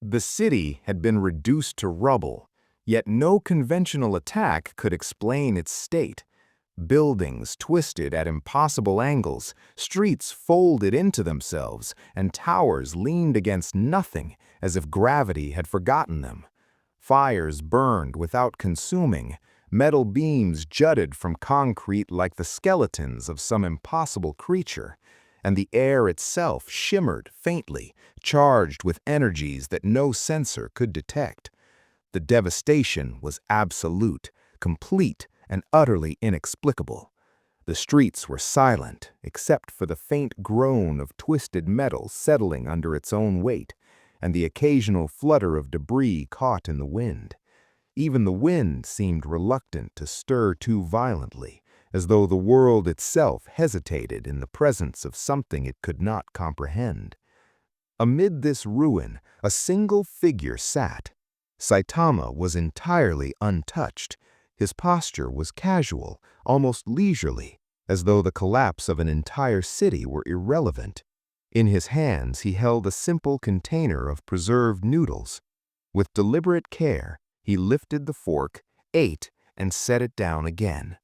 The city had been reduced to rubble, yet no conventional attack could explain its state. Buildings twisted at impossible angles, streets folded into themselves, and towers leaned against nothing as if gravity had forgotten them. Fires burned without consuming, metal beams jutted from concrete like the skeletons of some impossible creature, and the air itself shimmered faintly, charged with energies that no sensor could detect. The devastation was absolute, complete, and utterly inexplicable. The streets were silent, except for the faint groan of twisted metal settling under its own weight, and the occasional flutter of debris caught in the wind. Even the wind seemed reluctant to stir too violently, as though the world itself hesitated in the presence of something it could not comprehend. Amid this ruin, a single figure sat. Saitama was entirely untouched. His posture was casual, almost leisurely, as though the collapse of an entire city were irrelevant. In his hands he held a simple container of preserved noodles. With deliberate care, he lifted the fork, ate, and set it down again.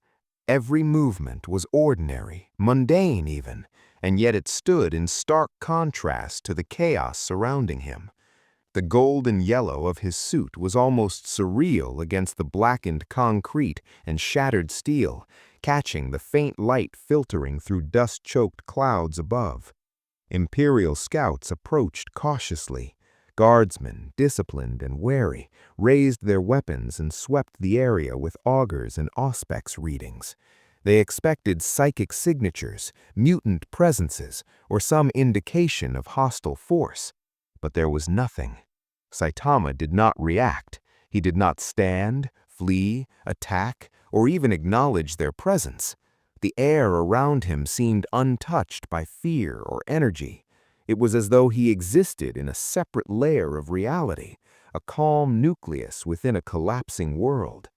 Every movement was ordinary, mundane even, and yet it stood in stark contrast to the chaos surrounding him. The golden yellow of his suit was almost surreal against the blackened concrete and shattered steel, catching the faint light filtering through dust-choked clouds above. Imperial scouts approached cautiously. Guardsmen, disciplined and wary, raised their weapons and swept the area with augurs and auspex readings. They expected psychic signatures, mutant presences, or some indication of hostile force. But there was nothing. Saitama did not react. He did not stand, flee, attack, or even acknowledge their presence. The air around him seemed untouched by fear or energy. It was as though he existed in a separate layer of reality, a calm nucleus within a collapsing world.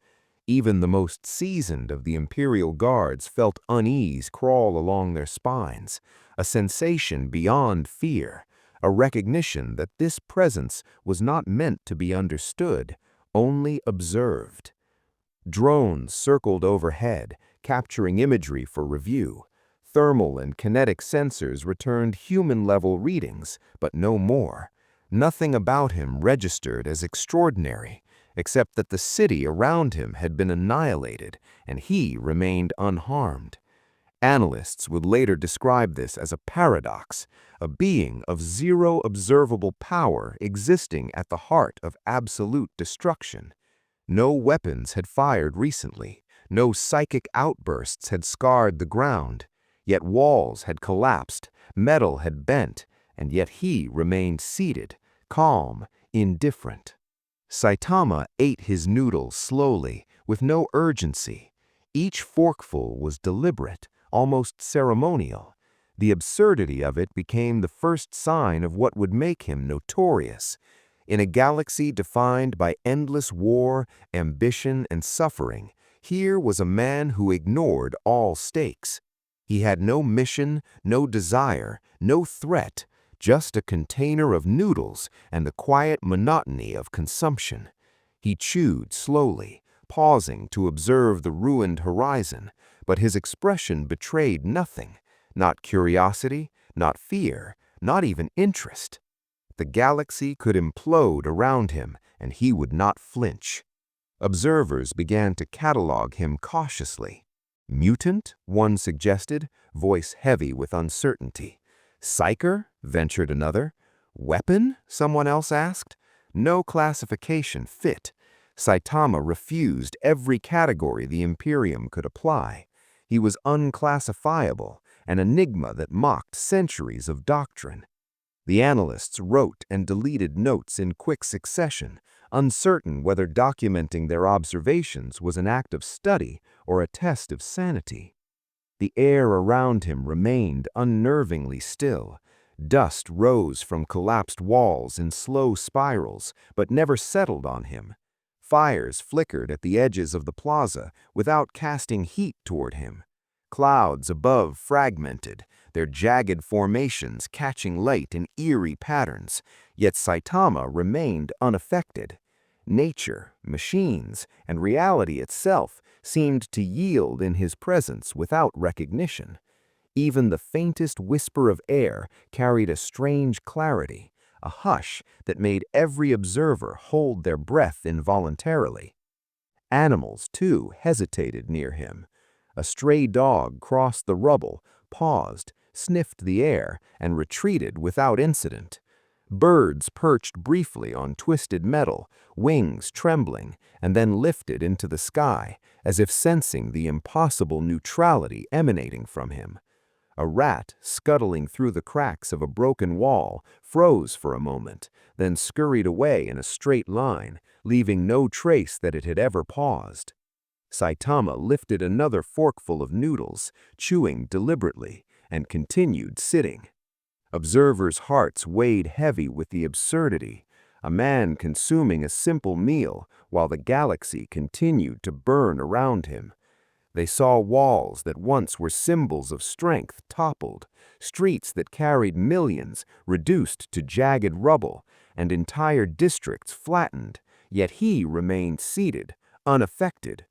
Even the most seasoned of the Imperial guards felt unease crawl along their spines, a sensation beyond fear, a recognition that this presence was not meant to be understood, only observed. Drones circled overhead, capturing imagery for review. Thermal and kinetic sensors returned human-level readings, but no more. Nothing about him registered as extraordinary, except that the city around him had been annihilated, and he remained unharmed. Analysts would later describe this as a paradox, a being of zero observable power existing at the heart of absolute destruction. No weapons had fired recently, no psychic outbursts had scarred the ground, yet walls had collapsed, metal had bent, and yet he remained seated, calm, indifferent. Saitama ate his noodles slowly, with no urgency. Each forkful was deliberate, almost ceremonial. The absurdity of it became the first sign of what would make him notorious. In a galaxy defined by endless war, ambition, and suffering, here was a man who ignored all stakes. He had no mission, no desire, no threat, just a container of noodles and the quiet monotony of consumption. He chewed slowly, pausing to observe the ruined horizon, but his expression betrayed nothing, not curiosity, not fear, not even interest. The galaxy could implode around him, and he would not flinch. Observers began to catalog him cautiously. Mutant, one suggested, voice heavy with uncertainty. Psyker, ventured another. Weapon, someone else asked. No classification fit. Saitama refused every category the Imperium could apply. He was unclassifiable, an enigma that mocked centuries of doctrine. The analysts wrote and deleted notes in quick succession, uncertain whether documenting their observations was an act of study or a test of sanity. The air around him remained unnervingly still. Dust rose from collapsed walls in slow spirals, but never settled on him. Fires flickered at the edges of the plaza without casting heat toward him. Clouds above fragmented, their jagged formations catching light in eerie patterns, yet Saitama remained unaffected. Nature, machines, and reality itself seemed to yield in his presence without recognition. Even the faintest whisper of air carried a strange clarity, a hush that made every observer hold their breath involuntarily. Animals, too, hesitated near him. A stray dog crossed the rubble, paused, sniffed the air, and retreated without incident. Birds perched briefly on twisted metal, wings trembling, and then lifted into the sky, as if sensing the impossible neutrality emanating from him. A rat, scuttling through the cracks of a broken wall, froze for a moment, then scurried away in a straight line, leaving no trace that it had ever paused. Saitama lifted another forkful of noodles, chewing deliberately, and continued sitting. Observers' hearts weighed heavy with the absurdity, a man consuming a simple meal while the galaxy continued to burn around him. They saw walls that once were symbols of strength toppled, streets that carried millions reduced to jagged rubble, and entire districts flattened, yet he remained seated, unaffected.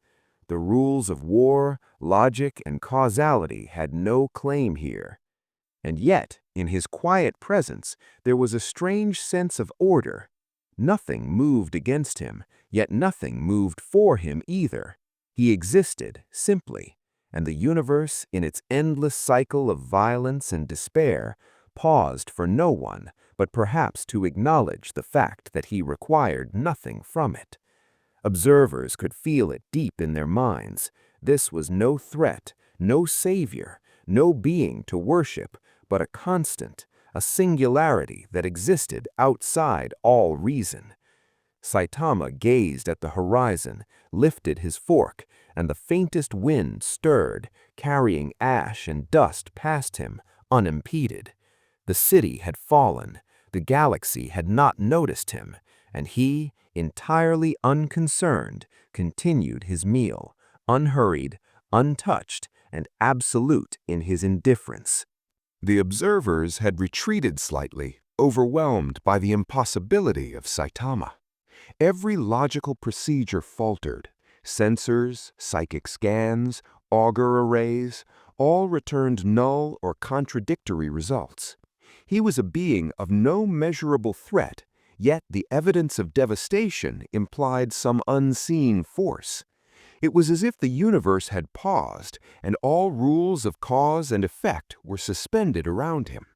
The rules of war, logic, and causality had no claim here. And yet, in his quiet presence, there was a strange sense of order. Nothing moved against him, yet nothing moved for him either. He existed, simply, and the universe, in its endless cycle of violence and despair, paused for no one, but perhaps to acknowledge the fact that he required nothing from it. Observers could feel it deep in their minds. This was no threat, no savior, no being to worship, but a constant, a singularity that existed outside all reason. Saitama gazed at the horizon, lifted his fork, and the faintest wind stirred, carrying ash and dust past him, unimpeded. The city had fallen, the galaxy had not noticed him, and he, entirely unconcerned, continued his meal, unhurried, untouched, and absolute in his indifference. The observers had retreated slightly, overwhelmed by the impossibility of Saitama. Every logical procedure faltered. Sensors, psychic scans, augur arrays, all returned null or contradictory results. He was a being of no measurable threat, yet the evidence of devastation implied some unseen force. It was as if the universe had paused, and all rules of cause and effect were suspended around him.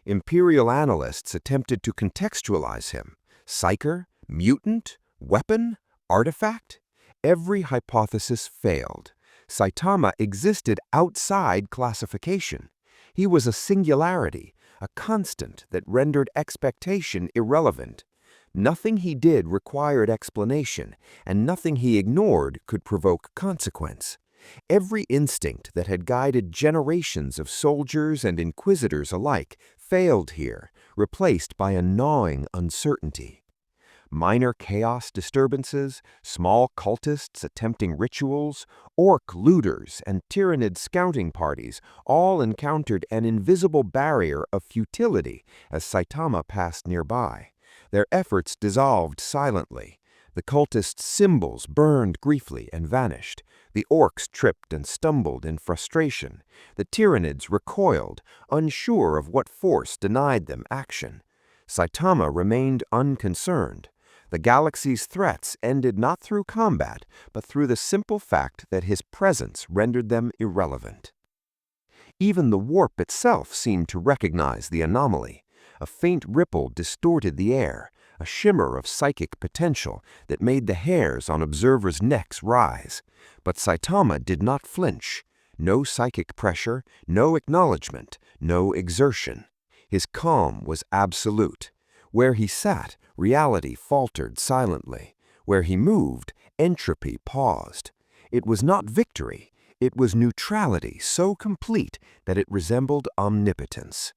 Imperial analysts attempted to contextualize him. Psyker? Mutant? Weapon? Artifact? Every hypothesis failed. Saitama existed outside classification. He was a singularity, a constant that rendered expectation irrelevant. Nothing he did required explanation, and nothing he ignored could provoke consequence. Every instinct that had guided generations of soldiers and inquisitors alike failed here, replaced by a gnawing uncertainty. Minor chaos disturbances, small cultists attempting rituals, orc looters, and tyrannid scouting parties all encountered an invisible barrier of futility as Saitama passed nearby. Their efforts dissolved silently. The cultists' symbols burned briefly and vanished. The orcs tripped and stumbled in frustration. The tyrannids recoiled, unsure of what force denied them action. Saitama remained unconcerned. The galaxy's threats ended not through combat, but through the simple fact that his presence rendered them irrelevant. Even the warp itself seemed to recognize the anomaly. A faint ripple distorted the air, a shimmer of psychic potential that made the hairs on observers' necks rise. But Saitama did not flinch. No psychic pressure, no acknowledgement, no exertion. His calm was absolute. Where he sat, reality faltered silently. Where he moved, entropy paused. It was not victory. It was neutrality so complete that it resembled omnipotence.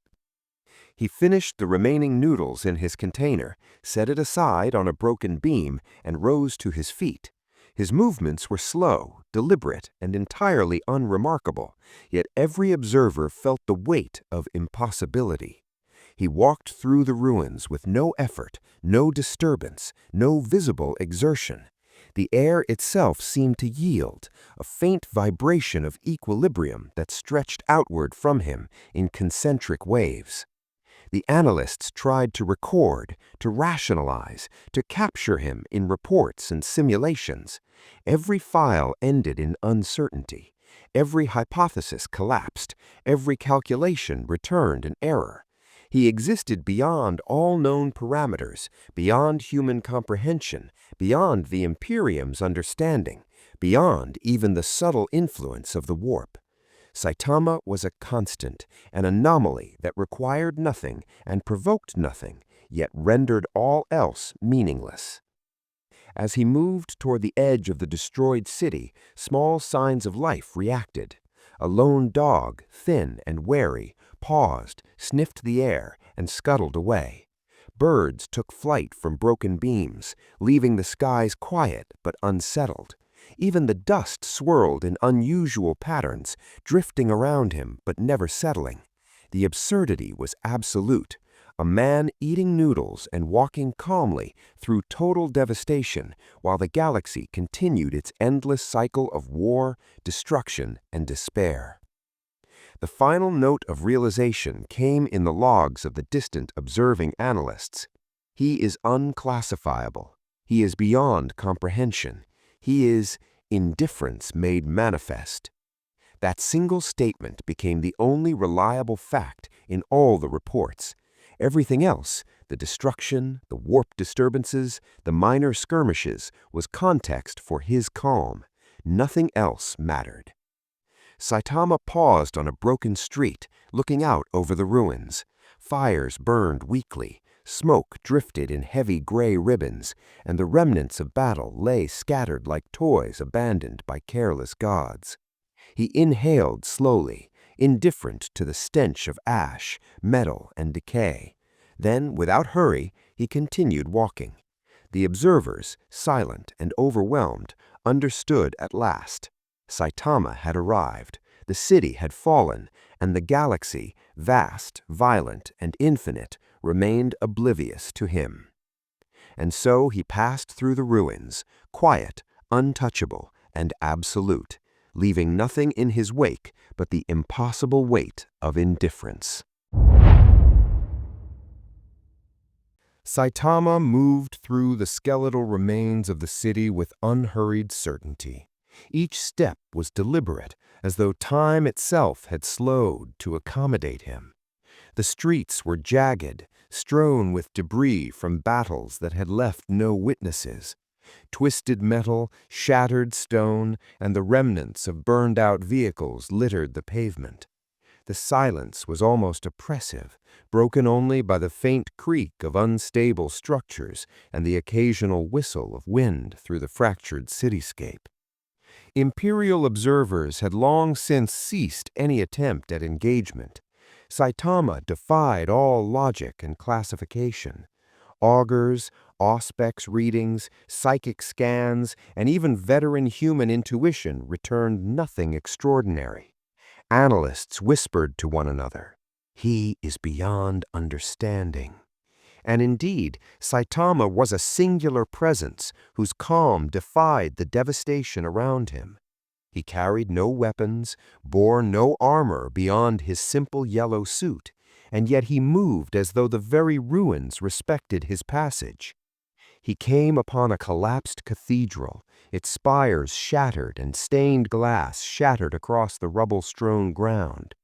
He finished the remaining noodles in his container, set it aside on a broken beam, and rose to his feet. His movements were slow, deliberate, and entirely unremarkable, yet every observer felt the weight of impossibility. He walked through the ruins with no effort, no disturbance, no visible exertion. The air itself seemed to yield, a faint vibration of equilibrium that stretched outward from him in concentric waves. The analysts tried to record, to rationalize, to capture him in reports and simulations. Every file ended in uncertainty. Every hypothesis collapsed. Every calculation returned an error. He existed beyond all known parameters, beyond human comprehension, beyond the Imperium's understanding, beyond even the subtle influence of the warp. Saitama was a constant, an anomaly that required nothing and provoked nothing, yet rendered all else meaningless. As he moved toward the edge of the destroyed city, small signs of life reacted. A lone dog, thin and wary, paused, sniffed the air, and scuttled away. Birds took flight from broken beams, leaving the skies quiet but unsettled. Even the dust swirled in unusual patterns, drifting around him but never settling. The absurdity was absolute. A man eating noodles and walking calmly through total devastation while the galaxy continued its endless cycle of war, destruction, and despair. The final note of realization came in the logs of the distant observing analysts. He is unclassifiable. He is beyond comprehension. He is indifference made manifest. That single statement became the only reliable fact in all the reports. Everything else, the destruction, the warp disturbances, the minor skirmishes, was context for his calm. Nothing else mattered. Saitama paused on a broken street, looking out over the ruins. Fires burned weakly, smoke drifted in heavy gray ribbons, and the remnants of battle lay scattered like toys abandoned by careless gods. He inhaled slowly, indifferent to the stench of ash, metal, and decay. Then, without hurry, he continued walking. The observers, silent and overwhelmed, understood at last. Saitama had arrived, the city had fallen, and the galaxy, vast, violent, and infinite, remained oblivious to him. And so he passed through the ruins, quiet, untouchable, and absolute, leaving nothing in his wake but the impossible weight of indifference. Saitama moved through the skeletal remains of the city with unhurried certainty. Each step was deliberate, as though time itself had slowed to accommodate him. The streets were jagged, strewn with debris from battles that had left no witnesses. Twisted metal, shattered stone, and the remnants of burned-out vehicles littered the pavement. The silence was almost oppressive, broken only by the faint creak of unstable structures and the occasional whistle of wind through the fractured cityscape. Imperial observers had long since ceased any attempt at engagement. Saitama defied all logic and classification. Augurs, auspex readings, psychic scans, and even veteran human intuition returned nothing extraordinary. Analysts whispered to one another, "He is beyond understanding." And indeed, Saitama was a singular presence whose calm defied the devastation around him. He carried no weapons, bore no armor beyond his simple yellow suit, and yet he moved as though the very ruins respected his passage. He came upon a collapsed cathedral, its spires shattered and stained glass shattered across the rubble-strewn ground.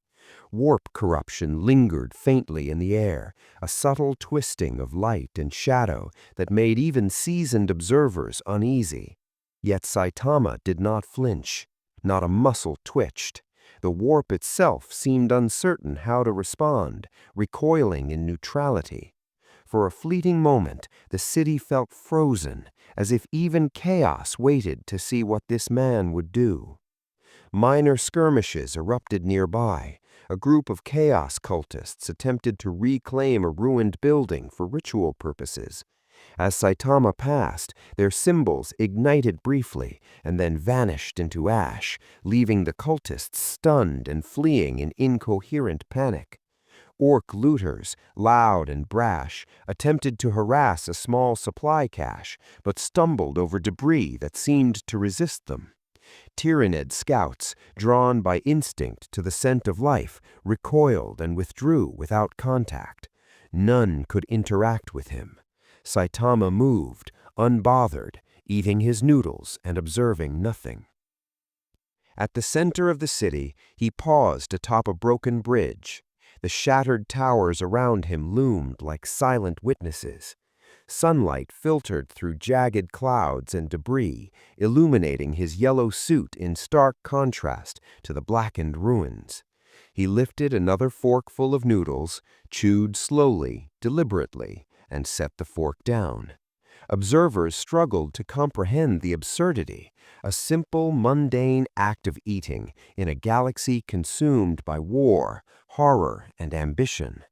Warp corruption lingered faintly in the air, a subtle twisting of light and shadow that made even seasoned observers uneasy. Yet Saitama did not flinch. Not a muscle twitched. The warp itself seemed uncertain how to respond, recoiling in neutrality. For a fleeting moment, the city felt frozen, as if even chaos waited to see what this man would do. Minor skirmishes erupted nearby. A group of chaos cultists attempted to reclaim a ruined building for ritual purposes. As Saitama passed, their symbols ignited briefly and then vanished into ash, leaving the cultists stunned and fleeing in incoherent panic. Orc looters, loud and brash, attempted to harass a small supply cache, but stumbled over debris that seemed to resist them. Tyrannid scouts, drawn by instinct to the scent of life, recoiled and withdrew without contact. None could interact with him. Saitama moved, unbothered, eating his noodles and observing nothing. At the center of the city, he paused atop a broken bridge. The shattered towers around him loomed like silent witnesses. Sunlight filtered through jagged clouds and debris, illuminating his yellow suit in stark contrast to the blackened ruins. He lifted another forkful of noodles, chewed slowly, deliberately, and set the fork down. Observers struggled to comprehend the absurdity, a simple, mundane act of eating in a galaxy consumed by war, horror, and ambition.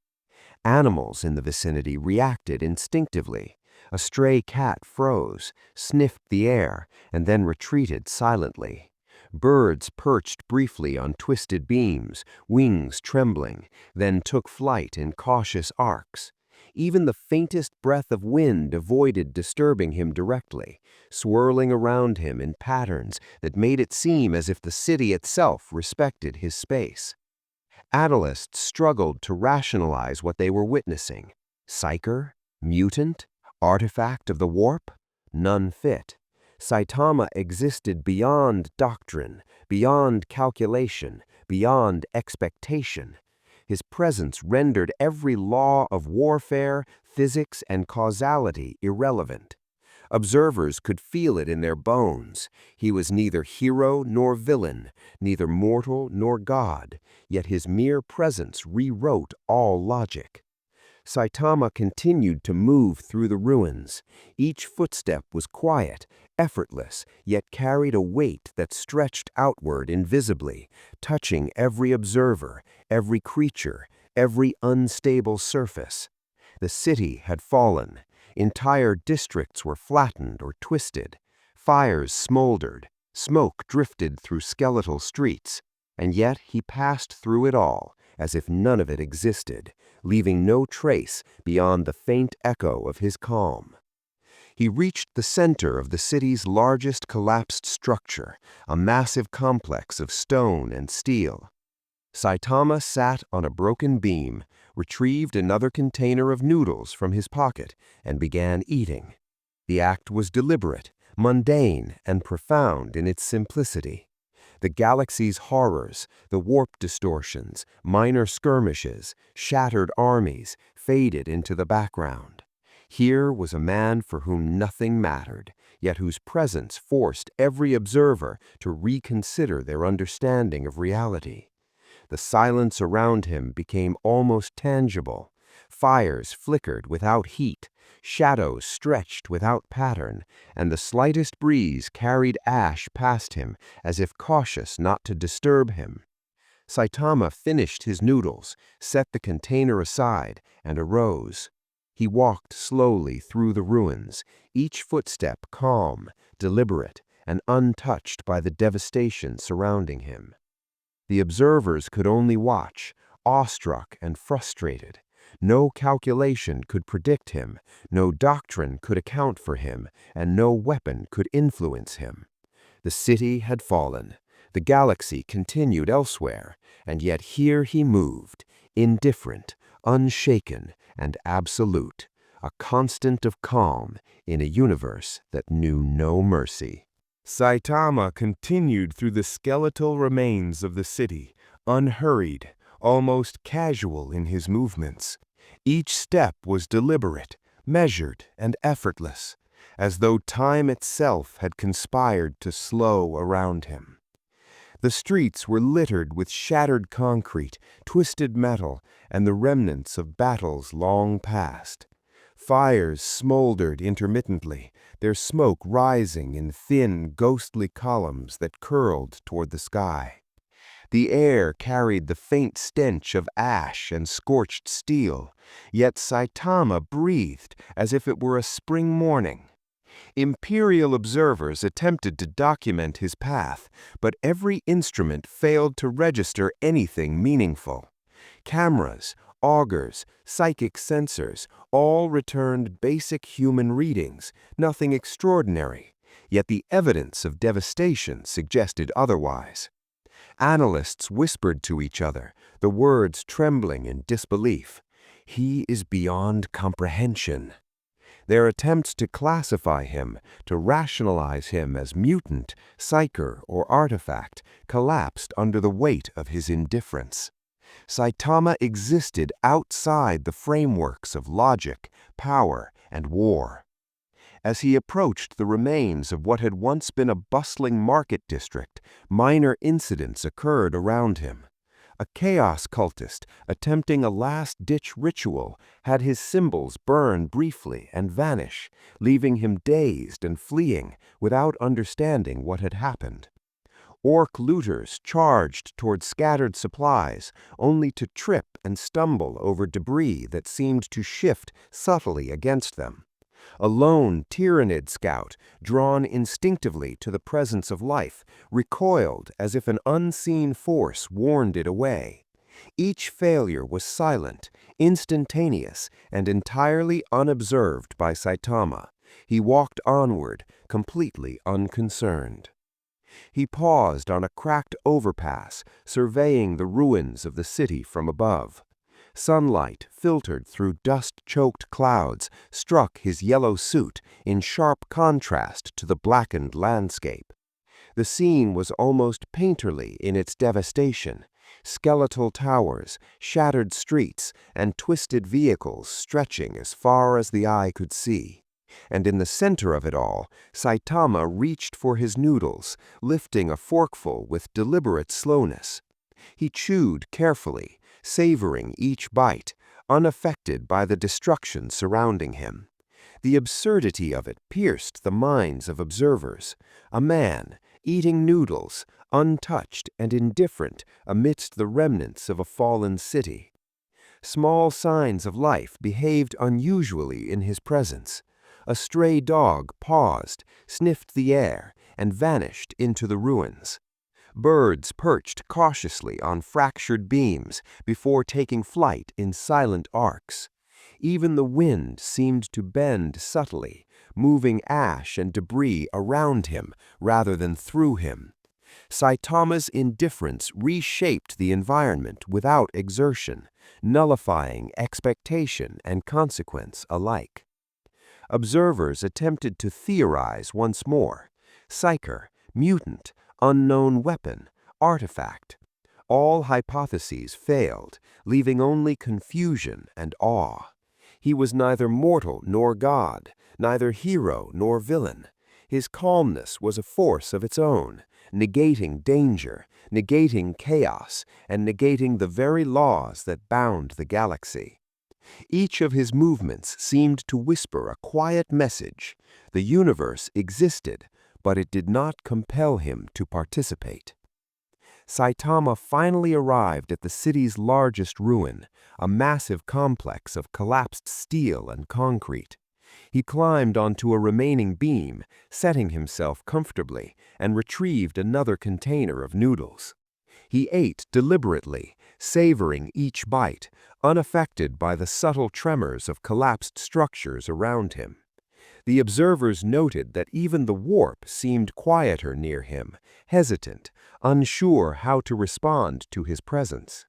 Animals in the vicinity reacted instinctively. A stray cat froze, sniffed the air, and then retreated silently. Birds perched briefly on twisted beams, wings trembling, then took flight in cautious arcs. Even the faintest breath of wind avoided disturbing him directly, swirling around him in patterns that made it seem as if the city itself respected his space. Adalists struggled to rationalize what they were witnessing. Psyker? Mutant? Artifact of the warp? None fit. Saitama existed beyond doctrine, beyond calculation, beyond expectation. His presence rendered every law of warfare, physics, and causality irrelevant. Observers could feel it in their bones. He was neither hero nor villain, neither mortal nor god, yet his mere presence rewrote all logic. Saitama continued to move through the ruins. Each footstep was quiet, effortless, yet carried a weight that stretched outward invisibly, touching every observer, every creature, every unstable surface. The city had fallen. Entire districts were flattened or twisted. Fires smoldered. Smoke drifted through skeletal streets. And yet he passed through it all, as if none of it existed, leaving no trace beyond the faint echo of his calm. He reached the center of the city's largest collapsed structure, a massive complex of stone and steel. Saitama sat on a broken beam, retrieved another container of noodles from his pocket, and began eating. The act was deliberate, mundane, and profound in its simplicity. The galaxy's horrors, the warp distortions, minor skirmishes, shattered armies, faded into the background. Here was a man for whom nothing mattered, yet whose presence forced every observer to reconsider their understanding of reality. The silence around him became almost tangible. Fires flickered without heat, shadows stretched without pattern, and the slightest breeze carried ash past him as if cautious not to disturb him. Saitama finished his noodles, set the container aside, and arose. He walked slowly through the ruins, each footstep calm, deliberate, and untouched by the devastation surrounding him. The observers could only watch, awestruck and frustrated. No calculation could predict him, no doctrine could account for him, and no weapon could influence him. The city had fallen. The galaxy continued elsewhere, and yet here he moved, indifferent, unshaken, and absolute, a constant of calm in a universe that knew no mercy. Saitama continued through the skeletal remains of the city, unhurried, almost casual in his movements. Each step was deliberate, measured, and effortless, as though time itself had conspired to slow around him. The streets were littered with shattered concrete, twisted metal, and the remnants of battles long past. Fires smoldered intermittently, their smoke rising in thin, ghostly columns that curled toward the sky. The air carried the faint stench of ash and scorched steel, yet Saitama breathed as if it were a spring morning. Imperial observers attempted to document his path, but every instrument failed to register anything meaningful. Cameras, augers, psychic sensors all returned basic human readings, nothing extraordinary, yet the evidence of devastation suggested otherwise. Analysts whispered to each other, the words trembling in disbelief. "He is beyond comprehension." Their attempts to classify him, to rationalize him as mutant, psyker, or artifact, collapsed under the weight of his indifference. Saitama existed outside the frameworks of logic, power, and war. As he approached the remains of what had once been a bustling market district, minor incidents occurred around him. A chaos cultist, attempting a last-ditch ritual, had his symbols burn briefly and vanish, leaving him dazed and fleeing without understanding what had happened. Orc looters charged toward scattered supplies, only to trip and stumble over debris that seemed to shift subtly against them. A lone Tyranid scout, drawn instinctively to the presence of life, recoiled as if an unseen force warned it away. Each failure was silent, instantaneous, and entirely unobserved by Saitama. He walked onward, completely unconcerned. He paused on a cracked overpass, surveying the ruins of the city from above. Sunlight, filtered through dust-choked clouds, struck his yellow suit in sharp contrast to the blackened landscape. The scene was almost painterly in its devastation. Skeletal towers, shattered streets, and twisted vehicles stretching as far as the eye could see. And in the center of it all, Saitama reached for his noodles, lifting a forkful with deliberate slowness. He chewed carefully, savoring each bite, unaffected by the destruction surrounding him. The absurdity of it pierced the minds of observers. A man, eating noodles, untouched and indifferent amidst the remnants of a fallen city. Small signs of life behaved unusually in his presence. A stray dog paused, sniffed the air, and vanished into the ruins. Birds perched cautiously on fractured beams before taking flight in silent arcs. Even the wind seemed to bend subtly, moving ash and debris around him rather than through him. Saitama's indifference reshaped the environment without exertion, nullifying expectation and consequence alike. Observers attempted to theorize once more. Psyker, mutant, unknown weapon, artifact. All hypotheses failed, leaving only confusion and awe. He was neither mortal nor god, neither hero nor villain. His calmness was a force of its own, negating danger, negating chaos, and negating the very laws that bound the galaxy. Each of his movements seemed to whisper a quiet message. The universe existed, but it did not compel him to participate. Saitama finally arrived at the city's largest ruin, a massive complex of collapsed steel and concrete. He climbed onto a remaining beam, setting himself comfortably, and retrieved another container of noodles. He ate deliberately, savoring each bite, unaffected by the subtle tremors of collapsed structures around him. The observers noted that even the warp seemed quieter near him, hesitant, unsure how to respond to his presence.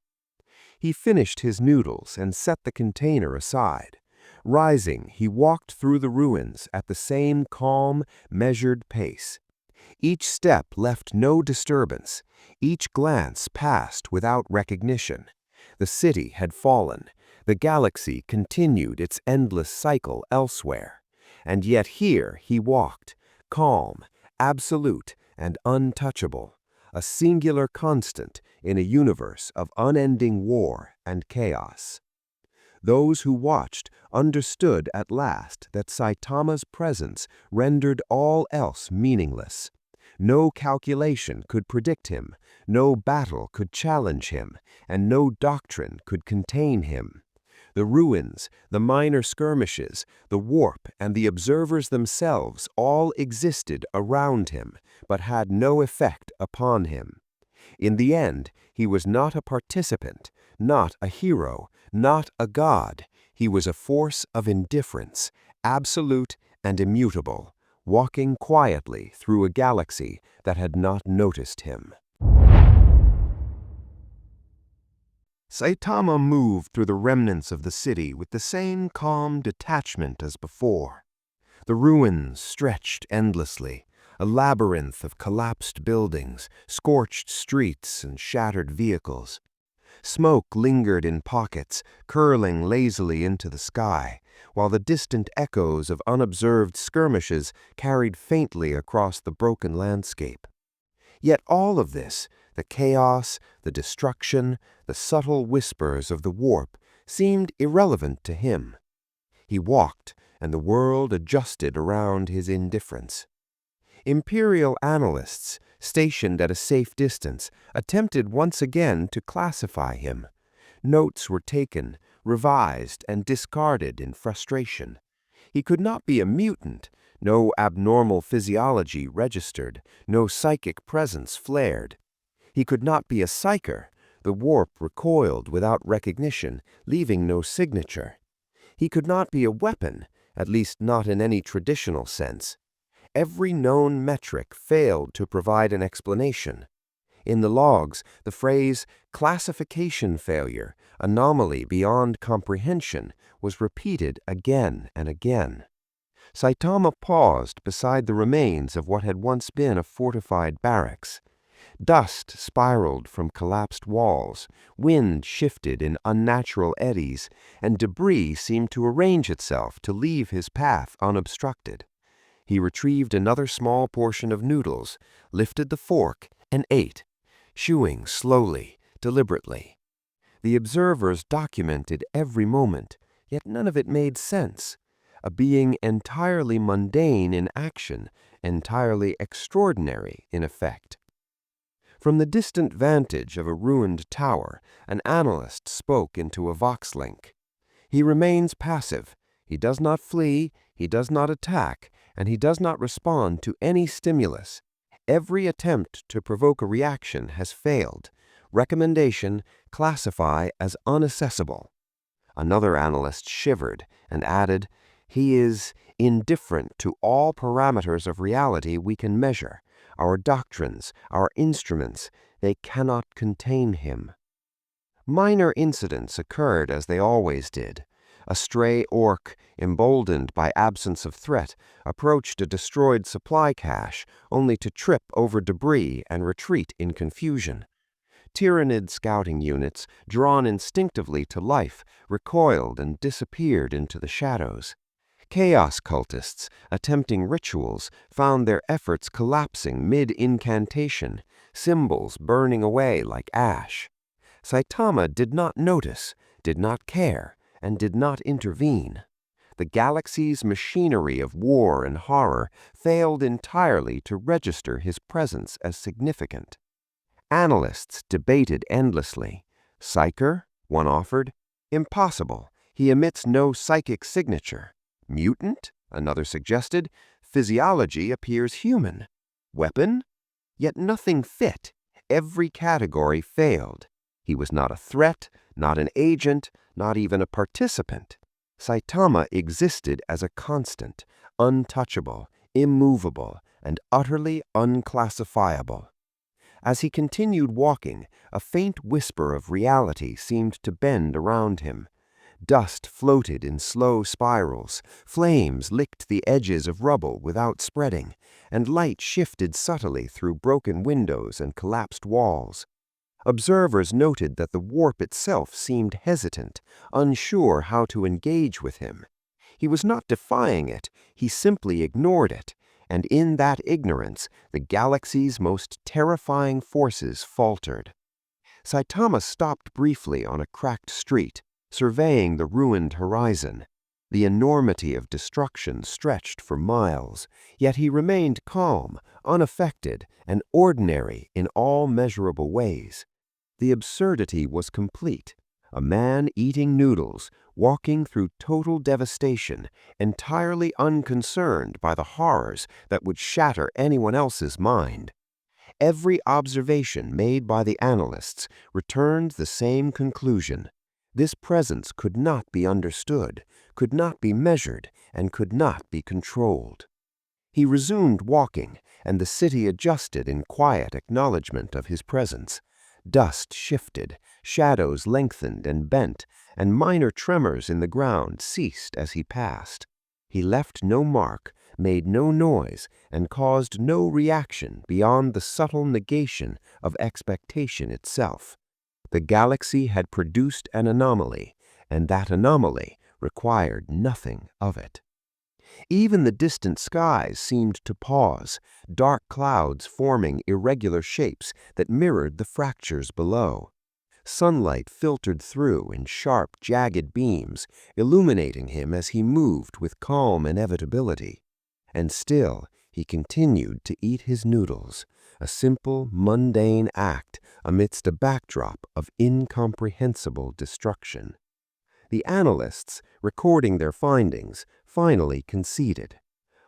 He finished his noodles and set the container aside. Rising, he walked through the ruins at the same calm, measured pace. Each step left no disturbance. Each glance passed without recognition. The city had fallen. The galaxy continued its endless cycle elsewhere. And yet here he walked, calm, absolute, and untouchable, a singular constant in a universe of unending war and chaos. Those who watched understood at last that Saitama's presence rendered all else meaningless. No calculation could predict him, no battle could challenge him, and no doctrine could contain him. The ruins, the minor skirmishes, the warp, and the observers themselves all existed around him, but had no effect upon him. In the end, he was not a participant, not a hero, not a god. He was a force of indifference, absolute and immutable, walking quietly through a galaxy that had not noticed him. Saitama moved through the remnants of the city with the same calm detachment as before. The ruins stretched endlessly, a labyrinth of collapsed buildings, scorched streets, and shattered vehicles. Smoke lingered in pockets, curling lazily into the sky, while the distant echoes of unobserved skirmishes carried faintly across the broken landscape. Yet all of this, the chaos, the destruction, the subtle whispers of the warp, seemed irrelevant to him. He walked, and the world adjusted around his indifference. Imperial analysts, stationed at a safe distance, attempted once again to classify him. Notes were taken, revised, and discarded in frustration. He could not be a mutant. No abnormal physiology registered, no psychic presence flared. He could not be a psyker. The warp recoiled without recognition, leaving no signature. He could not be a weapon, at least not in any traditional sense. Every known metric failed to provide an explanation. In the logs, the phrase classification failure, anomaly beyond comprehension, was repeated again and again. Saitama paused beside the remains of what had once been a fortified barracks. Dust spiraled from collapsed walls, wind shifted in unnatural eddies, and debris seemed to arrange itself to leave his path unobstructed. He retrieved another small portion of noodles, lifted the fork, and ate, chewing slowly, deliberately. The observers documented every moment, yet none of it made sense. A being entirely mundane in action, entirely extraordinary in effect. From the distant vantage of a ruined tower, an analyst spoke into a vox link. He remains passive. He does not flee, he does not attack, and he does not respond to any stimulus. Every attempt to provoke a reaction has failed. Recommendation: classify as unaccessible. Another analyst shivered and added, "He is indifferent to all parameters of reality we can measure. Our doctrines, our instruments, they cannot contain him." Minor incidents occurred as they always did. A stray orc, emboldened by absence of threat, approached a destroyed supply cache, only to trip over debris and retreat in confusion. Tyrannid scouting units, drawn instinctively to life, recoiled and disappeared into the shadows. Chaos cultists, attempting rituals, found their efforts collapsing mid-incantation, symbols burning away like ash. Saitama did not notice, did not care, and did not intervene. The galaxy's machinery of war and horror failed entirely to register his presence as significant. Analysts debated endlessly. Psyker, one offered. Impossible. He emits no psychic signature. Mutant, another suggested. Physiology appears human. Weapon? Yet nothing fit. Every category failed. He was not a threat, not an agent, not even a participant. Saitama existed as a constant, untouchable, immovable, and utterly unclassifiable. As he continued walking, a faint whisper of reality seemed to bend around him. Dust floated in slow spirals, flames licked the edges of rubble without spreading, and light shifted subtly through broken windows and collapsed walls. Observers noted that the warp itself seemed hesitant, unsure how to engage with him. He was not defying it, he simply ignored it, and in that ignorance, the galaxy's most terrifying forces faltered. Saitama stopped briefly on a cracked street, surveying the ruined horizon. The enormity of destruction stretched for miles, yet he remained calm, unaffected, and ordinary in all measurable ways. The absurdity was complete. A man eating noodles, walking through total devastation, entirely unconcerned by the horrors that would shatter anyone else's mind. Every observation made by the analysts returned the same conclusion. This presence could not be understood, could not be measured, and could not be controlled. He resumed walking, and the city adjusted in quiet acknowledgment of his presence. Dust shifted, shadows lengthened and bent, and minor tremors in the ground ceased as he passed. He left no mark, made no noise, and caused no reaction beyond the subtle negation of expectation itself. The galaxy had produced an anomaly, and that anomaly required nothing of it. Even the distant skies seemed to pause, dark clouds forming irregular shapes that mirrored the fractures below. Sunlight filtered through in sharp, jagged beams, illuminating him as he moved with calm inevitability. And still, he continued to eat his noodles, a simple, mundane act amidst a backdrop of incomprehensible destruction. The analysts, recording their findings, finally conceded.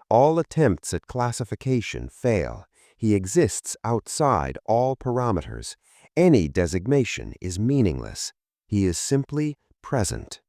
All attempts at classification fail. He exists outside all parameters. Any designation is meaningless. He is simply present.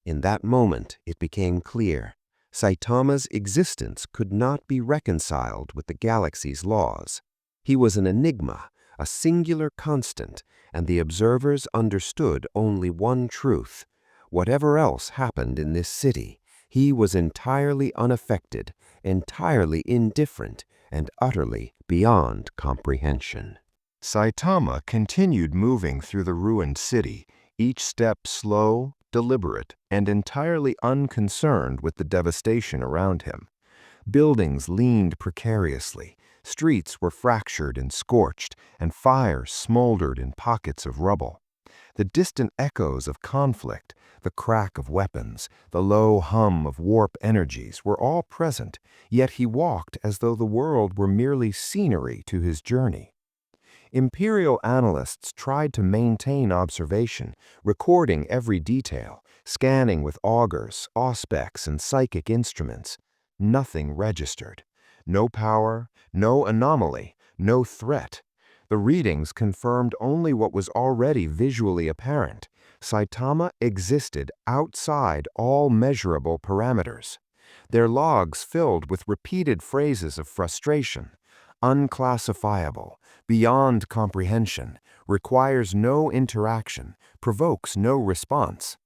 In that moment, it became clear. Saitama's existence could not be reconciled with the galaxy's laws. He was an enigma, a singular constant, and the observers understood only one truth. Whatever else happened in this city, he was entirely unaffected, entirely indifferent, and utterly beyond comprehension. Saitama continued moving through the ruined city, each step slow, deliberate, and entirely unconcerned with the devastation around him. Buildings leaned precariously, streets were fractured and scorched, and fires smoldered in pockets of rubble. The distant echoes of conflict, the crack of weapons, the low hum of warp energies were all present, yet he walked as though the world were merely scenery to his journey. Imperial analysts tried to maintain observation, recording every detail, scanning with augers, auspex, and psychic instruments. Nothing registered. No power, no anomaly, no threat. The readings confirmed only what was already visually apparent. Saitama existed outside all measurable parameters. Their logs filled with repeated phrases of frustration. Unclassifiable, beyond comprehension, requires no interaction, provokes no response.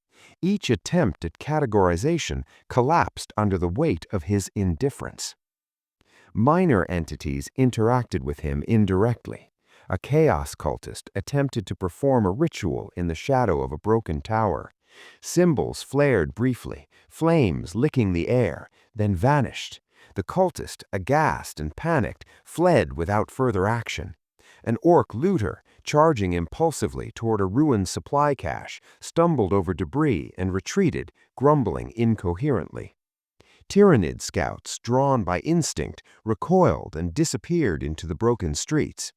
Each attempt at categorization collapsed under the weight of his indifference. Minor entities interacted with him indirectly. A chaos cultist attempted to perform a ritual in the shadow of a broken tower. Symbols flared briefly, flames licking the air, then vanished. The cultist, aghast and panicked, fled without further action. An orc looter, charging impulsively toward a ruined supply cache, stumbled over debris and retreated, grumbling incoherently. Tyrannid scouts, drawn by instinct, recoiled and disappeared into the broken streets.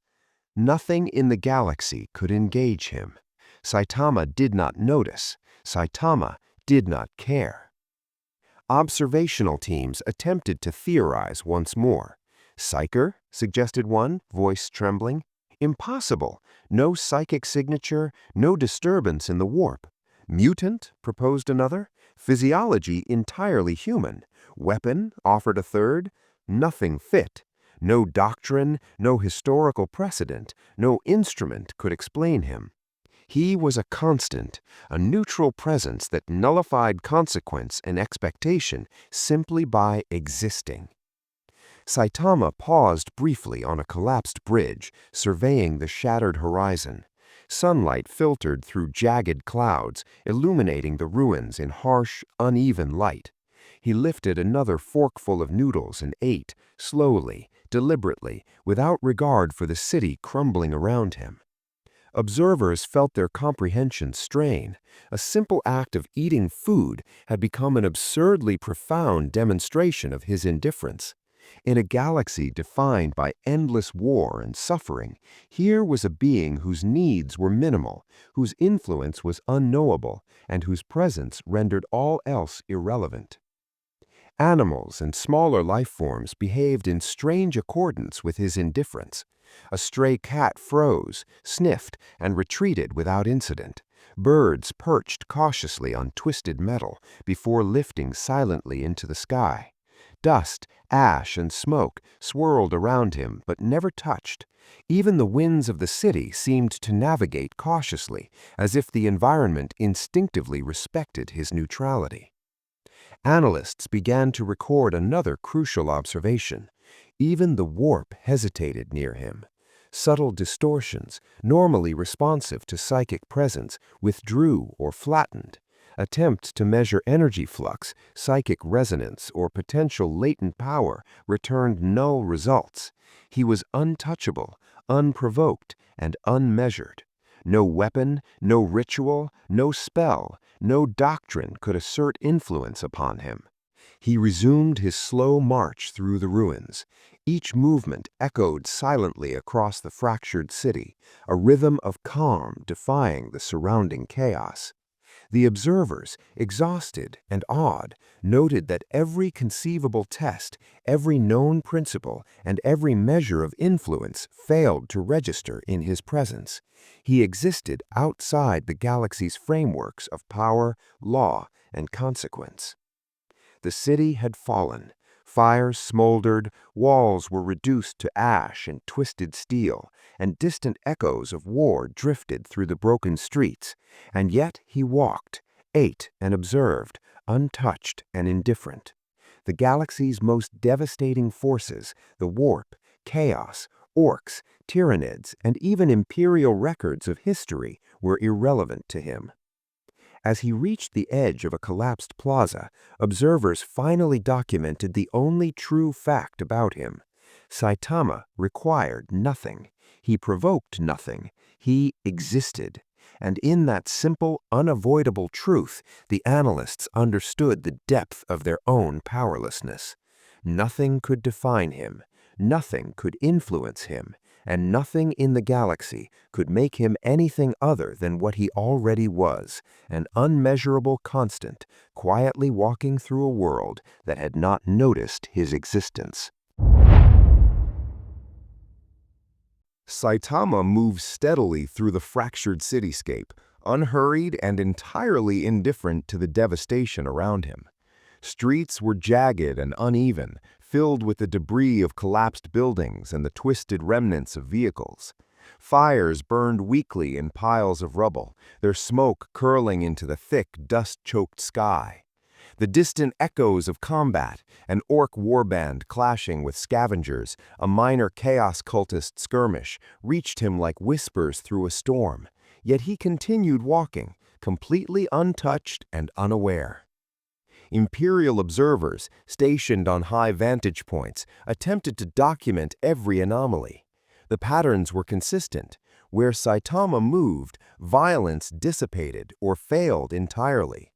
Nothing in the galaxy could engage him. Saitama did not notice. Saitama did not care. Observational teams attempted to theorize once more. Psyker, suggested one, voice trembling. Impossible. No psychic signature, no disturbance in the warp. Mutant, proposed another. Physiology entirely human. Weapon, offered a third. Nothing fit. No doctrine, no historical precedent, no instrument could explain him. He was a constant, a neutral presence that nullified consequence and expectation simply by existing. Saitama paused briefly on a collapsed bridge, surveying the shattered horizon. Sunlight filtered through jagged clouds, illuminating the ruins in harsh, uneven light. He lifted another forkful of noodles and ate, slowly, deliberately, without regard for the city crumbling around him. Observers felt their comprehension strain. A simple act of eating food had become an absurdly profound demonstration of his indifference. In a galaxy defined by endless war and suffering, here was a being whose needs were minimal, whose influence was unknowable, and whose presence rendered all else irrelevant. Animals and smaller life forms behaved in strange accordance with his indifference. A stray cat froze, sniffed, and retreated without incident. Birds perched cautiously on twisted metal before lifting silently into the sky. Dust, ash, and smoke swirled around him but never touched. Even the winds of the city seemed to navigate cautiously, as if the environment instinctively respected his neutrality. Analysts began to record another crucial observation. Even the warp hesitated near him. Subtle distortions, normally responsive to psychic presence, withdrew or flattened. Attempts to measure energy flux, psychic resonance, or potential latent power returned null results. He was untouchable, unprovoked, and unmeasured. No weapon, no ritual, no spell, no doctrine could assert influence upon him. He resumed his slow march through the ruins. Each movement echoed silently across the fractured city, a rhythm of calm defying the surrounding chaos. The observers, exhausted and awed, noted that every conceivable test, every known principle, and every measure of influence failed to register in his presence. He existed outside the galaxy's frameworks of power, law, and consequence. The city had fallen. Fires smoldered, walls were reduced to ash and twisted steel, and distant echoes of war drifted through the broken streets. And yet he walked, ate and observed, untouched and indifferent. The galaxy's most devastating forces, the warp, chaos, orcs, tyranids, and even imperial records of history were irrelevant to him. As he reached the edge of a collapsed plaza, observers finally documented the only true fact about him. Saitama required nothing. He provoked nothing. He existed. And in that simple, unavoidable truth, the analysts understood the depth of their own powerlessness. Nothing could define him. Nothing could influence him. And nothing in the galaxy could make him anything other than what he already was, an unmeasurable constant, quietly walking through a world that had not noticed his existence. Saitama moved steadily through the fractured cityscape, unhurried and entirely indifferent to the devastation around him. Streets were jagged and uneven, filled with the debris of collapsed buildings and the twisted remnants of vehicles. Fires burned weakly in piles of rubble, their smoke curling into the thick, dust-choked sky. The distant echoes of combat, an orc warband clashing with scavengers, a minor chaos cultist skirmish, reached him like whispers through a storm. Yet he continued walking, completely untouched and unaware. Imperial observers, stationed on high vantage points, attempted to document every anomaly. The patterns were consistent. Where Saitama moved, violence dissipated or failed entirely.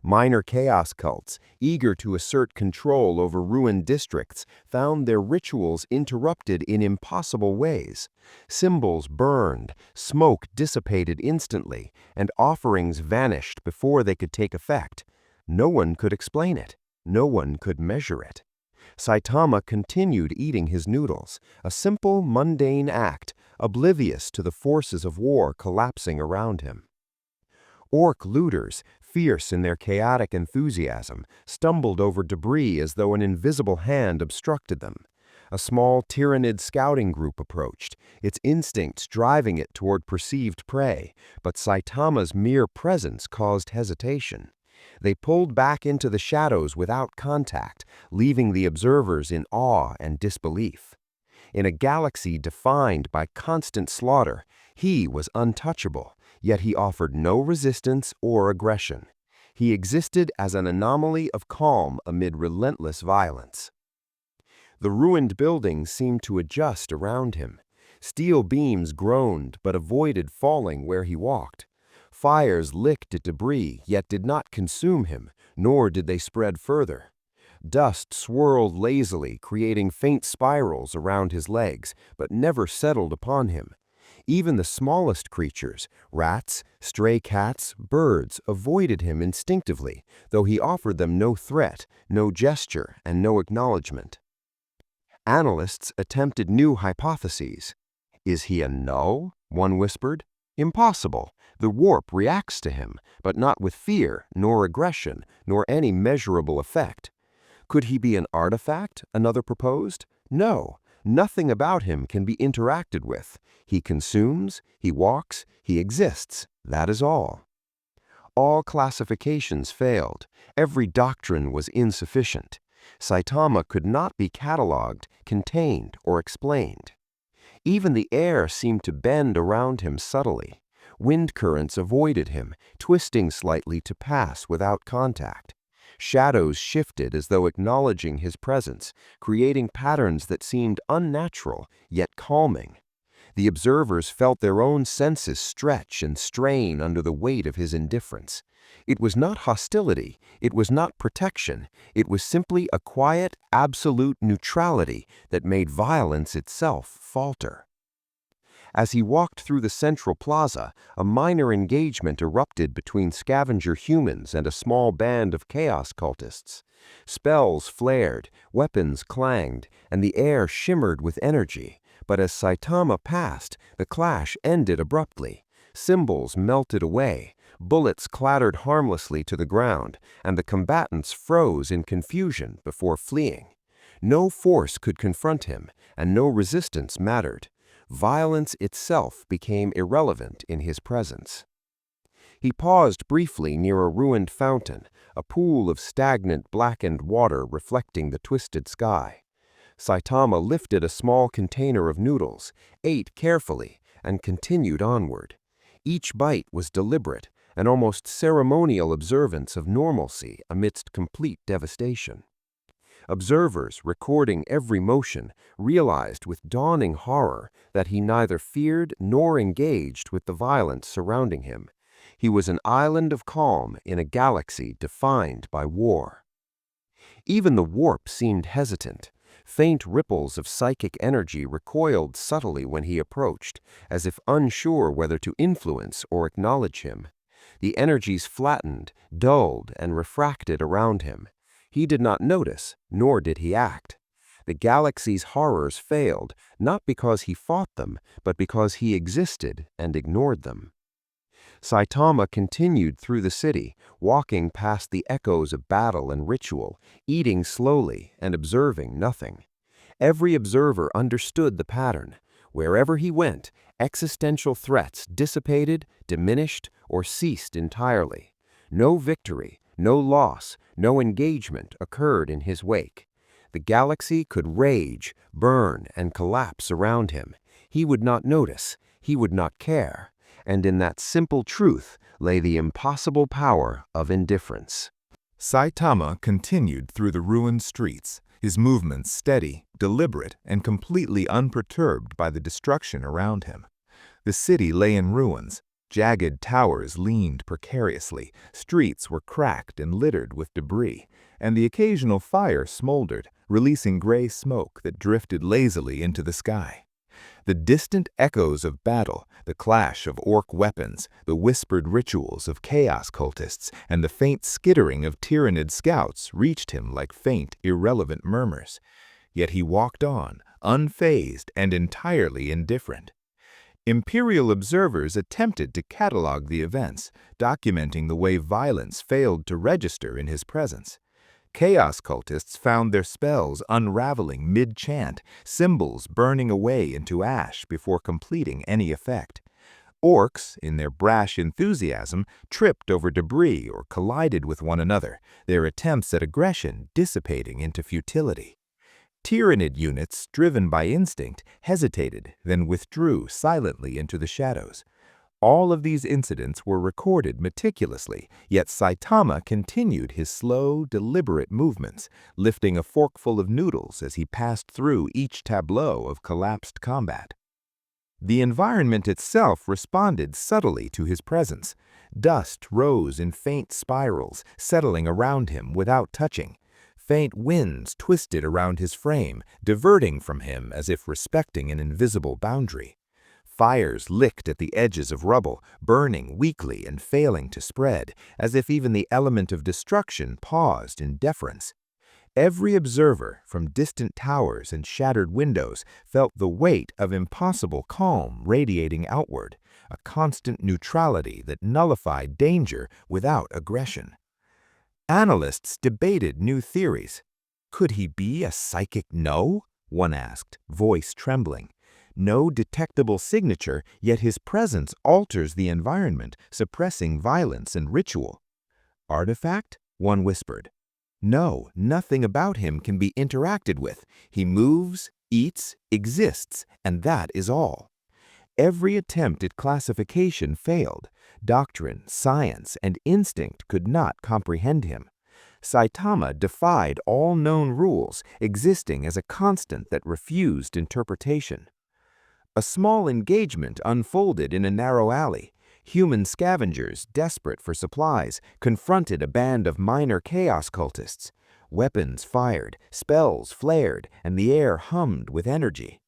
Minor chaos cults, eager to assert control over ruined districts, found their rituals interrupted in impossible ways. Symbols burned, smoke dissipated instantly, and offerings vanished before they could take effect. No one could explain it. No one could measure it. Saitama continued eating his noodles, a simple, mundane act, oblivious to the forces of war collapsing around him. Orc looters, fierce in their chaotic enthusiasm, stumbled over debris as though an invisible hand obstructed them. A small Tyranid scouting group approached, its instincts driving it toward perceived prey, but Saitama's mere presence caused hesitation. They pulled back into the shadows without contact, leaving the observers in awe and disbelief. In a galaxy defined by constant slaughter, he was untouchable, yet he offered no resistance or aggression. He existed as an anomaly of calm amid relentless violence. The ruined buildings seemed to adjust around him. Steel beams groaned but avoided falling where he walked. Fires licked at debris yet did not consume him, nor did they spread further. Dust swirled lazily, creating faint spirals around his legs, but never settled upon him. Even the smallest creatures, rats, stray cats, birds, avoided him instinctively, though he offered them no threat, no gesture, and no acknowledgement. Analysts attempted new hypotheses. Is he a null? One whispered. Impossible. The warp reacts to him, but not with fear, nor aggression, nor any measurable effect. Could he be an artifact? Another proposed. No, nothing about him can be interacted with. He consumes, he walks, he exists. That is all. All classifications failed. Every doctrine was insufficient. Saitama could not be catalogued, contained, or explained. Even the air seemed to bend around him subtly. Wind currents avoided him, twisting slightly to pass without contact. Shadows shifted as though acknowledging his presence, creating patterns that seemed unnatural, yet calming. The observers felt their own senses stretch and strain under the weight of his indifference. It was not hostility, it was not protection, it was simply a quiet, absolute neutrality that made violence itself falter. As he walked through the central plaza, a minor engagement erupted between scavenger humans and a small band of chaos cultists. Spells flared, weapons clanged, and the air shimmered with energy. But as Saitama passed, the clash ended abruptly. Symbols melted away, bullets clattered harmlessly to the ground, and the combatants froze in confusion before fleeing. No force could confront him, and no resistance mattered. Violence itself became irrelevant in his presence. He paused briefly near a ruined fountain, a pool of stagnant, blackened water reflecting the twisted sky. Saitama lifted a small container of noodles, ate carefully, and continued onward. Each bite was deliberate, an almost ceremonial observance of normalcy amidst complete devastation. Observers, recording every motion, realized with dawning horror that he neither feared nor engaged with the violence surrounding him. He was an island of calm in a galaxy defined by war. Even the warp seemed hesitant. Faint ripples of psychic energy recoiled subtly when he approached, as if unsure whether to influence or acknowledge him. The energies flattened, dulled, and refracted around him. He did not notice, nor did he act. The galaxy's horrors failed, not because he fought them, but because he existed and ignored them. Saitama continued through the city, walking past the echoes of battle and ritual, eating slowly and observing nothing. Every observer understood the pattern. Wherever he went, existential threats dissipated, diminished, or ceased entirely. No victory, no loss, no engagement occurred in his wake. The galaxy could rage, burn, and collapse around him. He would not notice, he would not care. And in that simple truth lay the impossible power of indifference. Saitama continued through the ruined streets, his movements steady, deliberate, and completely unperturbed by the destruction around him. The city lay in ruins. Jagged towers leaned precariously, streets were cracked and littered with debris, and the occasional fire smoldered, releasing gray smoke that drifted lazily into the sky. The distant echoes of battle, the clash of orc weapons, the whispered rituals of chaos cultists, and the faint skittering of Tyrannid scouts reached him like faint, irrelevant murmurs. Yet he walked on, unfazed and entirely indifferent. Imperial observers attempted to catalog the events, documenting the way violence failed to register in his presence. Chaos cultists found their spells unraveling mid-chant, symbols burning away into ash before completing any effect. Orcs, in their brash enthusiasm, tripped over debris or collided with one another, their attempts at aggression dissipating into futility. Tyrannid units, driven by instinct, hesitated, then withdrew silently into the shadows. All of these incidents were recorded meticulously, yet Saitama continued his slow, deliberate movements, lifting a forkful of noodles as he passed through each tableau of collapsed combat. The environment itself responded subtly to his presence. Dust rose in faint spirals, settling around him without touching. Faint winds twisted around his frame, diverting from him as if respecting an invisible boundary. Fires licked at the edges of rubble, burning weakly and failing to spread, as if even the element of destruction paused in deference. Every observer, from distant towers and shattered windows, felt the weight of impossible calm radiating outward, a constant neutrality that nullified danger without aggression. Analysts debated new theories. Could he be a psychic no? One asked, voice trembling. No detectable signature, yet his presence alters the environment, suppressing violence and ritual. Artifact? One whispered. No, nothing about him can be interacted with. He moves, eats, exists, and that is all. Every attempt at classification failed. Doctrine, science, and instinct could not comprehend him. Saitama defied all known rules, existing as a constant that refused interpretation. A small engagement unfolded in a narrow alley. Human scavengers, desperate for supplies, confronted a band of minor chaos cultists. Weapons fired, spells flared, and the air hummed with energy.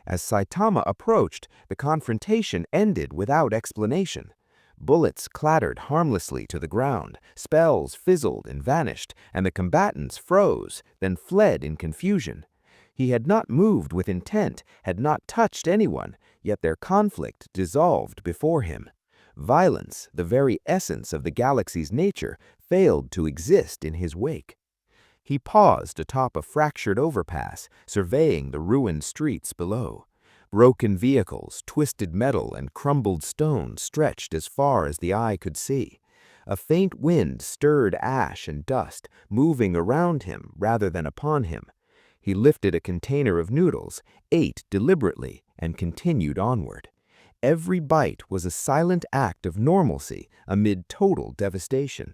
As Saitama approached, the confrontation ended without explanation. Bullets clattered harmlessly to the ground, spells fizzled and vanished, and the combatants froze, then fled in confusion. He had not moved with intent, had not touched anyone, yet their conflict dissolved before him. Violence, the very essence of the galaxy's nature, failed to exist in his wake. He paused atop a fractured overpass, surveying the ruined streets below. Broken vehicles, twisted metal, and crumbled stone stretched as far as the eye could see. A faint wind stirred ash and dust, moving around him rather than upon him. He lifted a container of noodles, ate deliberately, and continued onward. Every bite was a silent act of normalcy amid total devastation.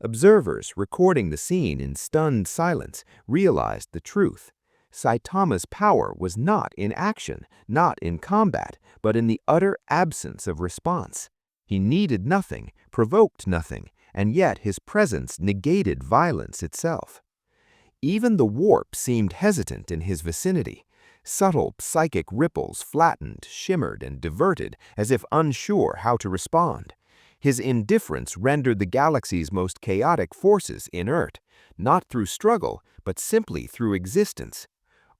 Observers recording the scene in stunned silence realized the truth. Saitama's power was not in action, not in combat, but in the utter absence of response. He needed nothing, provoked nothing, and yet his presence negated violence itself. Even the warp seemed hesitant in his vicinity. Subtle psychic ripples flattened, shimmered, and diverted as if unsure how to respond. His indifference rendered the galaxy's most chaotic forces inert, not through struggle, but simply through existence.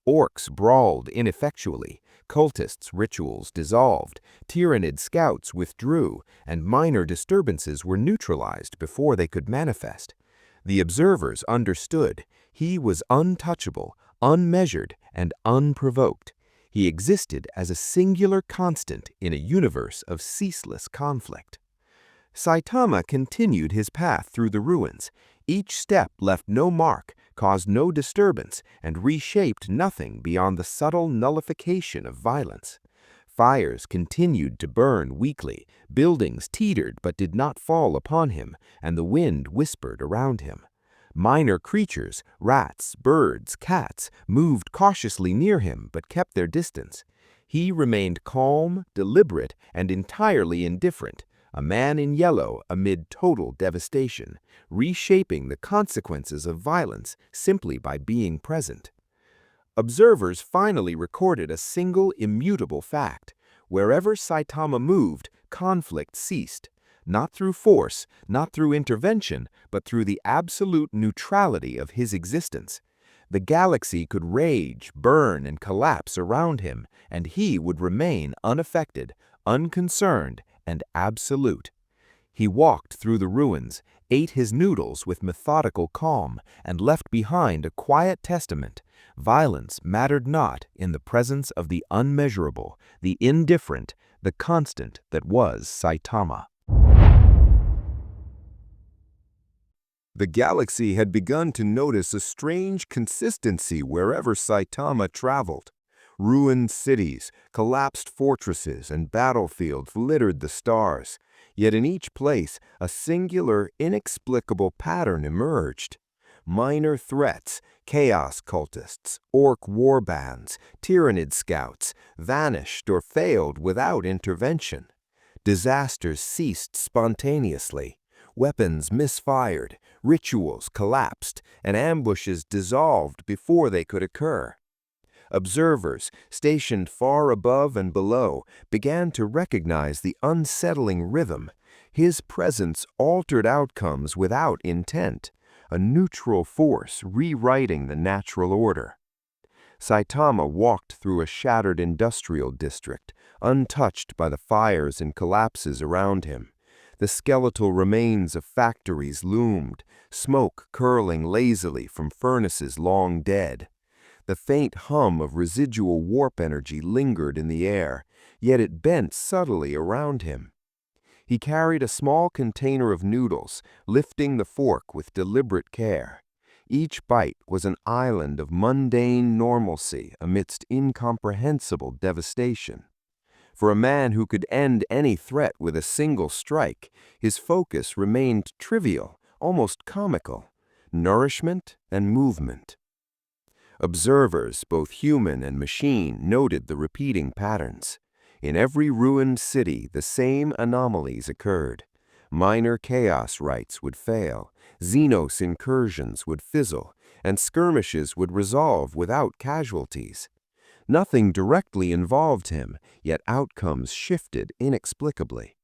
Orcs brawled ineffectually, cultists' rituals dissolved, Tyranid scouts withdrew, and minor disturbances were neutralized before they could manifest. The observers understood. He was untouchable, unmeasured, and unprovoked. He existed as a singular constant in a universe of ceaseless conflict. Saitama continued his path through the ruins. Each step left no mark, caused no disturbance, and reshaped nothing beyond the subtle nullification of violence. Fires continued to burn weakly, buildings teetered but did not fall upon him, and the wind whispered around him. Minor creatures, rats, birds, cats, moved cautiously near him but kept their distance. He remained calm, deliberate, and entirely indifferent, a man in yellow amid total devastation, reshaping the consequences of violence simply by being present. Observers finally recorded a single immutable fact. Wherever Saitama moved, conflict ceased. Not through force, not through intervention, but through the absolute neutrality of his existence. The galaxy could rage, burn, and collapse around him, and he would remain unaffected, unconcerned, and absolute. He walked through the ruins, ate his noodles with methodical calm, and left behind a quiet testament. Violence mattered not in the presence of the unmeasurable, the indifferent, the constant that was Saitama. The galaxy had begun to notice a strange consistency wherever Saitama traveled. Ruined cities, collapsed fortresses, and battlefields littered the stars. Yet in each place, a singular, inexplicable pattern emerged. Minor threats, chaos cultists, orc warbands, tyrannid scouts, vanished or failed without intervention. Disasters ceased spontaneously. Weapons misfired, rituals collapsed, and ambushes dissolved before they could occur. Observers, stationed far above and below, began to recognize the unsettling rhythm. His presence altered outcomes without intent, a neutral force rewriting the natural order. Saitama walked through a shattered industrial district, untouched by the fires and collapses around him. The skeletal remains of factories loomed, smoke curling lazily from furnaces long dead. The faint hum of residual warp energy lingered in the air, yet it bent subtly around him. He carried a small container of noodles, lifting the fork with deliberate care. Each bite was an island of mundane normalcy amidst incomprehensible devastation. For a man who could end any threat with a single strike, his focus remained trivial, almost comical: nourishment and movement. Observers, both human and machine, noted the repeating patterns. In every ruined city, the same anomalies occurred. Minor chaos rites would fail, Xenos incursions would fizzle, and skirmishes would resolve without casualties. Nothing directly involved him, yet outcomes shifted inexplicably.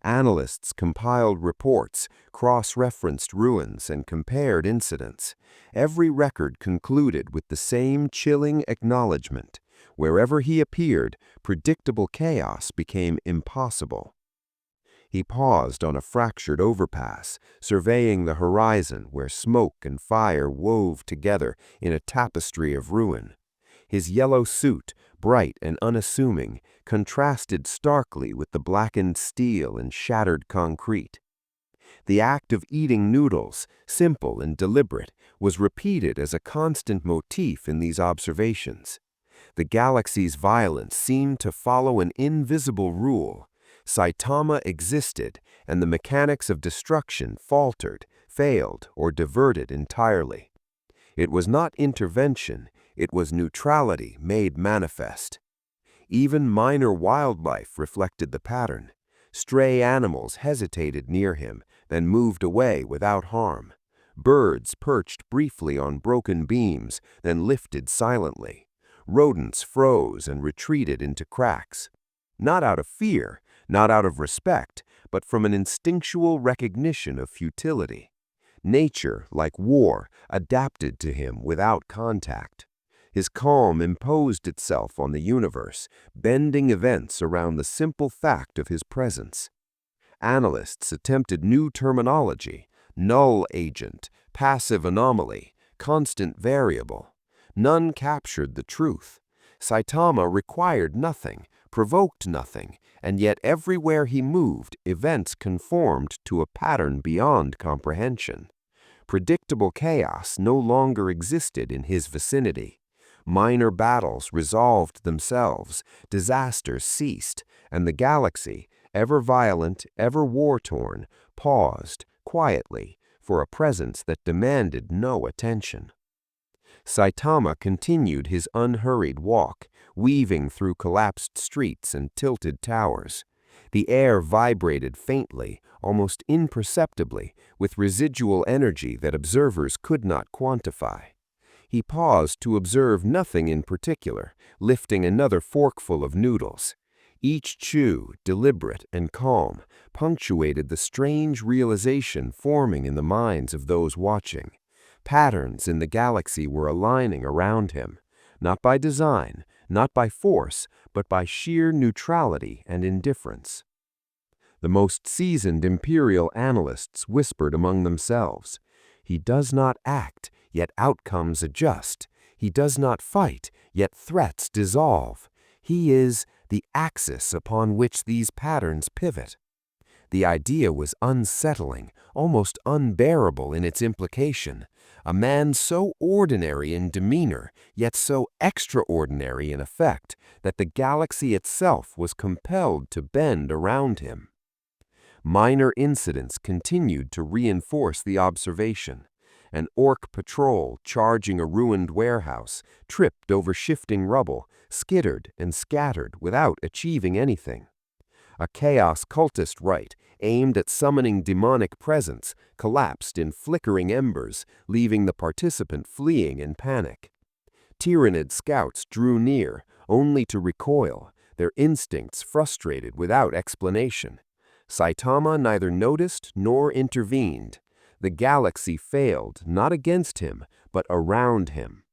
Analysts compiled reports, cross-referenced ruins, and compared incidents. Every record concluded with the same chilling acknowledgement: wherever he appeared, predictable chaos became impossible. He paused on a fractured overpass, surveying the horizon where smoke and fire wove together in a tapestry of ruin. His yellow suit, bright and unassuming, contrasted starkly with the blackened steel and shattered concrete. The act of eating noodles, simple and deliberate, was repeated as a constant motif in these observations. The galaxy's violence seemed to follow an invisible rule. Saitama existed, and the mechanics of destruction faltered, failed, or diverted entirely. It was not intervention, it was neutrality made manifest. Even minor wildlife reflected the pattern. Stray animals hesitated near him, then moved away without harm. Birds perched briefly on broken beams, then lifted silently. Rodents froze and retreated into cracks. Not out of fear, not out of respect, but from an instinctual recognition of futility. Nature, like war, adapted to him without contact. His calm imposed itself on the universe, bending events around the simple fact of his presence. Analysts attempted new terminology: null agent, passive anomaly, constant variable. None captured the truth. Saitama required nothing, provoked nothing, and yet everywhere he moved, events conformed to a pattern beyond comprehension. Predictable chaos no longer existed in his vicinity. Minor battles resolved themselves, disasters ceased, and the galaxy, ever violent, ever war-torn, paused, quietly, for a presence that demanded no attention. Saitama continued his unhurried walk, weaving through collapsed streets and tilted towers. The air vibrated faintly, almost imperceptibly, with residual energy that observers could not quantify. He paused to observe nothing in particular, lifting another forkful of noodles. Each chew, deliberate and calm, punctuated the strange realization forming in the minds of those watching. Patterns in the galaxy were aligning around him, not by design, not by force, but by sheer neutrality and indifference. The most seasoned Imperial analysts whispered among themselves, "He does not act, yet outcomes adjust. He does not fight, yet threats dissolve. He is the axis upon which these patterns pivot." The idea was unsettling, almost unbearable in its implication. A man so ordinary in demeanor, yet so extraordinary in effect, that the galaxy itself was compelled to bend around him. Minor incidents continued to reinforce the observation. An orc patrol charging a ruined warehouse, tripped over shifting rubble, skittered and scattered without achieving anything. A chaos cultist rite aimed at summoning demonic presence collapsed in flickering embers, leaving the participant fleeing in panic. Tyrannid scouts drew near, only to recoil, their instincts frustrated without explanation. Saitama neither noticed nor intervened. The galaxy failed, not against him, but around him.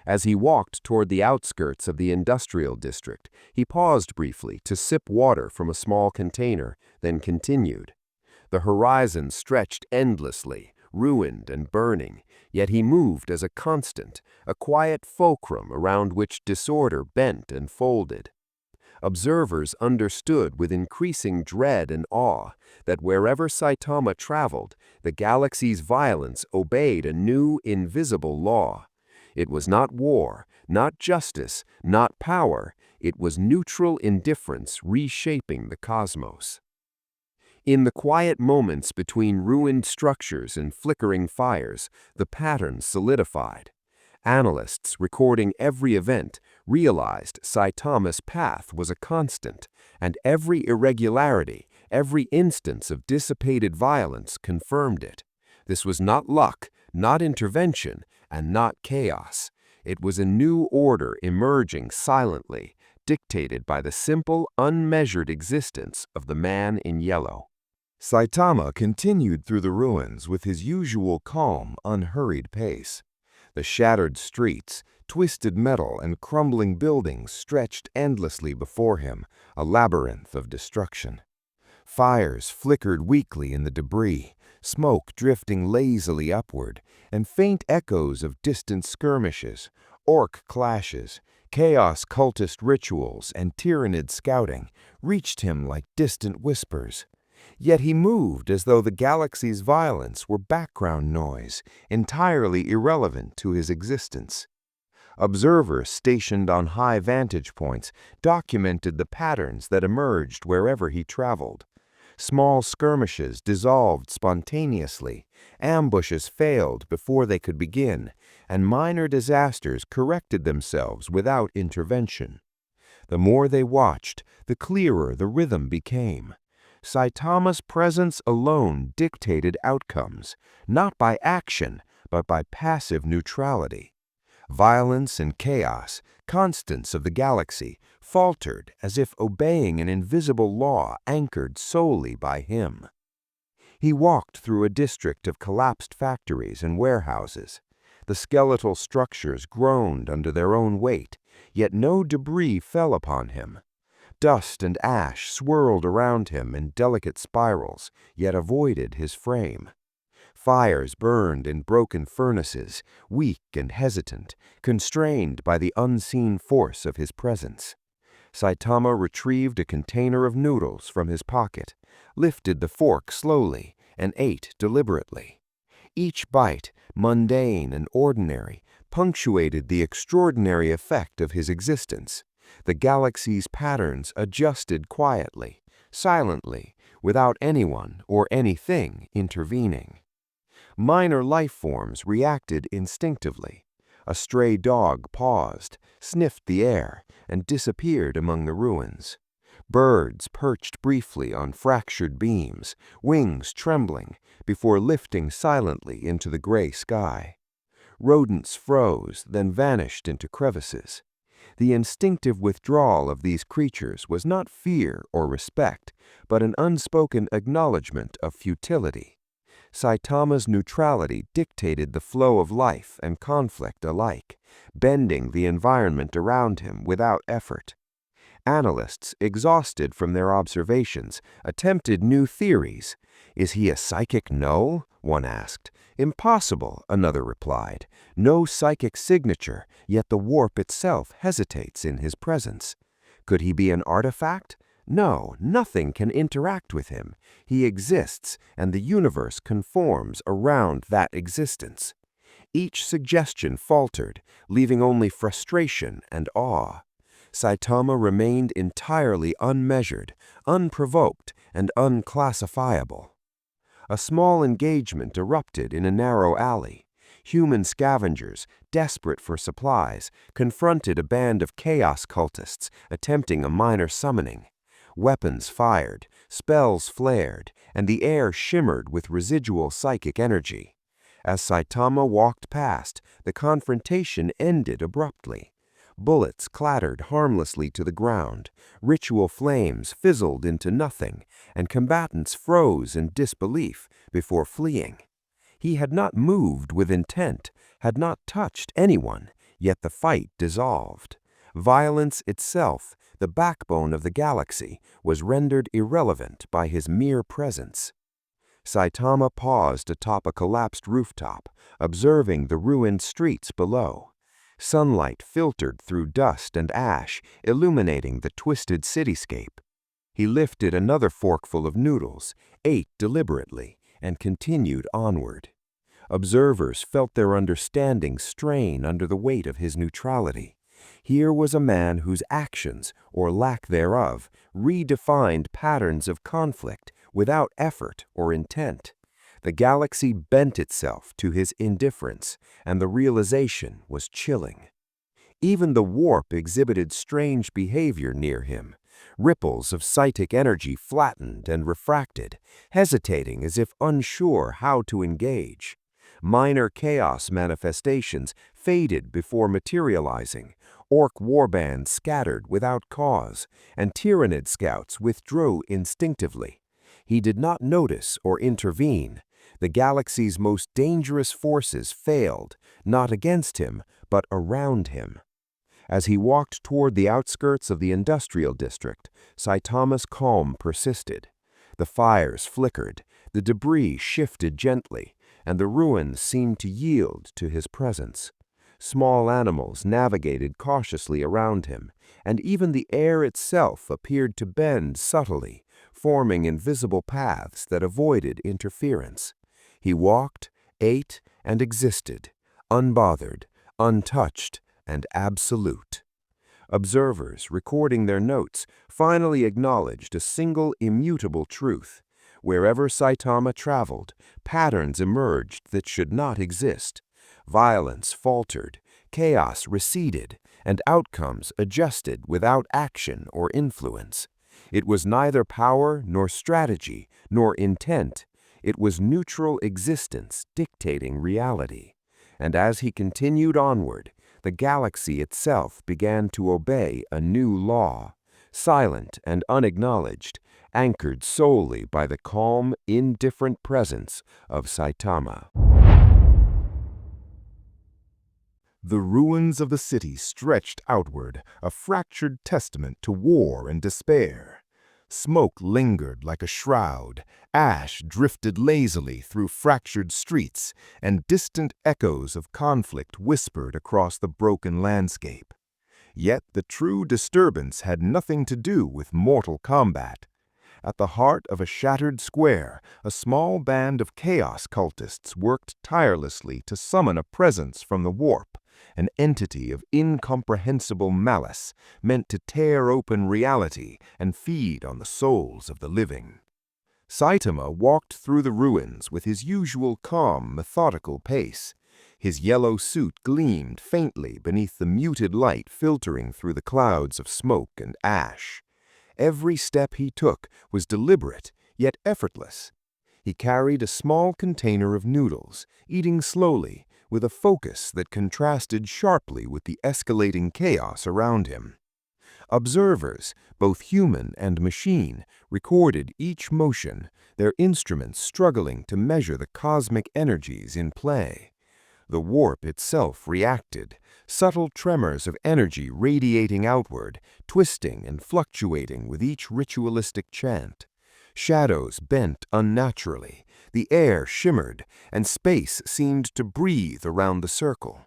As he walked toward the outskirts of the industrial district, he paused briefly to sip water from a small container, then continued. The horizon stretched endlessly, ruined and burning, yet he moved as a constant, a quiet fulcrum around which disorder bent and folded. Observers understood with increasing dread and awe that wherever Saitama traveled, the galaxy's violence obeyed a new, invisible law. It was not war, not justice, not power. It was neutral indifference reshaping the cosmos. In the quiet moments between ruined structures and flickering fires, the pattern solidified. Analysts recording every event realized Saitama's path was a constant, and every irregularity, every instance of dissipated violence confirmed it. This was not luck, not intervention, and not chaos. It was a new order emerging silently, dictated by the simple, unmeasured existence of the man in yellow. Saitama continued through the ruins with his usual calm, unhurried pace. The shattered streets, twisted metal, and crumbling buildings stretched endlessly before him, a labyrinth of destruction. Fires flickered weakly in the debris, smoke drifting lazily upward, and faint echoes of distant skirmishes, orc clashes, chaos cultist rituals, and tyrannid scouting reached him like distant whispers. Yet he moved as though the galaxy's violence were background noise, entirely irrelevant to his existence. Observers stationed on high vantage points documented the patterns that emerged wherever he traveled. Small skirmishes dissolved spontaneously, ambushes failed before they could begin, and minor disasters corrected themselves without intervention. The more they watched, the clearer the rhythm became. Saitama's presence alone dictated outcomes, not by action, but by passive neutrality. Violence and chaos, constants of the galaxy, faltered as if obeying an invisible law anchored solely by him. He walked through a district of collapsed factories and warehouses. The skeletal structures groaned under their own weight, yet no debris fell upon him. Dust and ash swirled around him in delicate spirals, yet avoided his frame. Fires burned in broken furnaces, weak and hesitant, constrained by the unseen force of his presence. Saitama retrieved a container of noodles from his pocket, lifted the fork slowly, and ate deliberately. Each bite, mundane and ordinary, punctuated the extraordinary effect of his existence. The galaxy's patterns adjusted quietly, silently, without anyone or anything intervening. Minor life forms reacted instinctively. A stray dog paused, sniffed the air, and disappeared among the ruins. Birds perched briefly on fractured beams, wings trembling, before lifting silently into the gray sky. Rodents froze, then vanished into crevices. The instinctive withdrawal of these creatures was not fear or respect, but an unspoken acknowledgement of futility. Saitama's neutrality dictated the flow of life and conflict alike, bending the environment around him without effort. Analysts, exhausted from their observations, attempted new theories. "Is he a psychic null?" one asked. "Impossible," another replied. "No psychic signature, yet the warp itself hesitates in his presence." Could he be an artifact? No, nothing can interact with him. He exists, and the universe conforms around that existence. Each suggestion faltered, leaving only frustration and awe. Saitama remained entirely unmeasured, unprovoked, and unclassifiable. A small engagement erupted in a narrow alley. Human scavengers, desperate for supplies, confronted a band of chaos cultists attempting a minor summoning. Weapons fired, spells flared, and the air shimmered with residual psychic energy. As Saitama walked past, the confrontation ended abruptly. Bullets clattered harmlessly to the ground, ritual flames fizzled into nothing, and combatants froze in disbelief before fleeing. He had not moved with intent, had not touched anyone, yet the fight dissolved. Violence itself, the backbone of the galaxy, was rendered irrelevant by his mere presence. Saitama paused atop a collapsed rooftop, observing the ruined streets below. Sunlight filtered through dust and ash, illuminating the twisted cityscape. He lifted another forkful of noodles, ate deliberately, and continued onward. Observers felt their understanding strain under the weight of his neutrality. Here was a man whose actions, or lack thereof, redefined patterns of conflict without effort or intent. The galaxy bent itself to his indifference, and the realization was chilling. Even the warp exhibited strange behavior near him. Ripples of psychic energy flattened and refracted, hesitating as if unsure how to engage. Minor chaos manifestations faded before materializing. Orc warbands scattered without cause, and Tyranid scouts withdrew instinctively. He did not notice or intervene. The galaxy's most dangerous forces failed, not against him, but around him. As he walked toward the outskirts of the industrial district, Saitama's calm persisted. The fires flickered, the debris shifted gently, and the ruins seemed to yield to his presence. Small animals navigated cautiously around him, and even the air itself appeared to bend subtly, forming invisible paths that avoided interference. He walked, ate, and existed, unbothered, untouched, and absolute. Observers, recording their notes, finally acknowledged a single immutable truth. Wherever Saitama traveled, patterns emerged that should not exist. Violence faltered, chaos receded, and outcomes adjusted without action or influence. It was neither power nor strategy nor intent. It was neutral existence dictating reality. And as he continued onward, the galaxy itself began to obey a new law, silent and unacknowledged, anchored solely by the calm, indifferent presence of Saitama. The ruins of the city stretched outward, a fractured testament to war and despair. Smoke lingered like a shroud, ash drifted lazily through fractured streets, and distant echoes of conflict whispered across the broken landscape. Yet the true disturbance had nothing to do with mortal combat. At the heart of a shattered square, a small band of chaos cultists worked tirelessly to summon a presence from the warp, an entity of incomprehensible malice meant to tear open reality and feed on the souls of the living. Saitama walked through the ruins with his usual calm, methodical pace. His yellow suit gleamed faintly beneath the muted light filtering through the clouds of smoke and ash. Every step he took was deliberate, yet effortless. He carried a small container of noodles, eating slowly, with a focus that contrasted sharply with the escalating chaos around him. Observers, both human and machine, recorded each motion, their instruments struggling to measure the cosmic energies in play. The warp itself reacted, subtle tremors of energy radiating outward, twisting and fluctuating with each ritualistic chant. Shadows bent unnaturally, the air shimmered, and space seemed to breathe around the circle.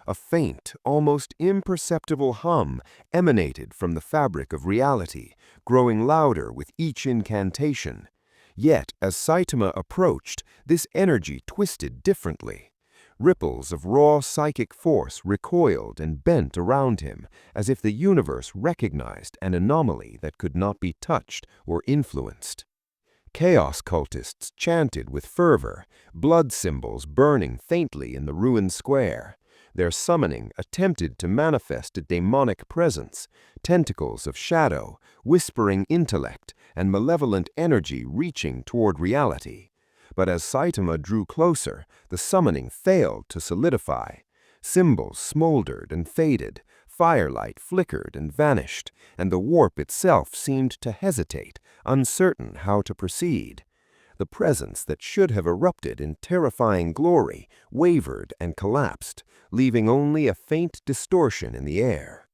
A faint, almost imperceptible hum emanated from the fabric of reality, growing louder with each incantation. Yet, as Saitama approached, this energy twisted differently. Ripples of raw psychic force recoiled and bent around him, as if the universe recognized an anomaly that could not be touched or influenced. Chaos cultists chanted with fervor, blood symbols burning faintly in the ruined square. Their summoning attempted to manifest a demonic presence, tentacles of shadow, whispering intellect, and malevolent energy reaching toward reality. But as Saitama drew closer, the summoning failed to solidify. Symbols smoldered and faded, firelight flickered and vanished, and the warp itself seemed to hesitate, uncertain how to proceed. The presence that should have erupted in terrifying glory wavered and collapsed, leaving only a faint distortion in the air.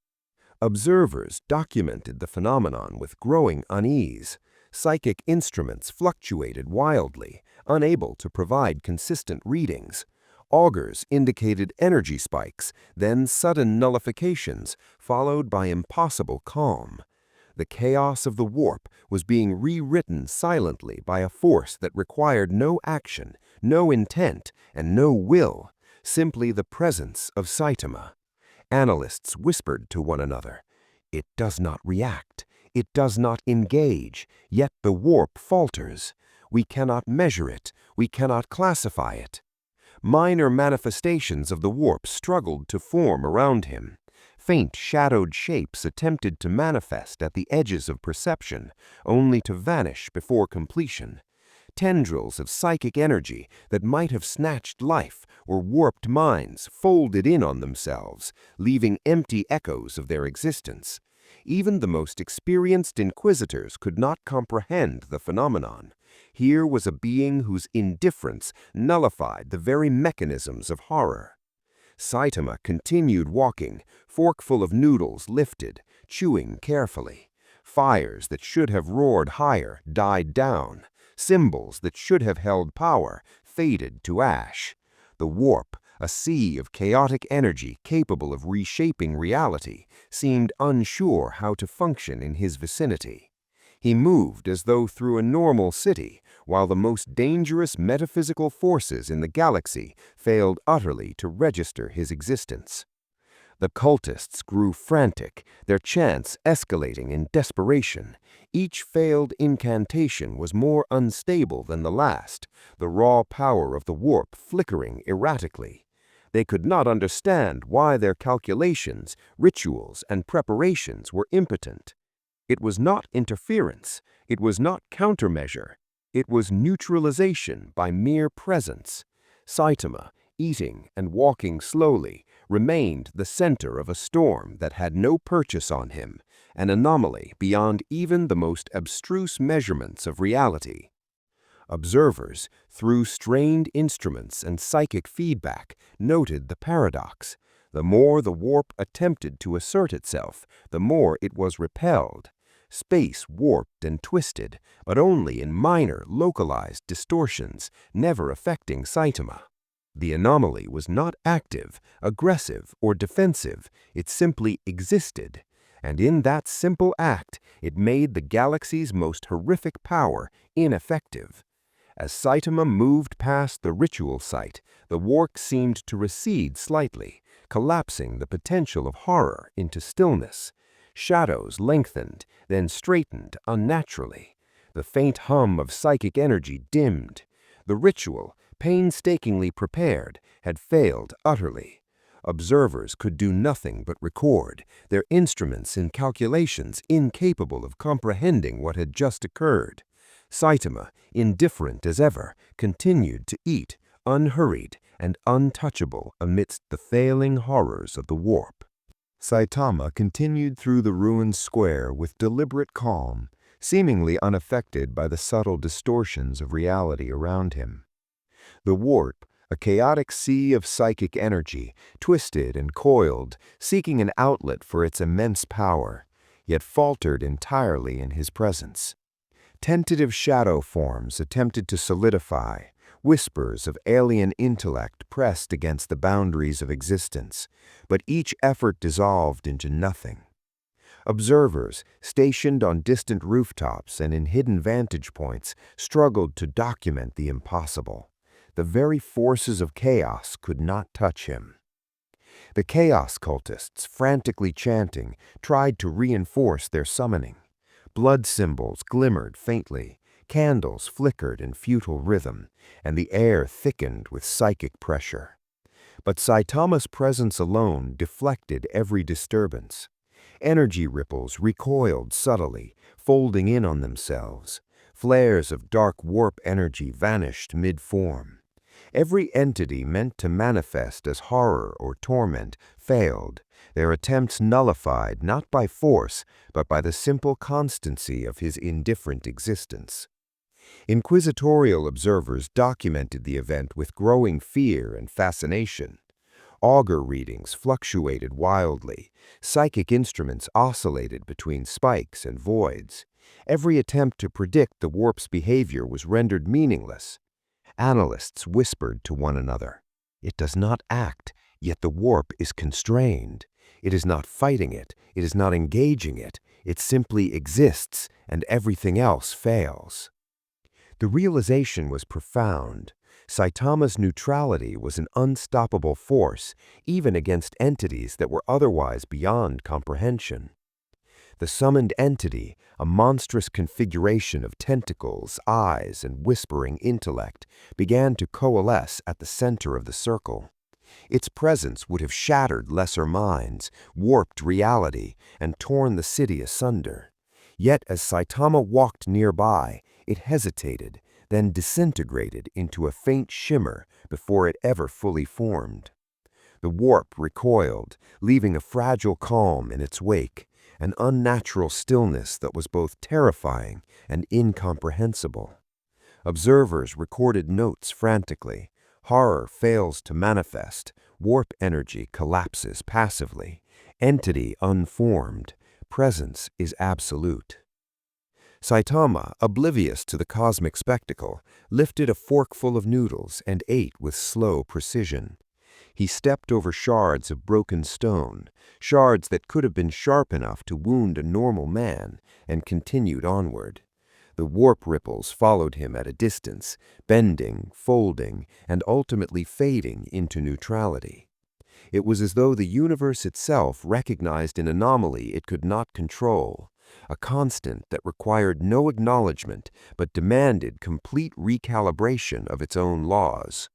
Observers documented the phenomenon with growing unease. Psychic instruments fluctuated wildly, unable to provide consistent readings. Augurs indicated energy spikes, then sudden nullifications, followed by impossible calm. The chaos of the warp was being rewritten silently by a force that required no action, no intent, and no will, simply the presence of Saitama. Analysts whispered to one another, "It does not react. It does not engage, yet the warp falters. We cannot measure it. We cannot classify it." Minor manifestations of the warp struggled to form around him. Faint shadowed shapes attempted to manifest at the edges of perception, only to vanish before completion. Tendrils of psychic energy that might have snatched life or warped minds folded in on themselves, leaving empty echoes of their existence. Even the most experienced inquisitors could not comprehend the phenomenon. Here was a being whose indifference nullified the very mechanisms of horror. Saitama continued walking, forkful of noodles lifted, chewing carefully. Fires that should have roared higher died down. Symbols that should have held power faded to ash. The warp, a sea of chaotic energy capable of reshaping reality, seemed unsure how to function in his vicinity. He moved as though through a normal city, while the most dangerous metaphysical forces in the galaxy failed utterly to register his existence. The cultists grew frantic, their chants escalating in desperation. Each failed incantation was more unstable than the last, the raw power of the warp flickering erratically. They could not understand why their calculations, rituals, and preparations were impotent. It was not interference, it was not countermeasure, it was neutralization by mere presence. Saitama, eating and walking slowly, remained the center of a storm that had no purchase on him, an anomaly beyond even the most abstruse measurements of reality. Observers, through strained instruments and psychic feedback, noted the paradox. The more the warp attempted to assert itself, the more it was repelled. Space warped and twisted, but only in minor, localized distortions, never affecting Saitama. The anomaly was not active, aggressive, or defensive. It simply existed. And in that simple act, it made the galaxy's most horrific power ineffective. As Saitama moved past the ritual site, the warp seemed to recede slightly, collapsing the potential of horror into stillness. Shadows lengthened, then straightened unnaturally. The faint hum of psychic energy dimmed. The ritual, painstakingly prepared, had failed utterly. Observers could do nothing but record, their instruments and calculations incapable of comprehending what had just occurred. Saitama, indifferent as ever, continued to eat, unhurried and untouchable amidst the failing horrors of the warp. Saitama continued through the ruined square with deliberate calm, seemingly unaffected by the subtle distortions of reality around him. The warp, a chaotic sea of psychic energy, twisted and coiled, seeking an outlet for its immense power, yet faltered entirely in his presence. Tentative shadow forms attempted to solidify, whispers of alien intellect pressed against the boundaries of existence, but each effort dissolved into nothing. Observers, stationed on distant rooftops and in hidden vantage points, struggled to document the impossible. The very forces of chaos could not touch him. The chaos cultists, frantically chanting, tried to reinforce their summoning. Blood symbols glimmered faintly, Candles flickered in futile rhythm, and the air thickened with psychic pressure. But Saitama's presence alone deflected every disturbance. Energy ripples recoiled subtly, folding in on themselves. Flares of dark warp energy vanished mid-form. Every entity meant to manifest as horror or torment failed, their attempts nullified not by force, but by the simple constancy of his indifferent existence. Inquisitorial observers documented the event with growing fear and fascination. Augur readings fluctuated wildly. Psychic instruments oscillated between spikes and voids. Every attempt to predict the warp's behavior was rendered meaningless. Analysts whispered to one another, "It does not act, yet the warp is constrained. It is not fighting it, it is not engaging it, it simply exists, and everything else fails." The realization was profound. Saitama's neutrality was an unstoppable force, even against entities that were otherwise beyond comprehension. The summoned entity, a monstrous configuration of tentacles, eyes, and whispering intellect, began to coalesce at the center of the circle. Its presence would have shattered lesser minds, warped reality, and torn the city asunder. Yet as Saitama walked nearby, it hesitated, then disintegrated into a faint shimmer before it ever fully formed. The warp recoiled, leaving a fragile calm in its wake, an unnatural stillness that was both terrifying and incomprehensible. Observers recorded notes frantically. Horror fails to manifest, warp energy collapses passively, entity unformed, presence is absolute. Saitama, oblivious to the cosmic spectacle, lifted a forkful of noodles and ate with slow precision. He stepped over shards of broken stone, shards that could have been sharp enough to wound a normal man, and continued onward. The warp ripples followed him at a distance, bending, folding, and ultimately fading into neutrality. It was as though the universe itself recognized an anomaly it could not control, a constant that required no acknowledgement but demanded complete recalibration of its own laws.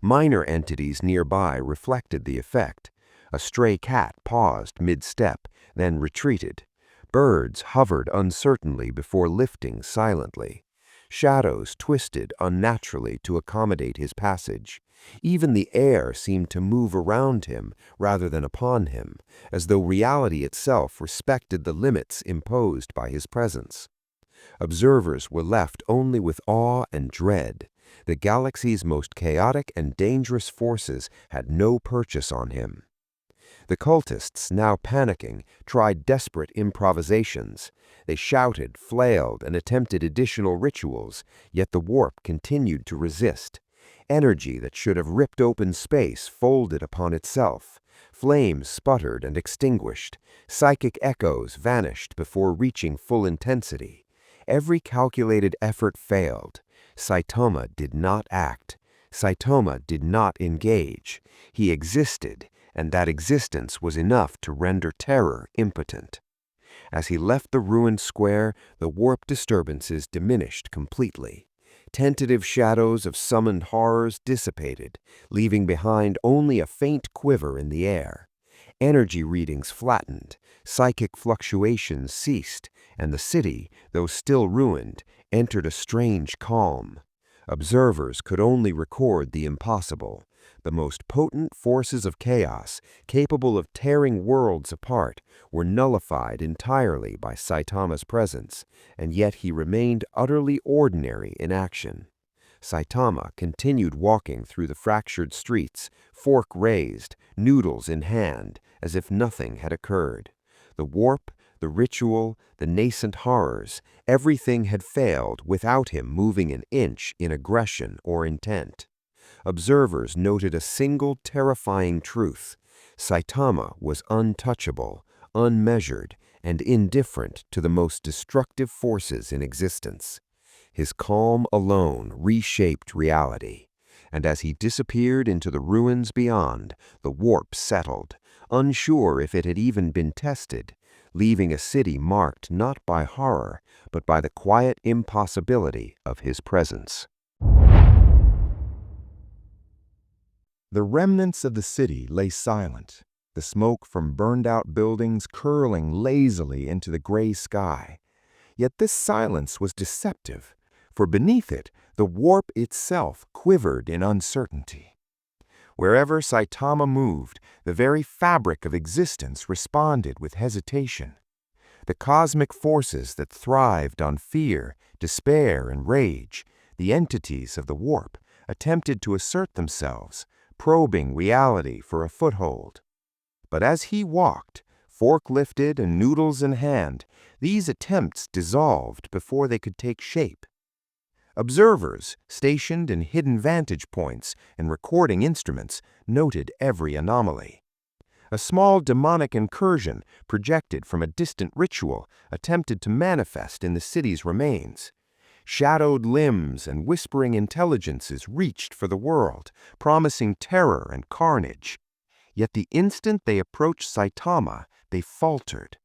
Minor entities nearby reflected the effect. A stray cat paused mid-step, then retreated. Birds hovered uncertainly before lifting silently. Shadows twisted unnaturally to accommodate his passage. Even the air seemed to move around him rather than upon him, as though reality itself respected the limits imposed by his presence. Observers were left only with awe and dread. The galaxy's most chaotic and dangerous forces had no purchase on him. The cultists, now panicking, tried desperate improvisations. They shouted, flailed, and attempted additional rituals, yet the warp continued to resist. Energy that should have ripped open space folded upon itself. Flames sputtered and extinguished. Psychic echoes vanished before reaching full intensity. Every calculated effort failed. Saitama did not act. Saitama did not engage. He existed, and that existence was enough to render terror impotent. As he left the ruined square, the warp disturbances diminished completely. Tentative shadows of summoned horrors dissipated, leaving behind only a faint quiver in the air. Energy readings flattened, psychic fluctuations ceased, and the city, though still ruined, entered a strange calm. Observers could only record the impossible. The most potent forces of chaos, capable of tearing worlds apart, were nullified entirely by Saitama's presence, and yet he remained utterly ordinary in action. Saitama continued walking through the fractured streets, fork raised, noodles in hand, as if nothing had occurred. The warp, the ritual, the nascent horrors, everything had failed without him moving an inch in aggression or intent. Observers noted a single terrifying truth. Saitama was untouchable, unmeasured, and indifferent to the most destructive forces in existence. His calm alone reshaped reality, and as he disappeared into the ruins beyond, the warp settled, unsure if it had even been tested. leaving a city marked not by horror, but by the quiet impossibility of his presence. The remnants of the city lay silent, the smoke from burned-out buildings curling lazily into the gray sky. Yet this silence was deceptive, for beneath it, the warp itself quivered in uncertainty. Wherever Saitama moved, the very fabric of existence responded with hesitation. The cosmic forces that thrived on fear, despair, and rage, the entities of the warp, attempted to assert themselves, probing reality for a foothold. But as he walked, fork lifted and noodles in hand, these attempts dissolved before they could take shape. Observers, stationed in hidden vantage points and recording instruments, noted every anomaly. A small demonic incursion, projected from a distant ritual, attempted to manifest in the city's remains. Shadowed limbs and whispering intelligences reached for the world, promising terror and carnage. Yet the instant they approached Saitama, they faltered.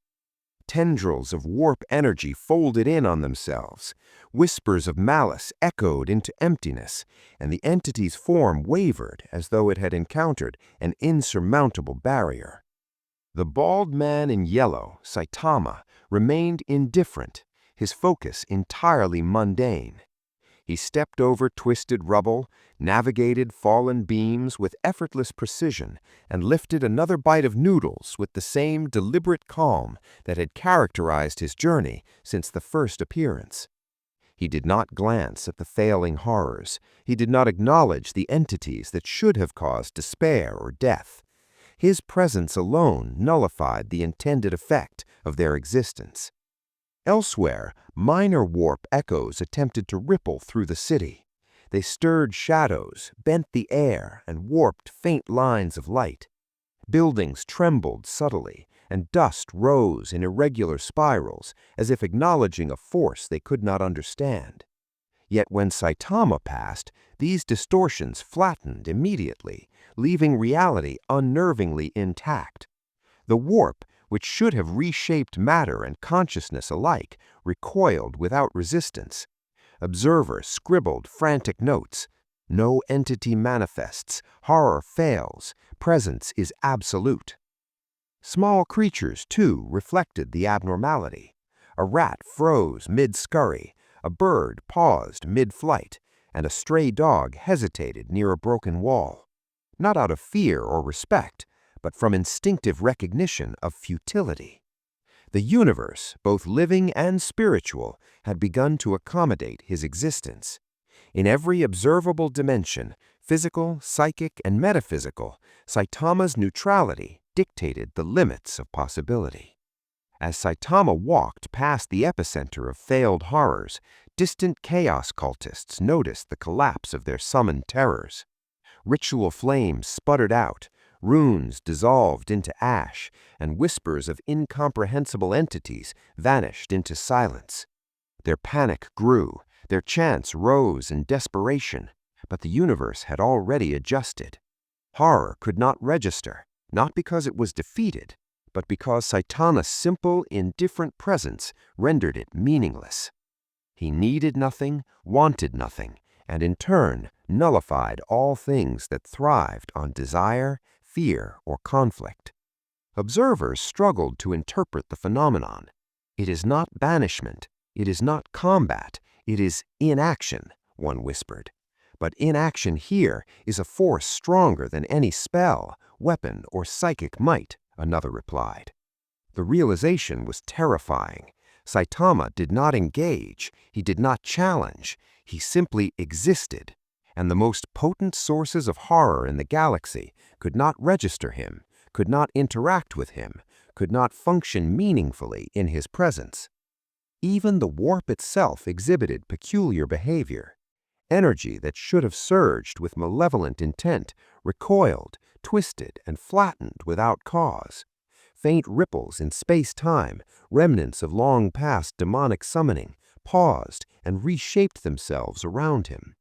Tendrils of warp energy folded in on themselves. Whispers of malice echoed into emptiness, and the entity's form wavered as though it had encountered an insurmountable barrier. The bald man in yellow, Saitama, remained indifferent, his focus entirely mundane. He stepped over twisted rubble, navigated fallen beams with effortless precision, and lifted another bite of noodles with the same deliberate calm that had characterized his journey since the first appearance. He did not glance at the failing horrors. He did not acknowledge the entities that should have caused despair or death. His presence alone nullified the intended effect of their existence. Elsewhere, minor warp echoes attempted to ripple through the city. They stirred shadows, bent the air, and warped faint lines of light. Buildings trembled subtly, and dust rose in irregular spirals, as if acknowledging a force they could not understand. Yet when Saitama passed, these distortions flattened immediately, leaving reality unnervingly intact. The warp, which should have reshaped matter and consciousness alike, recoiled without resistance. Observers scribbled frantic notes. No entity manifests, horror fails, presence is absolute. Small creatures, too, reflected the abnormality. A rat froze mid-scurry, a bird paused mid-flight, and a stray dog hesitated near a broken wall. Not out of fear or respect, but from instinctive recognition of futility. The universe, both living and spiritual, had begun to accommodate his existence. In every observable dimension, physical, psychic, and metaphysical, Saitama's neutrality dictated the limits of possibility. As Saitama walked past the epicenter of failed horrors, distant chaos cultists noticed the collapse of their summoned terrors. Ritual flames sputtered out, runes dissolved into ash, and whispers of incomprehensible entities vanished into silence. Their panic grew, their chants rose in desperation, but the universe had already adjusted. Horror could not register, not because it was defeated, but because Saitama's simple, indifferent presence rendered it meaningless. He needed nothing, wanted nothing, and in turn nullified all things that thrived on desire, fear, or conflict. Observers struggled to interpret the phenomenon. It is not banishment, it is not combat, it is inaction, one whispered. But inaction here is a force stronger than any spell, weapon, or psychic might, another replied. The realization was terrifying. Saitama did not engage, he did not challenge, he simply existed, and the most potent sources of horror in the galaxy could not register him, could not interact with him, could not function meaningfully in his presence. Even the warp itself exhibited peculiar behavior. Energy that should have surged with malevolent intent recoiled, twisted, and flattened without cause. Faint ripples in space-time, remnants of long-past demonic summoning, paused and reshaped themselves around him.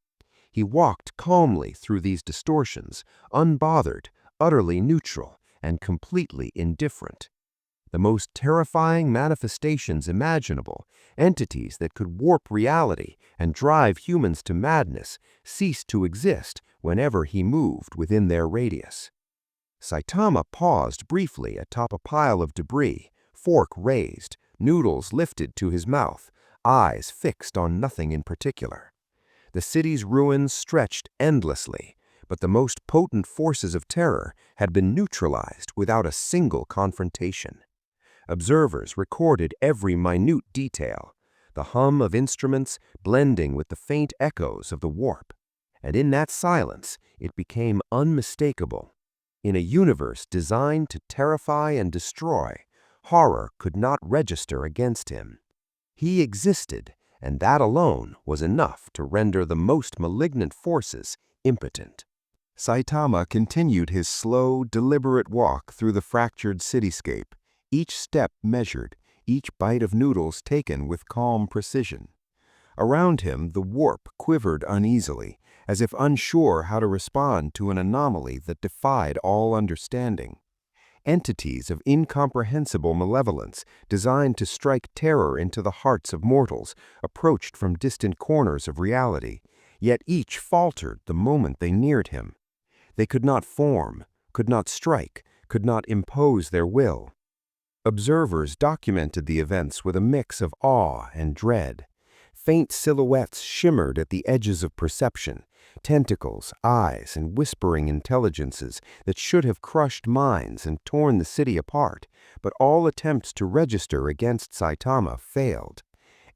He walked calmly through these distortions, unbothered, utterly neutral, and completely indifferent. The most terrifying manifestations imaginable, entities that could warp reality and drive humans to madness, ceased to exist whenever he moved within their radius. Saitama paused briefly atop a pile of debris, fork raised, noodles lifted to his mouth, eyes fixed on nothing in particular. The city's ruins stretched endlessly, but the most potent forces of terror had been neutralized without a single confrontation. Observers recorded every minute detail, the hum of instruments blending with the faint echoes of the warp. And in that silence, it became unmistakable. In a universe designed to terrify and destroy, horror could not register against him. He existed, and that alone was enough to render the most malignant forces impotent. Saitama continued his slow, deliberate walk through the fractured cityscape, each step measured, each bite of noodles taken with calm precision. Around him, the warp quivered uneasily, as if unsure how to respond to an anomaly that defied all understanding. Entities of incomprehensible malevolence, designed to strike terror into the hearts of mortals, approached from distant corners of reality, yet each faltered the moment they neared him. They could not form, could not strike, could not impose their will. Observers documented the events with a mix of awe and dread. Faint silhouettes shimmered at the edges of perception, tentacles, eyes, and whispering intelligences that should have crushed minds and torn the city apart, but all attempts to register against Saitama failed.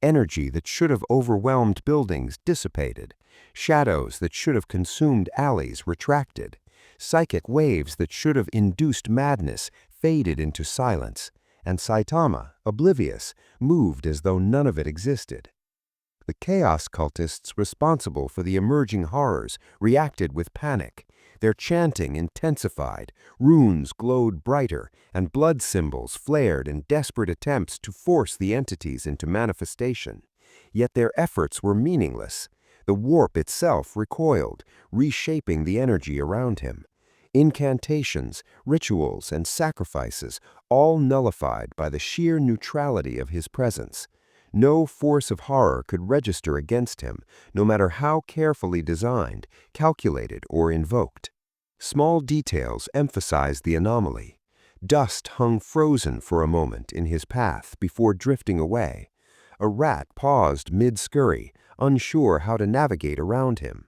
Energy that should have overwhelmed buildings dissipated, shadows that should have consumed alleys retracted, psychic waves that should have induced madness faded into silence, and Saitama, oblivious, moved as though none of it existed. The chaos cultists responsible for the emerging horrors reacted with panic. Their chanting intensified, runes glowed brighter, and blood symbols flared in desperate attempts to force the entities into manifestation. Yet their efforts were meaningless. The warp itself recoiled, reshaping the energy around him. Incantations, rituals, and sacrifices, all nullified by the sheer neutrality of his presence. No force of horror could register against him, no matter how carefully designed, calculated, or invoked. Small details emphasized the anomaly. Dust hung frozen for a moment in his path before drifting away. A rat paused mid-scurry, unsure how to navigate around him.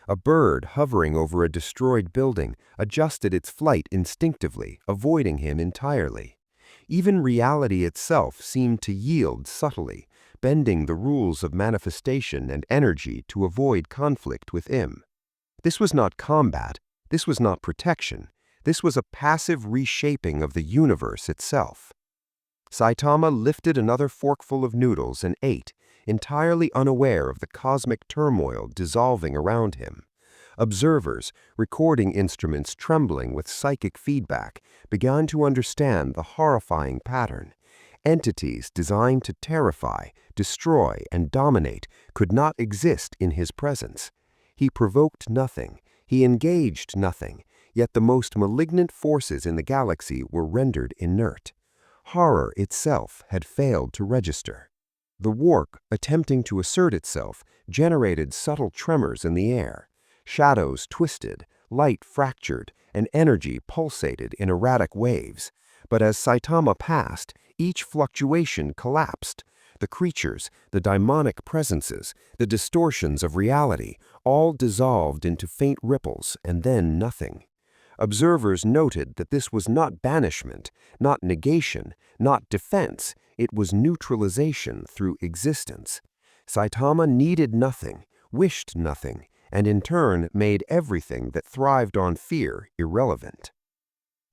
A bird hovering over a destroyed building adjusted its flight instinctively, avoiding him entirely. Even reality itself seemed to yield subtly, bending the rules of manifestation and energy to avoid conflict with him. This was not combat, this was not protection, this was a passive reshaping of the universe itself. Saitama lifted another forkful of noodles and ate, entirely unaware of the cosmic turmoil dissolving around him. Observers, recording instruments trembling with psychic feedback, began to understand the horrifying pattern. Entities designed to terrify, destroy, and dominate could not exist in his presence. He provoked nothing, he engaged nothing, yet the most malignant forces in the galaxy were rendered inert. Horror itself had failed to register. The warp, attempting to assert itself, generated subtle tremors in the air. Shadows twisted, light fractured, and energy pulsated in erratic waves. But as Saitama passed, each fluctuation collapsed. The creatures, the daimonic presences, the distortions of reality, all dissolved into faint ripples and then nothing. Observers noted that this was not banishment, not negation, not defense, it was neutralization through existence. Saitama needed nothing, wished nothing, and in turn made everything that thrived on fear irrelevant.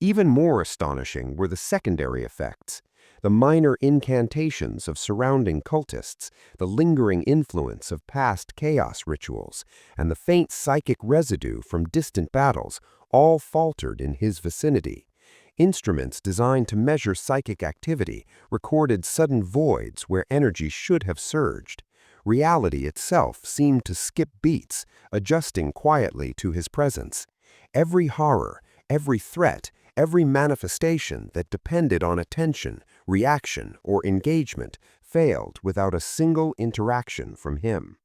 Even more astonishing were the secondary effects. The minor incantations of surrounding cultists, the lingering influence of past chaos rituals, and the faint psychic residue from distant battles all faltered in his vicinity. Instruments designed to measure psychic activity recorded sudden voids where energy should have surged. Reality itself seemed to skip beats, adjusting quietly to his presence. Every horror, every threat, every manifestation that depended on attention, reaction, or engagement failed without a single interaction from him.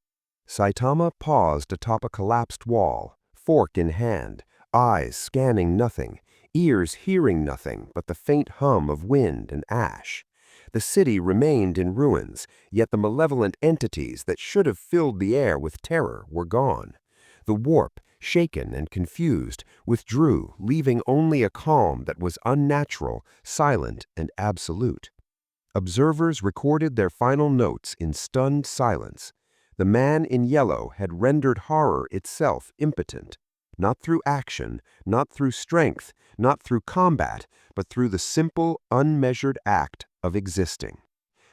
Saitama paused atop a collapsed wall, fork in hand, eyes scanning nothing, ears hearing nothing but the faint hum of wind and ash. The city remained in ruins, yet the malevolent entities that should have filled the air with terror were gone. The warp, shaken and confused, withdrew, leaving only a calm that was unnatural, silent, and absolute. Observers recorded their final notes in stunned silence. The man in yellow had rendered horror itself impotent, not through action, not through strength, not through combat, but through the simple, unmeasured act of existing.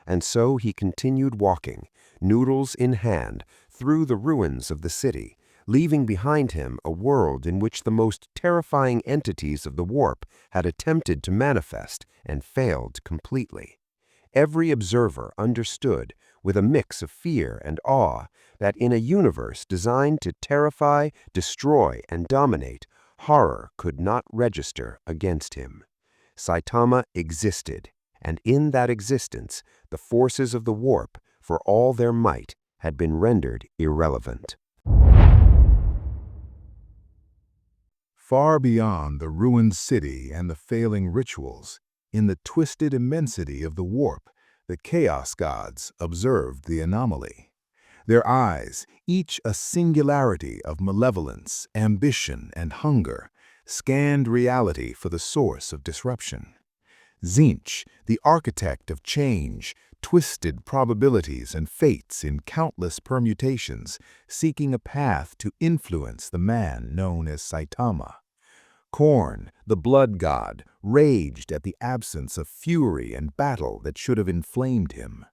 And so he continued walking, noodles in hand, through the ruins of the city, leaving behind him a world in which the most terrifying entities of the warp had attempted to manifest and failed completely. Every observer understood, with a mix of fear and awe, that in a universe designed to terrify, destroy, and dominate, horror could not register against him. Saitama existed, and in that existence, the forces of the warp, for all their might, had been rendered irrelevant. Far beyond the ruined city and the failing rituals, in the twisted immensity of the warp, the Chaos Gods observed the anomaly. Their eyes, each a singularity of malevolence, ambition, and hunger, scanned reality for the source of disruption. Tzeentch, the architect of change, twisted probabilities and fates in countless permutations, seeking a path to influence the man known as Saitama. Khorne, the blood god, raged at the absence of fury and battle that should have inflamed him.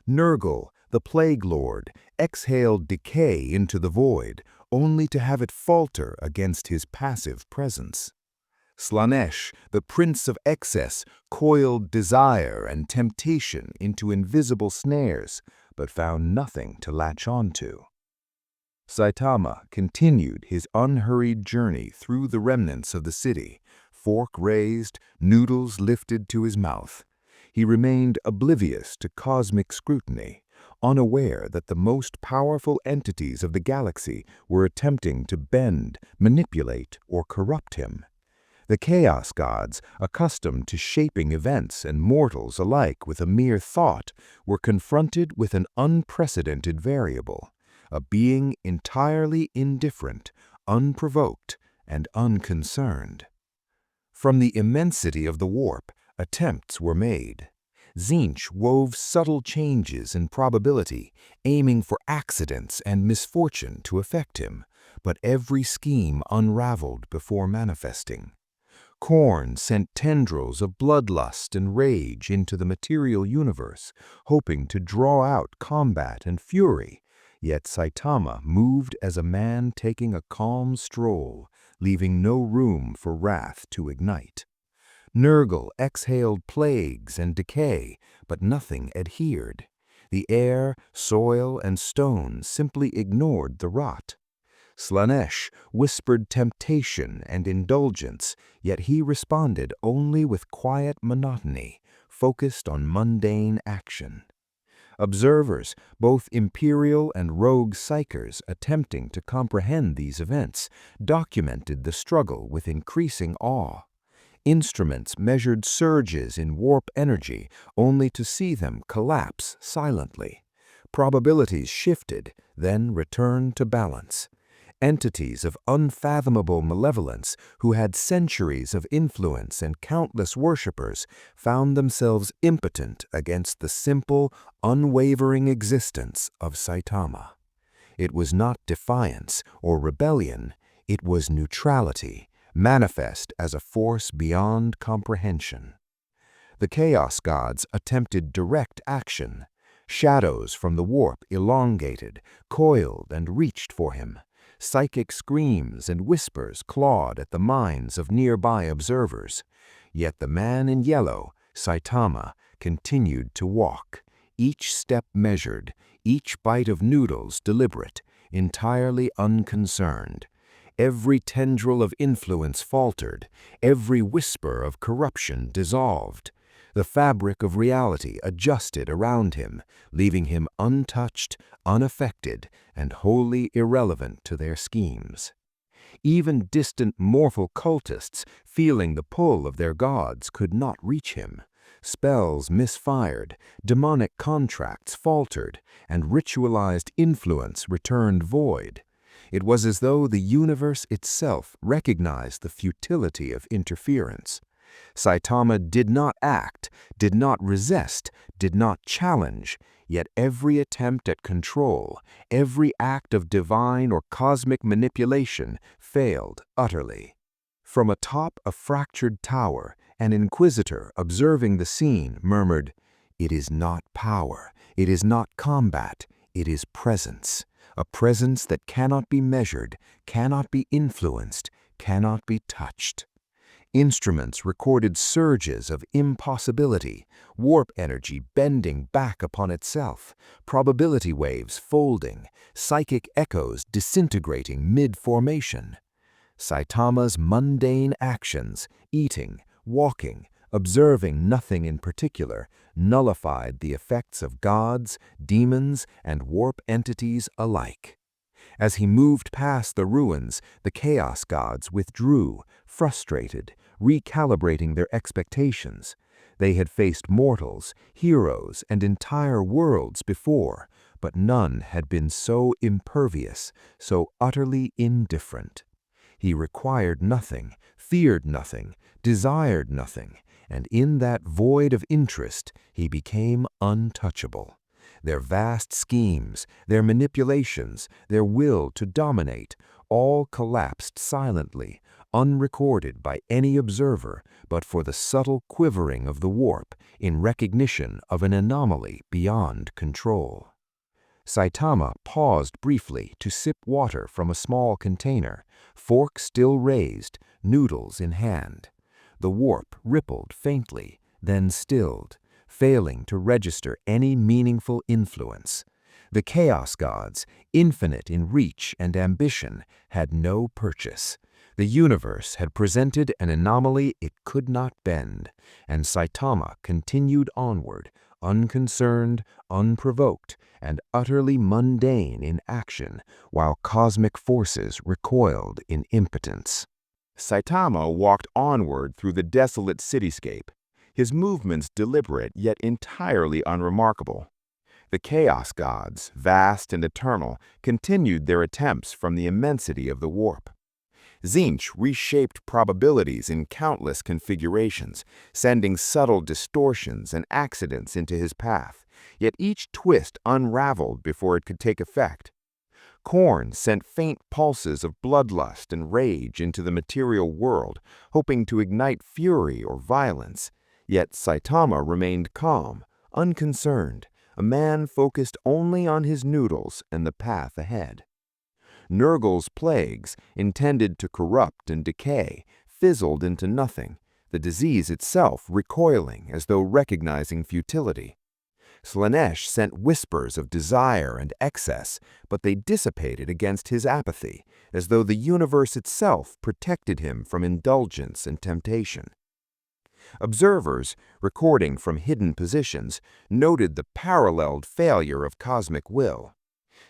Nurgle, the plague lord, exhaled decay into the void, only to have it falter against his passive presence. Slaanesh, the prince of excess, coiled desire and temptation into invisible snares, but found nothing to latch onto. Saitama continued his unhurried journey through the remnants of the city, fork raised, noodles lifted to his mouth. He remained oblivious to cosmic scrutiny, unaware that the most powerful entities of the galaxy were attempting to bend, manipulate, or corrupt him. The Chaos Gods, accustomed to shaping events and mortals alike with a mere thought, were confronted with an unprecedented variable, a being entirely indifferent, unprovoked, and unconcerned. From the immensity of the warp, attempts were made. Tzeentch wove subtle changes in probability, aiming for accidents and misfortune to affect him, but every scheme unraveled before manifesting. Khorne sent tendrils of bloodlust and rage into the material universe, hoping to draw out combat and fury, yet Saitama moved as a man taking a calm stroll, leaving no room for wrath to ignite. Nurgle exhaled plagues and decay, but nothing adhered. The air, soil, and stone simply ignored the rot. Slaanesh whispered temptation and indulgence, yet he responded only with quiet monotony, focused on mundane action. Observers, both imperial and rogue psychers attempting to comprehend these events, documented the struggle with increasing awe. Instruments measured surges in warp energy only to see them collapse silently. Probabilities shifted, then returned to balance. Entities of unfathomable malevolence who had centuries of influence and countless worshippers found themselves impotent against the simple, unwavering existence of Saitama. It was not defiance or rebellion, it was neutrality, manifest as a force beyond comprehension. The Chaos Gods attempted direct action. Shadows from the warp elongated, coiled, and reached for him. Psychic screams and whispers clawed at the minds of nearby observers. Yet the man in yellow, Saitama, continued to walk, each step measured, each bite of noodles deliberate, entirely unconcerned. Every tendril of influence faltered, every whisper of corruption dissolved. The fabric of reality adjusted around him, leaving him untouched, unaffected, and wholly irrelevant to their schemes. Even distant mortal cultists, feeling the pull of their gods, could not reach him. Spells misfired, demonic contracts faltered, and ritualized influence returned void. It was as though the universe itself recognized the futility of interference. Saitama did not act, did not resist, did not challenge, yet every attempt at control, every act of divine or cosmic manipulation failed utterly. From atop a fractured tower, an inquisitor observing the scene murmured, "It is not power, it is not combat, it is presence. A presence that cannot be measured, cannot be influenced, cannot be touched." Instruments recorded surges of impossibility, warp energy bending back upon itself, probability waves folding, psychic echoes disintegrating mid-formation. Saitama's mundane actions, eating, walking, observing nothing in particular, nullified the effects of gods, demons, and warp entities alike. As he moved past the ruins, the Chaos Gods withdrew, frustrated, recalibrating their expectations. They had faced mortals, heroes, and entire worlds before, but none had been so impervious, so utterly indifferent. He required nothing, feared nothing, desired nothing, and in that void of interest he became untouchable. Their vast schemes, their manipulations, their will to dominate, all collapsed silently, unrecorded by any observer but for the subtle quivering of the warp in recognition of an anomaly beyond control. Saitama paused briefly to sip water from a small container, fork still raised, noodles in hand. The warp rippled faintly, then stilled, failing to register any meaningful influence. The Chaos Gods, infinite in reach and ambition, had no purchase. The universe had presented an anomaly it could not bend, and Saitama continued onward, unconcerned, unprovoked, and utterly mundane in action, while cosmic forces recoiled in impotence. Saitama walked onward through the desolate cityscape, his movements deliberate yet entirely unremarkable. The Chaos Gods, vast and eternal, continued their attempts from the immensity of the warp. Tzeentch reshaped probabilities in countless configurations, sending subtle distortions and accidents into his path, yet each twist unraveled before it could take effect. Korn sent faint pulses of bloodlust and rage into the material world, hoping to ignite fury or violence. Yet Saitama remained calm, unconcerned, a man focused only on his noodles and the path ahead. Nurgle's plagues, intended to corrupt and decay, fizzled into nothing, the disease itself recoiling as though recognizing futility. Slaanesh sent whispers of desire and excess, but they dissipated against his apathy, as though the universe itself protected him from indulgence and temptation. Observers, recording from hidden positions, noted the paralleled failure of cosmic will.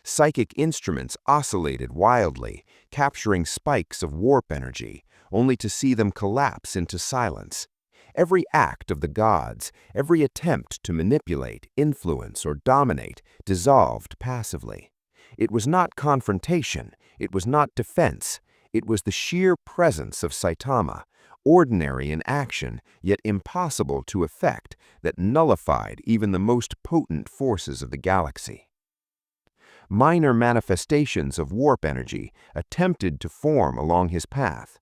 Psychic instruments oscillated wildly, capturing spikes of warp energy, only to see them collapse into silence. Every act of the gods, every attempt to manipulate, influence, or dominate, dissolved passively. It was not confrontation, it was not defense, it was the sheer presence of Saitama, ordinary in action, yet impossible to effect, that nullified even the most potent forces of the galaxy. Minor manifestations of warp energy attempted to form along his path.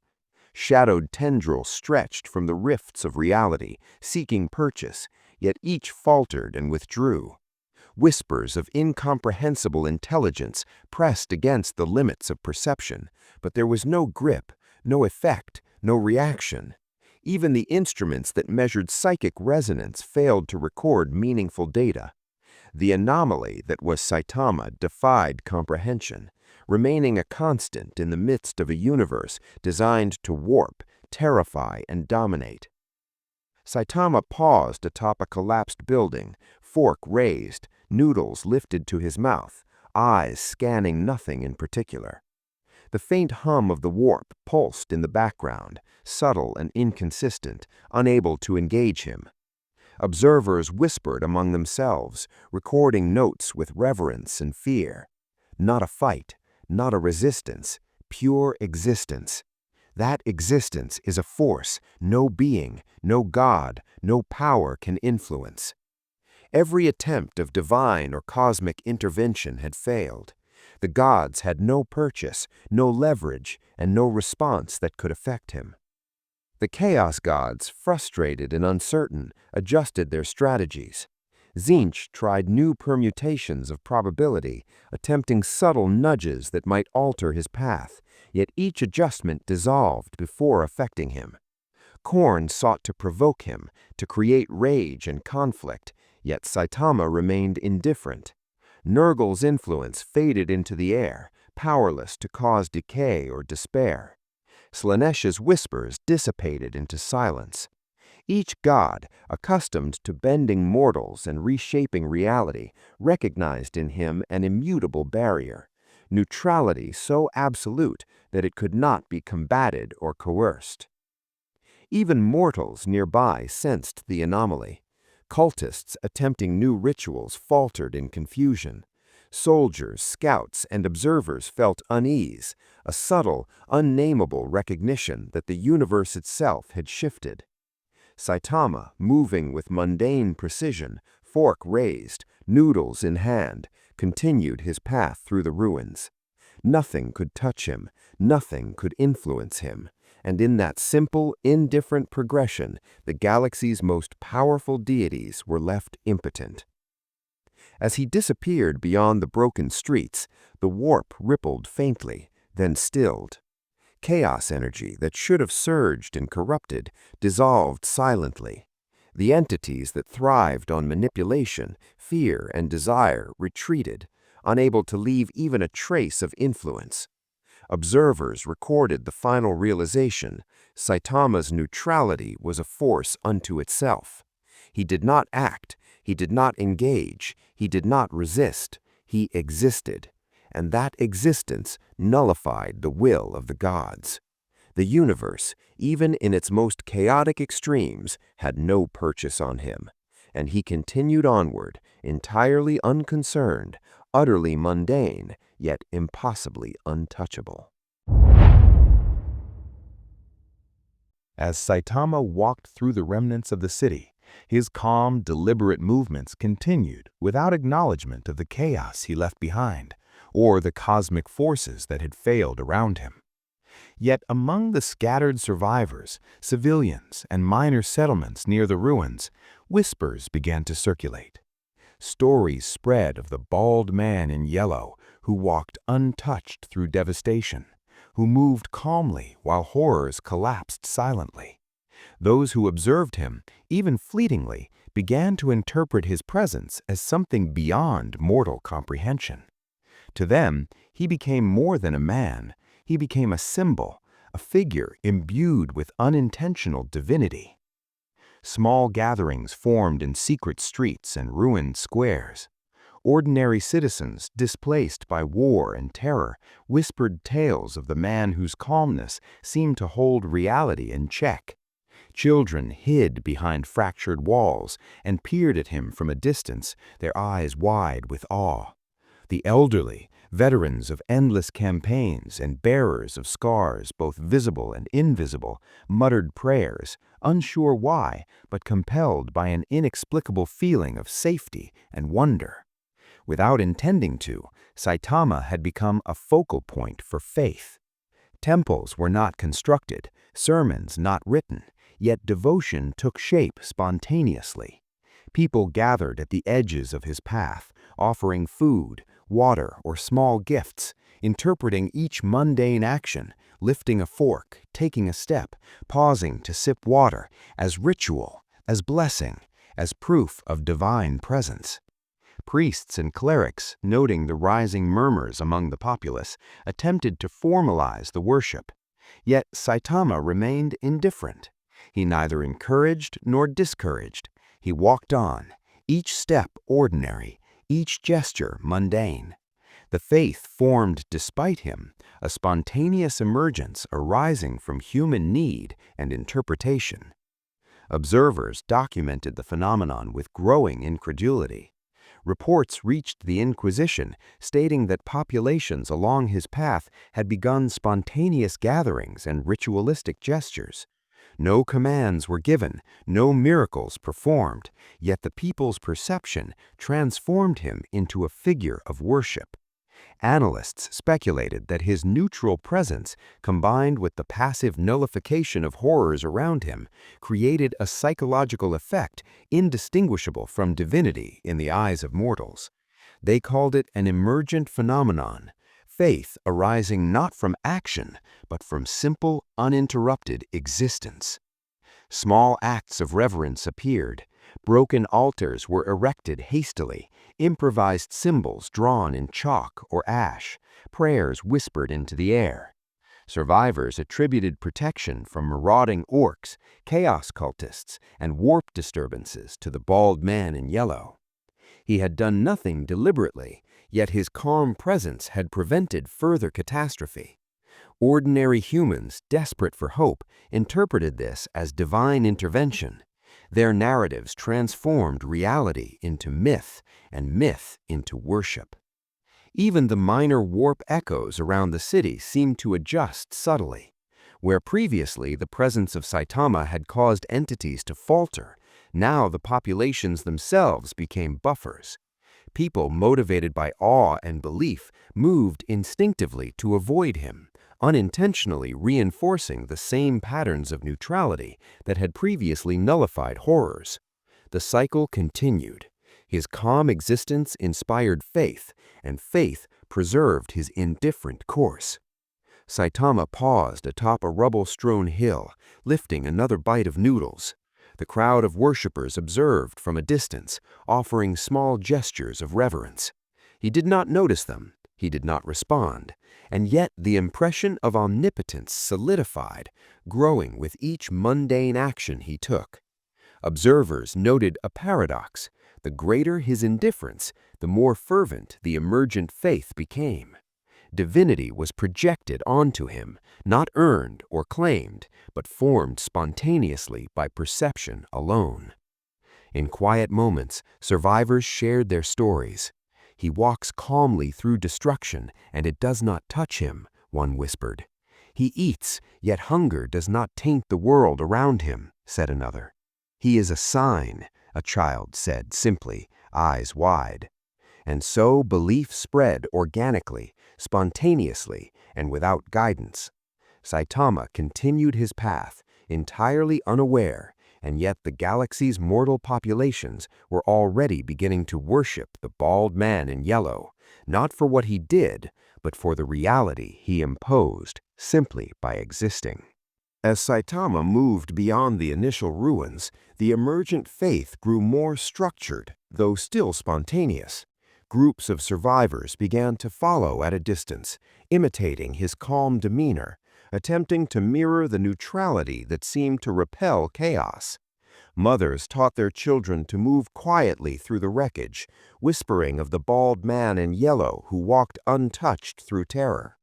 Shadowed tendrils stretched from the rifts of reality, seeking purchase, yet each faltered and withdrew. Whispers of incomprehensible intelligence pressed against the limits of perception, but there was no grip, no effect, no reaction. Even the instruments that measured psychic resonance failed to record meaningful data. The anomaly that was Saitama defied comprehension, remaining a constant in the midst of a universe designed to warp, terrify, and dominate. Saitama paused atop a collapsed building, fork raised, noodles lifted to his mouth, eyes scanning nothing in particular. The faint hum of the warp pulsed in the background, subtle and inconsistent, unable to engage him. Observers whispered among themselves, recording notes with reverence and fear. Not a fight, not a resistance, pure existence. That existence is a force no being, no god, no power can influence. Every attempt of divine or cosmic intervention had failed. The gods had no purchase, no leverage, and no response that could affect him. The chaos gods, frustrated and uncertain, adjusted their strategies. Tzeentch tried new permutations of probability, attempting subtle nudges that might alter his path, yet each adjustment dissolved before affecting him. Khorne sought to provoke him, to create rage and conflict, yet Saitama remained indifferent. Nurgle's influence faded into the air, powerless to cause decay or despair. Slaaneish's whispers dissipated into silence. Each god, accustomed to bending mortals and reshaping reality, recognized in him an immutable barrier, neutrality so absolute that it could not be combated or coerced. Even mortals nearby sensed the anomaly. Cultists attempting new rituals faltered in confusion. Soldiers, scouts, and observers felt unease, a subtle, unnameable recognition that the universe itself had shifted. Saitama, moving with mundane precision, fork raised, noodles in hand, continued his path through the ruins. Nothing could touch him, nothing could influence him, and in that simple, indifferent progression, the galaxy's most powerful deities were left impotent. As he disappeared beyond the broken streets, the warp rippled faintly, then stilled. Chaos energy that should have surged and corrupted dissolved silently. The entities that thrived on manipulation, fear, and desire retreated, unable to leave even a trace of influence. Observers recorded the final realization: Saitama's neutrality was a force unto itself. He did not act, he did not engage, he did not resist, he existed, and that existence nullified the will of the gods. The universe, even in its most chaotic extremes, had no purchase on him, and he continued onward, entirely unconcerned, utterly mundane, yet impossibly untouchable. As Saitama walked through the remnants of the city, his calm, deliberate movements continued without acknowledgement of the chaos he left behind, or the cosmic forces that had failed around him. Yet among the scattered survivors, civilians, and minor settlements near the ruins, whispers began to circulate. Stories spread of the bald man in yellow who walked untouched through devastation, who moved calmly while horrors collapsed silently. Those who observed him, even fleetingly, began to interpret his presence as something beyond mortal comprehension. To them, he became more than a man. He became a symbol, a figure imbued with unintentional divinity. Small gatherings formed in secret streets and ruined squares. Ordinary citizens, displaced by war and terror, whispered tales of the man whose calmness seemed to hold reality in check. Children hid behind fractured walls and peered at him from a distance, their eyes wide with awe. The elderly, veterans of endless campaigns and bearers of scars both visible and invisible, muttered prayers, unsure why, but compelled by an inexplicable feeling of safety and wonder. Without intending to, Saitama had become a focal point for faith. Temples were not constructed, sermons not written, yet devotion took shape spontaneously. People gathered at the edges of his path, offering food, water, or small gifts, interpreting each mundane action, lifting a fork, taking a step, pausing to sip water, as ritual, as blessing, as proof of divine presence. Priests and clerics, noting the rising murmurs among the populace, attempted to formalize the worship. Yet Saitama remained indifferent. He neither encouraged nor discouraged. He walked on, each step ordinary, each gesture mundane. The faith formed despite him, a spontaneous emergence arising from human need and interpretation. Observers documented the phenomenon with growing incredulity. Reports reached the Inquisition stating that populations along his path had begun spontaneous gatherings and ritualistic gestures. No commands were given, no miracles performed, yet the people's perception transformed him into a figure of worship. Analysts speculated that his neutral presence, combined with the passive nullification of horrors around him, created a psychological effect indistinguishable from divinity in the eyes of mortals. They called it an emergent phenomenon, faith arising not from action, but from simple, uninterrupted existence. Small acts of reverence appeared. Broken altars were erected hastily, improvised symbols drawn in chalk or ash, prayers whispered into the air. Survivors attributed protection from marauding orcs, chaos cultists, and warp disturbances to the bald man in yellow. He had done nothing deliberately, yet his calm presence had prevented further catastrophe. Ordinary humans, desperate for hope, interpreted this as divine intervention. Their narratives transformed reality into myth and myth into worship. Even the minor warp echoes around the city seemed to adjust subtly. Where previously the presence of Saitama had caused entities to falter, now the populations themselves became buffers. People motivated by awe and belief moved instinctively to avoid him, unintentionally reinforcing the same patterns of neutrality that had previously nullified horrors. The cycle continued. His calm existence inspired faith, and faith preserved his indifferent course. Saitama paused atop a rubble-strewn hill, lifting another bite of noodles. The crowd of worshippers observed from a distance, offering small gestures of reverence. He did not notice them. He did not respond, and yet the impression of omnipotence solidified, growing with each mundane action he took. Observers noted a paradox. The greater his indifference, the more fervent the emergent faith became. Divinity was projected onto him, not earned or claimed, but formed spontaneously by perception alone. In quiet moments, survivors shared their stories. "He walks calmly through destruction, and it does not touch him," one whispered. "He eats, yet hunger does not taint the world around him," said another. "He is a sign," a child said simply, eyes wide. And so belief spread organically, spontaneously, and without guidance. Saitama continued his path, entirely unaware, and yet the galaxy's mortal populations were already beginning to worship the bald man in yellow, not for what he did, but for the reality he imposed simply by existing. As Saitama moved beyond the initial ruins, the emergent faith grew more structured, though still spontaneous. Groups of survivors began to follow at a distance, imitating his calm demeanor, attempting to mirror the neutrality that seemed to repel chaos. Mothers taught their children to move quietly through the wreckage, whispering of the bald man in yellow who walked untouched through terror.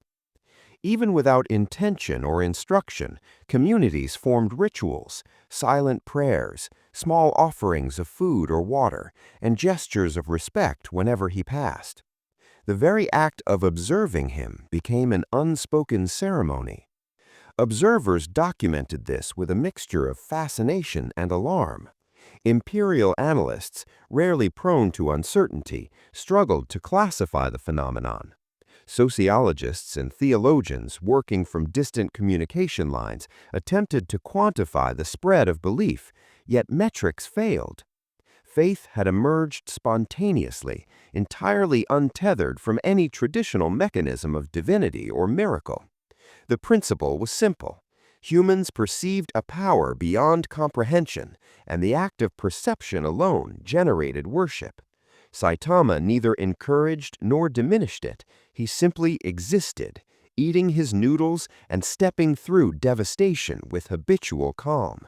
Even without intention or instruction, communities formed rituals, silent prayers, small offerings of food or water, and gestures of respect whenever he passed. The very act of observing him became an unspoken ceremony. Observers documented this with a mixture of fascination and alarm. Imperial analysts, rarely prone to uncertainty, struggled to classify the phenomenon. Sociologists and theologians working from distant communication lines attempted to quantify the spread of belief, yet metrics failed. Faith had emerged spontaneously, entirely untethered from any traditional mechanism of divinity or miracle. The principle was simple. Humans perceived a power beyond comprehension, and the act of perception alone generated worship. Saitama neither encouraged nor diminished it. He simply existed, eating his noodles and stepping through devastation with habitual calm.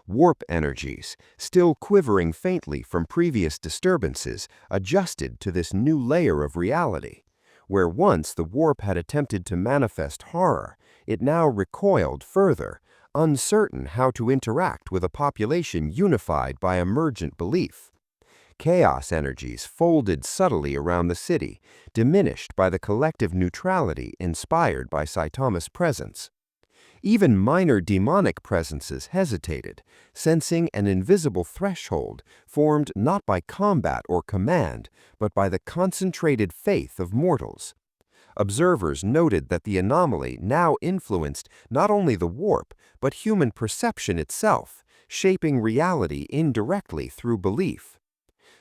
Warp energies, still quivering faintly from previous disturbances, adjusted to this new layer of reality. Where once the warp had attempted to manifest horror, it now recoiled further, uncertain how to interact with a population unified by emergent belief. Chaos energies folded subtly around the city, diminished by the collective neutrality inspired by Saitama's presence. Even minor demonic presences hesitated, sensing an invisible threshold formed not by combat or command, but by the concentrated faith of mortals. Observers noted that the anomaly now influenced not only the warp, but human perception itself, shaping reality indirectly through belief.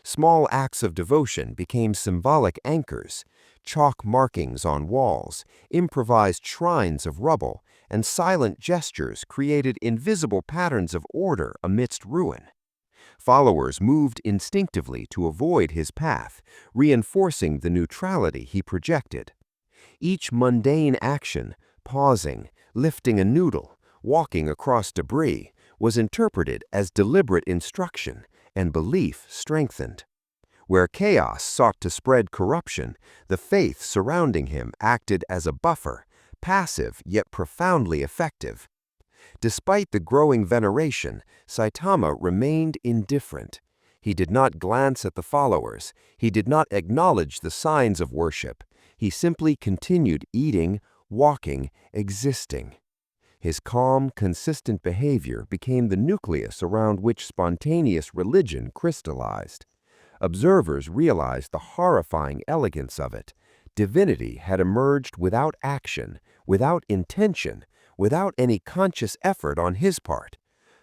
Small acts of devotion became symbolic anchors, chalk markings on walls, improvised shrines of rubble, and silent gestures created invisible patterns of order amidst ruin. Followers moved instinctively to avoid his path, reinforcing the neutrality he projected. Each mundane action, pausing, lifting a noodle, walking across debris, was interpreted as deliberate instruction, and belief strengthened. Where chaos sought to spread corruption, the faith surrounding him acted as a buffer, passive yet profoundly effective. Despite the growing veneration, Saitama remained indifferent. He did not glance at the followers. He did not acknowledge the signs of worship. He simply continued eating, walking, existing. His calm, consistent behavior became the nucleus around which spontaneous religion crystallized. Observers realized the horrifying elegance of it. Divinity had emerged without action, without intention, without any conscious effort on his part.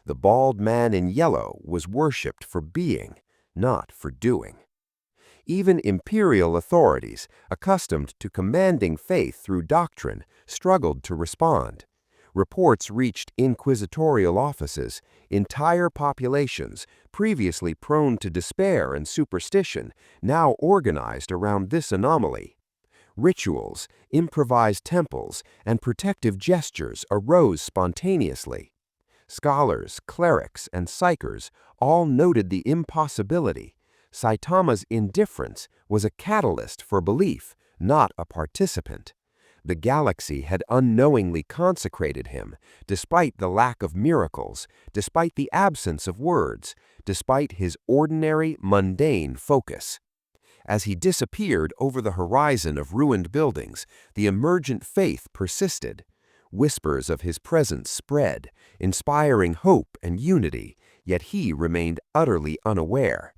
The bald man in yellow was worshipped for being, not for doing. Even imperial authorities, accustomed to commanding faith through doctrine, struggled to respond. Reports reached inquisitorial offices. Entire populations, previously prone to despair and superstition, now organized around this anomaly. Rituals, improvised temples, and protective gestures arose spontaneously. Scholars, clerics, and psychers all noted the impossibility. Saitama's indifference was a catalyst for belief, not a participant. The galaxy had unknowingly consecrated him, despite the lack of miracles, despite the absence of words, despite his ordinary, mundane focus. As he disappeared over the horizon of ruined buildings, the emergent faith persisted. Whispers of his presence spread, inspiring hope and unity, yet he remained utterly unaware.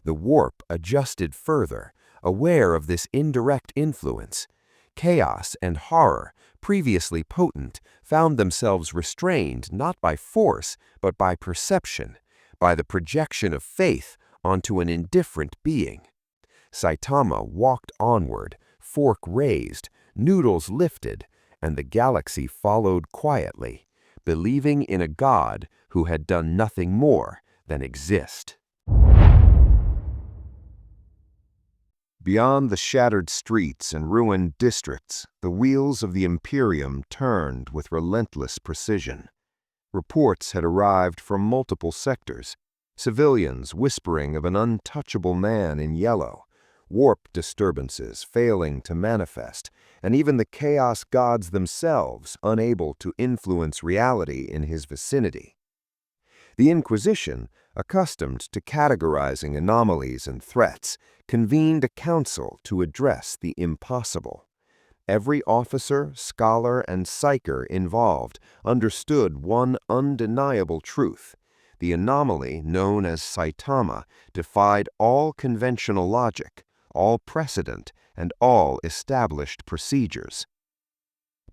The warp adjusted further, aware of this indirect influence. Chaos and horror, previously potent, found themselves restrained not by force, but by perception, by the projection of faith onto an indifferent being. Saitama walked onward, fork raised, noodles lifted, and the galaxy followed quietly, believing in a god who had done nothing more than exist. Beyond the shattered streets and ruined districts, the wheels of the Imperium turned with relentless precision. Reports had arrived from multiple sectors, civilians whispering of an untouchable man in yellow, warp disturbances failing to manifest, and even the chaos gods themselves unable to influence reality in his vicinity. The Inquisition, accustomed to categorizing anomalies and threats, convened a council to address the impossible. Every officer, scholar, and psycher involved understood one undeniable truth. The anomaly known as Saitama defied all conventional logic, all precedent, and all established procedures.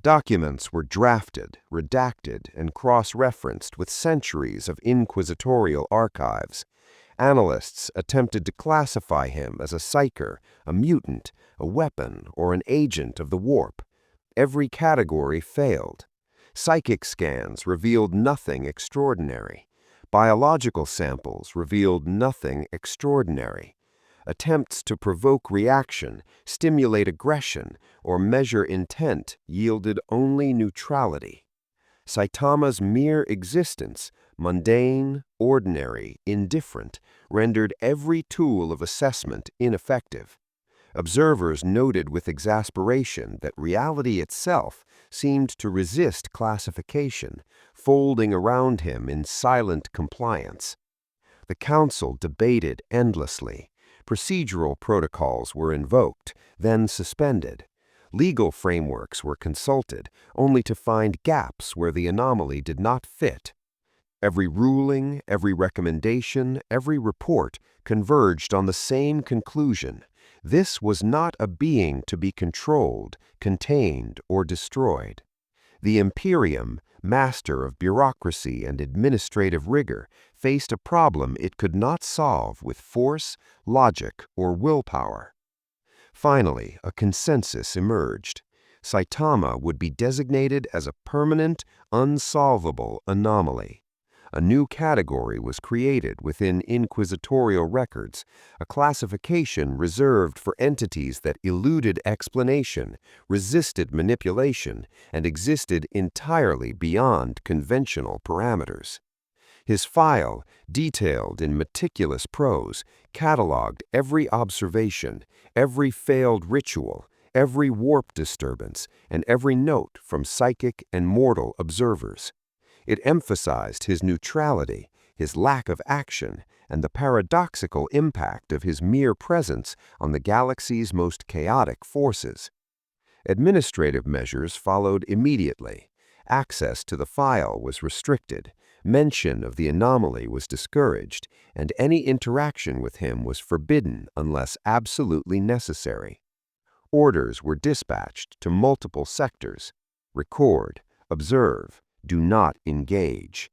Documents were drafted, redacted, and cross-referenced with centuries of inquisitorial archives. Analysts attempted to classify him as a psyker, a mutant, a weapon, or an agent of the warp. Every category failed. Psychic scans revealed nothing extraordinary. Biological samples revealed nothing extraordinary. Attempts to provoke reaction, stimulate aggression, or measure intent yielded only neutrality. Saitama's mere existence, mundane, ordinary, indifferent, rendered every tool of assessment ineffective. Observers noted with exasperation that reality itself seemed to resist classification, folding around him in silent compliance. The council debated endlessly. Procedural protocols were invoked, then suspended. Legal frameworks were consulted, only to find gaps where the anomaly did not fit. Every ruling, every recommendation, every report converged on the same conclusion. This was not a being to be controlled, contained, or destroyed. The Imperium, master of bureaucracy and administrative rigor, faced a problem it could not solve with force, logic, or willpower. Finally, a consensus emerged. Saitama would be designated as a permanent, unsolvable anomaly. A new category was created within inquisitorial records, a classification reserved for entities that eluded explanation, resisted manipulation, and existed entirely beyond conventional parameters. His file, detailed in meticulous prose, cataloged every observation, every failed ritual, every warp disturbance, and every note from psychic and mortal observers. It emphasized his neutrality, his lack of action, and the paradoxical impact of his mere presence on the galaxy's most chaotic forces. Administrative measures followed immediately. Access to the file was restricted, mention of the anomaly was discouraged, and any interaction with him was forbidden unless absolutely necessary. Orders were dispatched to multiple sectors: record, observe, do not engage.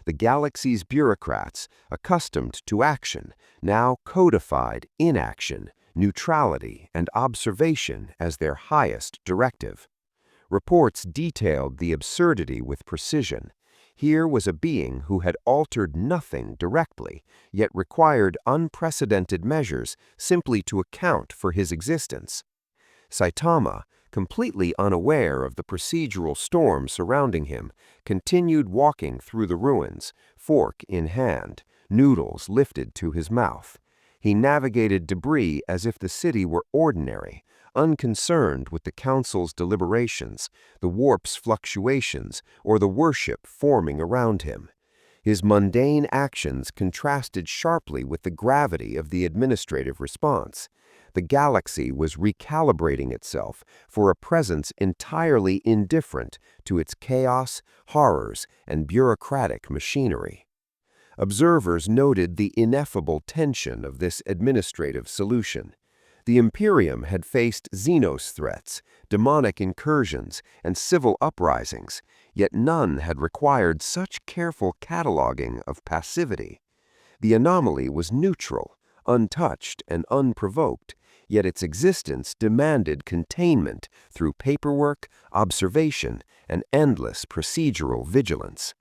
The galaxy's bureaucrats, accustomed to action, now codified inaction, neutrality, and observation as their highest directive. Reports detailed the absurdity with precision. Here was a being who had altered nothing directly, yet required unprecedented measures simply to account for his existence. Saitama, completely unaware of the procedural storm surrounding him, continued walking through the ruins, fork in hand, noodles lifted to his mouth. He navigated debris as if the city were ordinary, unconcerned with the council's deliberations, the warp's fluctuations, or the worship forming around him. His mundane actions contrasted sharply with the gravity of the administrative response. The galaxy was recalibrating itself for a presence entirely indifferent to its chaos, horrors, and bureaucratic machinery. Observers noted the ineffable tension of this administrative solution. The Imperium had faced Xenos threats, demonic incursions, and civil uprisings, yet none had required such careful cataloging of passivity. The anomaly was neutral, untouched, and unprovoked, yet its existence demanded containment through paperwork, observation, and endless procedural vigilance.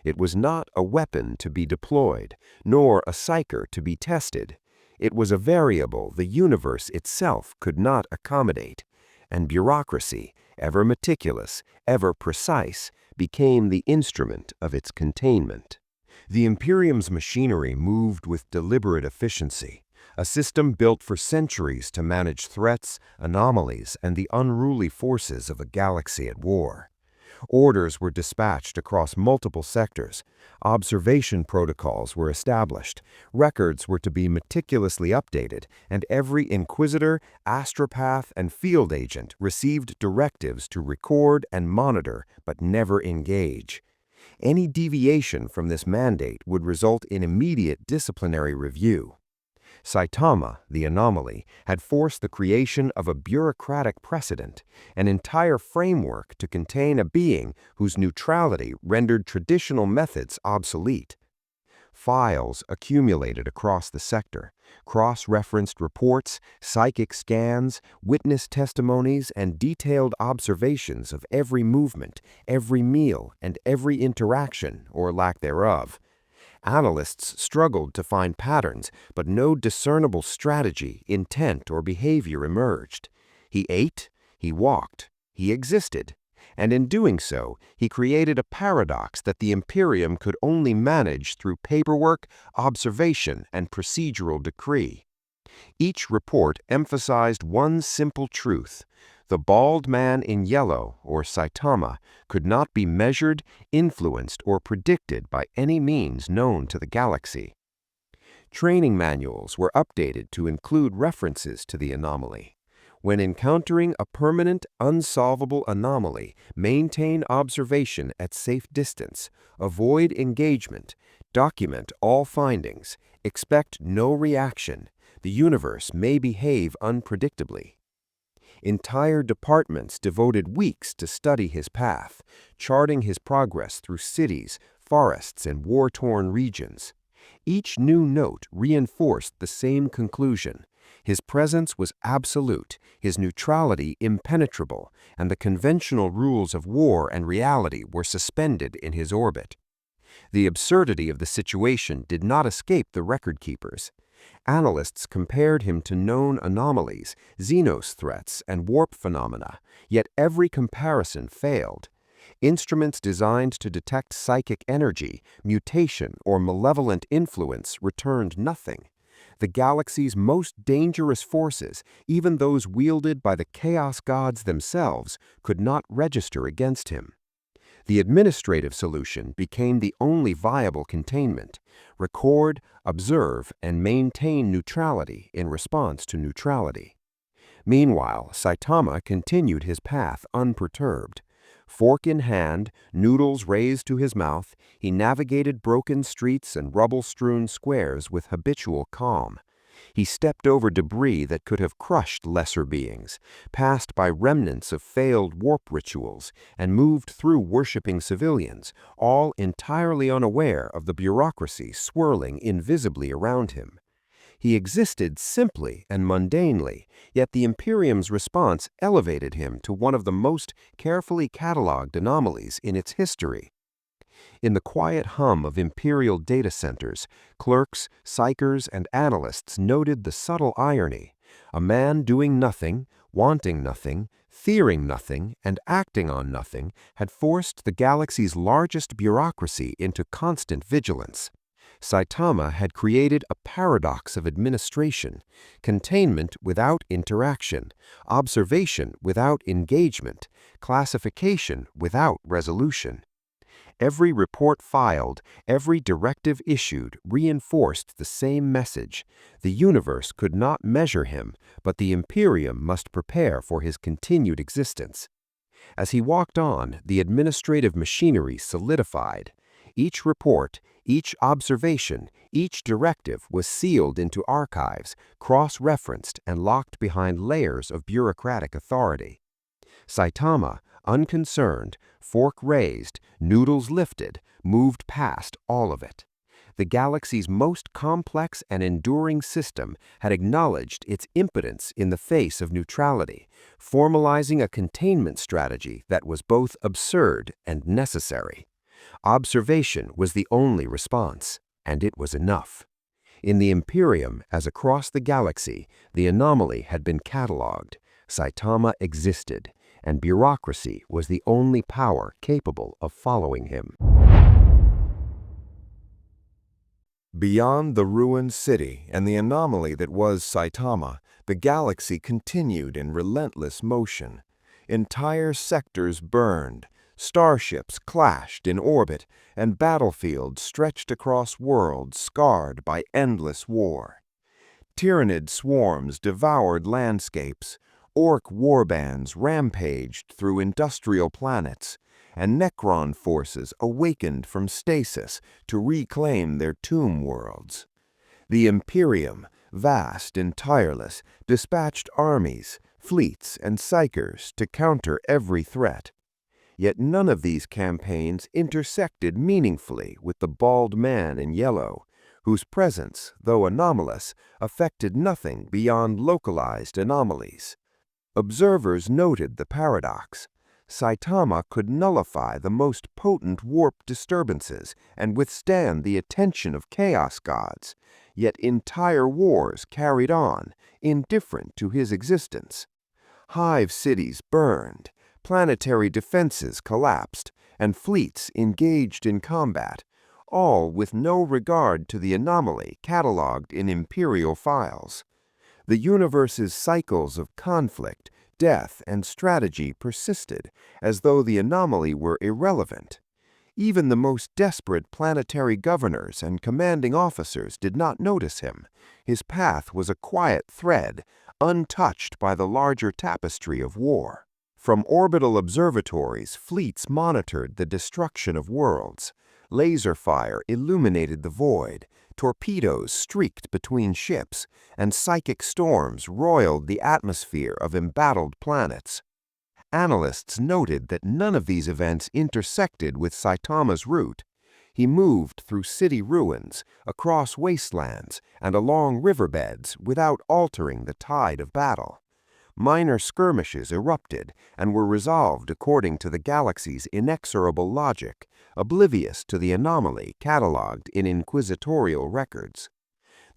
It was not a weapon to be deployed, nor a psyker to be tested. It was a variable the universe itself could not accommodate, and bureaucracy, ever meticulous, ever precise, became the instrument of its containment. The Imperium's machinery moved with deliberate efficiency, a system built for centuries to manage threats, anomalies, and the unruly forces of a galaxy at war. Orders were dispatched across multiple sectors, observation protocols were established, records were to be meticulously updated, and every inquisitor, astropath, and field agent received directives to record and monitor but never engage. Any deviation from this mandate would result in immediate disciplinary review. Saitama, the anomaly, had forced the creation of a bureaucratic precedent, an entire framework to contain a being whose neutrality rendered traditional methods obsolete. Files accumulated across the sector, cross-referenced reports, psychic scans, witness testimonies, and detailed observations of every movement, every meal, and every interaction, or lack thereof. Analysts struggled to find patterns, but no discernible strategy, intent, or behavior emerged. He ate, he walked, he existed, and in doing so, he created a paradox that the Imperium could only manage through paperwork, observation, and procedural decree. Each report emphasized one simple truth: the bald man in yellow, or Saitama, could not be measured, influenced, or predicted by any means known to the galaxy. Training manuals were updated to include references to the anomaly. When encountering a permanent, unsolvable anomaly, maintain observation at safe distance, avoid engagement, document all findings, expect no reaction. The universe may behave unpredictably. Entire departments devoted weeks to study his path, charting his progress through cities, forests, and war-torn regions. Each new note reinforced the same conclusion: his presence was absolute, his neutrality impenetrable, and the conventional rules of war and reality were suspended in his orbit. The absurdity of the situation did not escape the record-keepers. Analysts compared him to known anomalies, Xenos threats, and warp phenomena, yet every comparison failed. Instruments designed to detect psychic energy, mutation, or malevolent influence returned nothing. The galaxy's most dangerous forces, even those wielded by the chaos gods themselves, could not register against him. The administrative solution became the only viable containment: record, observe, and maintain neutrality in response to neutrality. Meanwhile, Saitama continued his path unperturbed. Fork in hand, noodles raised to his mouth, he navigated broken streets and rubble-strewn squares with habitual calm. He stepped over debris that could have crushed lesser beings, passed by remnants of failed warp rituals, and moved through worshipping civilians, all entirely unaware of the bureaucracy swirling invisibly around him. He existed simply and mundanely, yet the Imperium's response elevated him to one of the most carefully catalogued anomalies in its history. In the quiet hum of Imperial data centers, clerks, psychers, and analysts noted the subtle irony: a man doing nothing, wanting nothing, fearing nothing, and acting on nothing had forced the galaxy's largest bureaucracy into constant vigilance. Saitama had created a paradox of administration: containment without interaction, observation without engagement, classification without resolution. Every report filed, every directive issued reinforced the same message: the universe could not measure him, but the Imperium must prepare for his continued existence. As he walked on, the administrative machinery solidified. Each report, each observation, each directive was sealed into archives, cross-referenced, and locked behind layers of bureaucratic authority. Saitama, unconcerned, fork raised, noodles lifted, moved past all of it. The galaxy's most complex and enduring system had acknowledged its impotence in the face of neutrality, formalizing a containment strategy that was both absurd and necessary. Observation was the only response, and it was enough. In the Imperium, as across the galaxy, the anomaly had been catalogued. Saitama existed, and bureaucracy was the only power capable of following him. Beyond the ruined city and the anomaly that was Saitama, the galaxy continued in relentless motion. Entire sectors burned, starships clashed in orbit, and battlefields stretched across worlds scarred by endless war. Tyrannid swarms devoured landscapes, orc warbands rampaged through industrial planets, and Necron forces awakened from stasis to reclaim their tomb worlds. The Imperium, vast and tireless, dispatched armies, fleets, and psychers to counter every threat. Yet none of these campaigns intersected meaningfully with the bald man in yellow, whose presence, though anomalous, affected nothing beyond localized anomalies. Observers noted the paradox. Saitama could nullify the most potent warp disturbances and withstand the attention of chaos gods, yet entire wars carried on, indifferent to his existence. Hive cities burned, planetary defenses collapsed, and fleets engaged in combat, all with no regard to the anomaly catalogued in Imperial files. The universe's cycles of conflict, death, and strategy persisted, as though the anomaly were irrelevant. Even the most desperate planetary governors and commanding officers did not notice him. His path was a quiet thread, untouched by the larger tapestry of war. From orbital observatories, fleets monitored the destruction of worlds. Laser fire illuminated the void, torpedoes streaked between ships, and psychic storms roiled the atmosphere of embattled planets. Analysts noted that none of these events intersected with Saitama's route. He moved through city ruins, across wastelands, and along riverbeds without altering the tide of battle. Minor skirmishes erupted and were resolved according to the galaxy's inexorable logic, oblivious to the anomaly catalogued in inquisitorial records.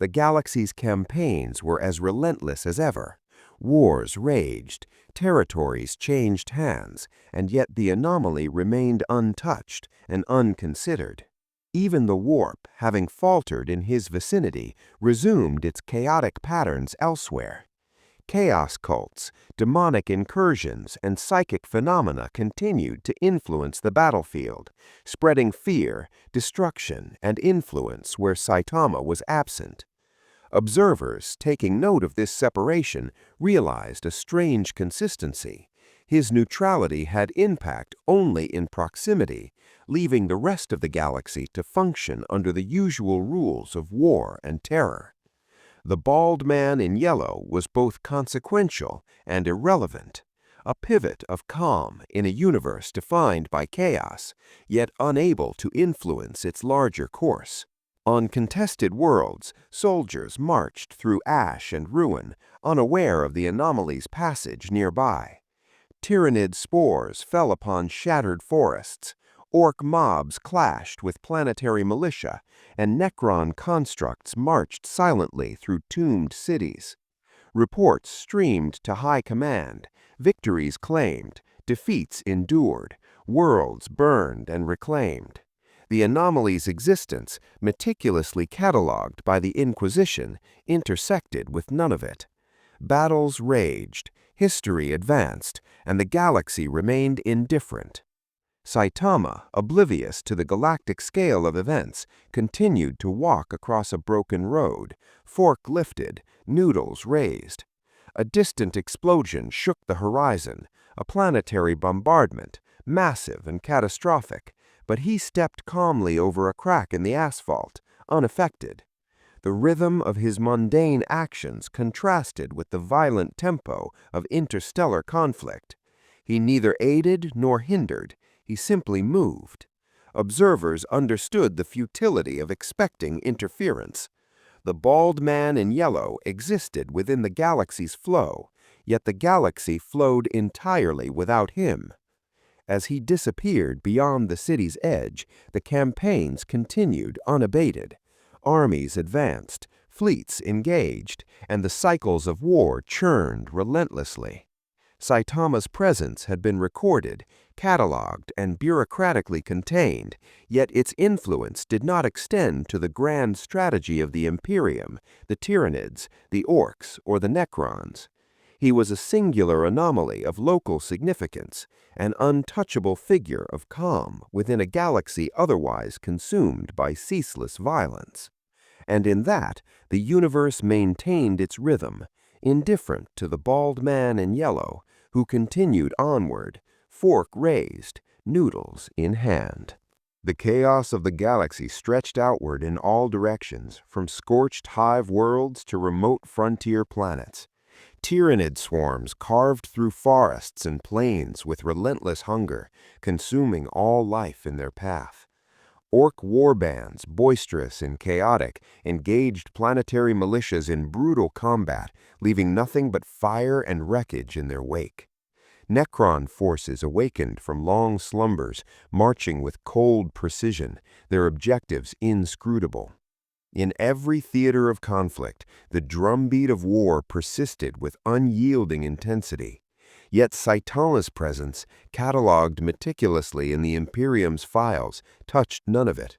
The galaxy's campaigns were as relentless as ever. Wars raged, territories changed hands, and yet the anomaly remained untouched and unconsidered. Even the warp, having faltered in his vicinity, resumed its chaotic patterns elsewhere. Chaos cults, demonic incursions, and psychic phenomena continued to influence the battlefield, spreading fear, destruction, and influence where Saitama was absent. Observers, taking note of this separation, realized a strange consistency. His neutrality had impact only in proximity, leaving the rest of the galaxy to function under the usual rules of war and terror. The bald man in yellow was both consequential and irrelevant, a pivot of calm in a universe defined by chaos, yet unable to influence its larger course. On contested worlds, soldiers marched through ash and ruin, unaware of the anomaly's passage nearby. Tyrannid spores fell upon shattered forests, orc mobs clashed with planetary militia, and Necron constructs marched silently through tombed cities. Reports streamed to high command, victories claimed, defeats endured, worlds burned and reclaimed. The anomaly's existence, meticulously catalogued by the Inquisition, intersected with none of it. Battles raged, history advanced, and the galaxy remained indifferent. Saitama, oblivious to the galactic scale of events, continued to walk across a broken road, fork lifted, noodles raised. A distant explosion shook the horizon, a planetary bombardment, massive and catastrophic, but he stepped calmly over a crack in the asphalt, unaffected. The rhythm of his mundane actions contrasted with the violent tempo of interstellar conflict. He neither aided nor hindered. He simply moved. Observers understood the futility of expecting interference. The bald man in yellow existed within the galaxy's flow, yet the galaxy flowed entirely without him. As he disappeared beyond the city's edge, the campaigns continued unabated. Armies advanced, fleets engaged, and the cycles of war churned relentlessly. Saitama's presence had been recorded, catalogued, and bureaucratically contained, yet its influence did not extend to the grand strategy of the Imperium, the Tyrannids, the Orcs, or the Necrons. He was a singular anomaly of local significance, an untouchable figure of calm within a galaxy otherwise consumed by ceaseless violence. And in that, the universe maintained its rhythm, indifferent to the bald man in yellow, who continued onward, fork raised, noodles in hand. The chaos of the galaxy stretched outward in all directions, from scorched hive worlds to remote frontier planets. Tyrannid swarms carved through forests and plains with relentless hunger, consuming all life in their path. Orc warbands, boisterous and chaotic, engaged planetary militias in brutal combat, leaving nothing but fire and wreckage in their wake. Necron forces awakened from long slumbers, marching with cold precision, their objectives inscrutable. In every theater of conflict, the drumbeat of war persisted with unyielding intensity. Yet Saitama's presence, catalogued meticulously in the Imperium's files, touched none of it.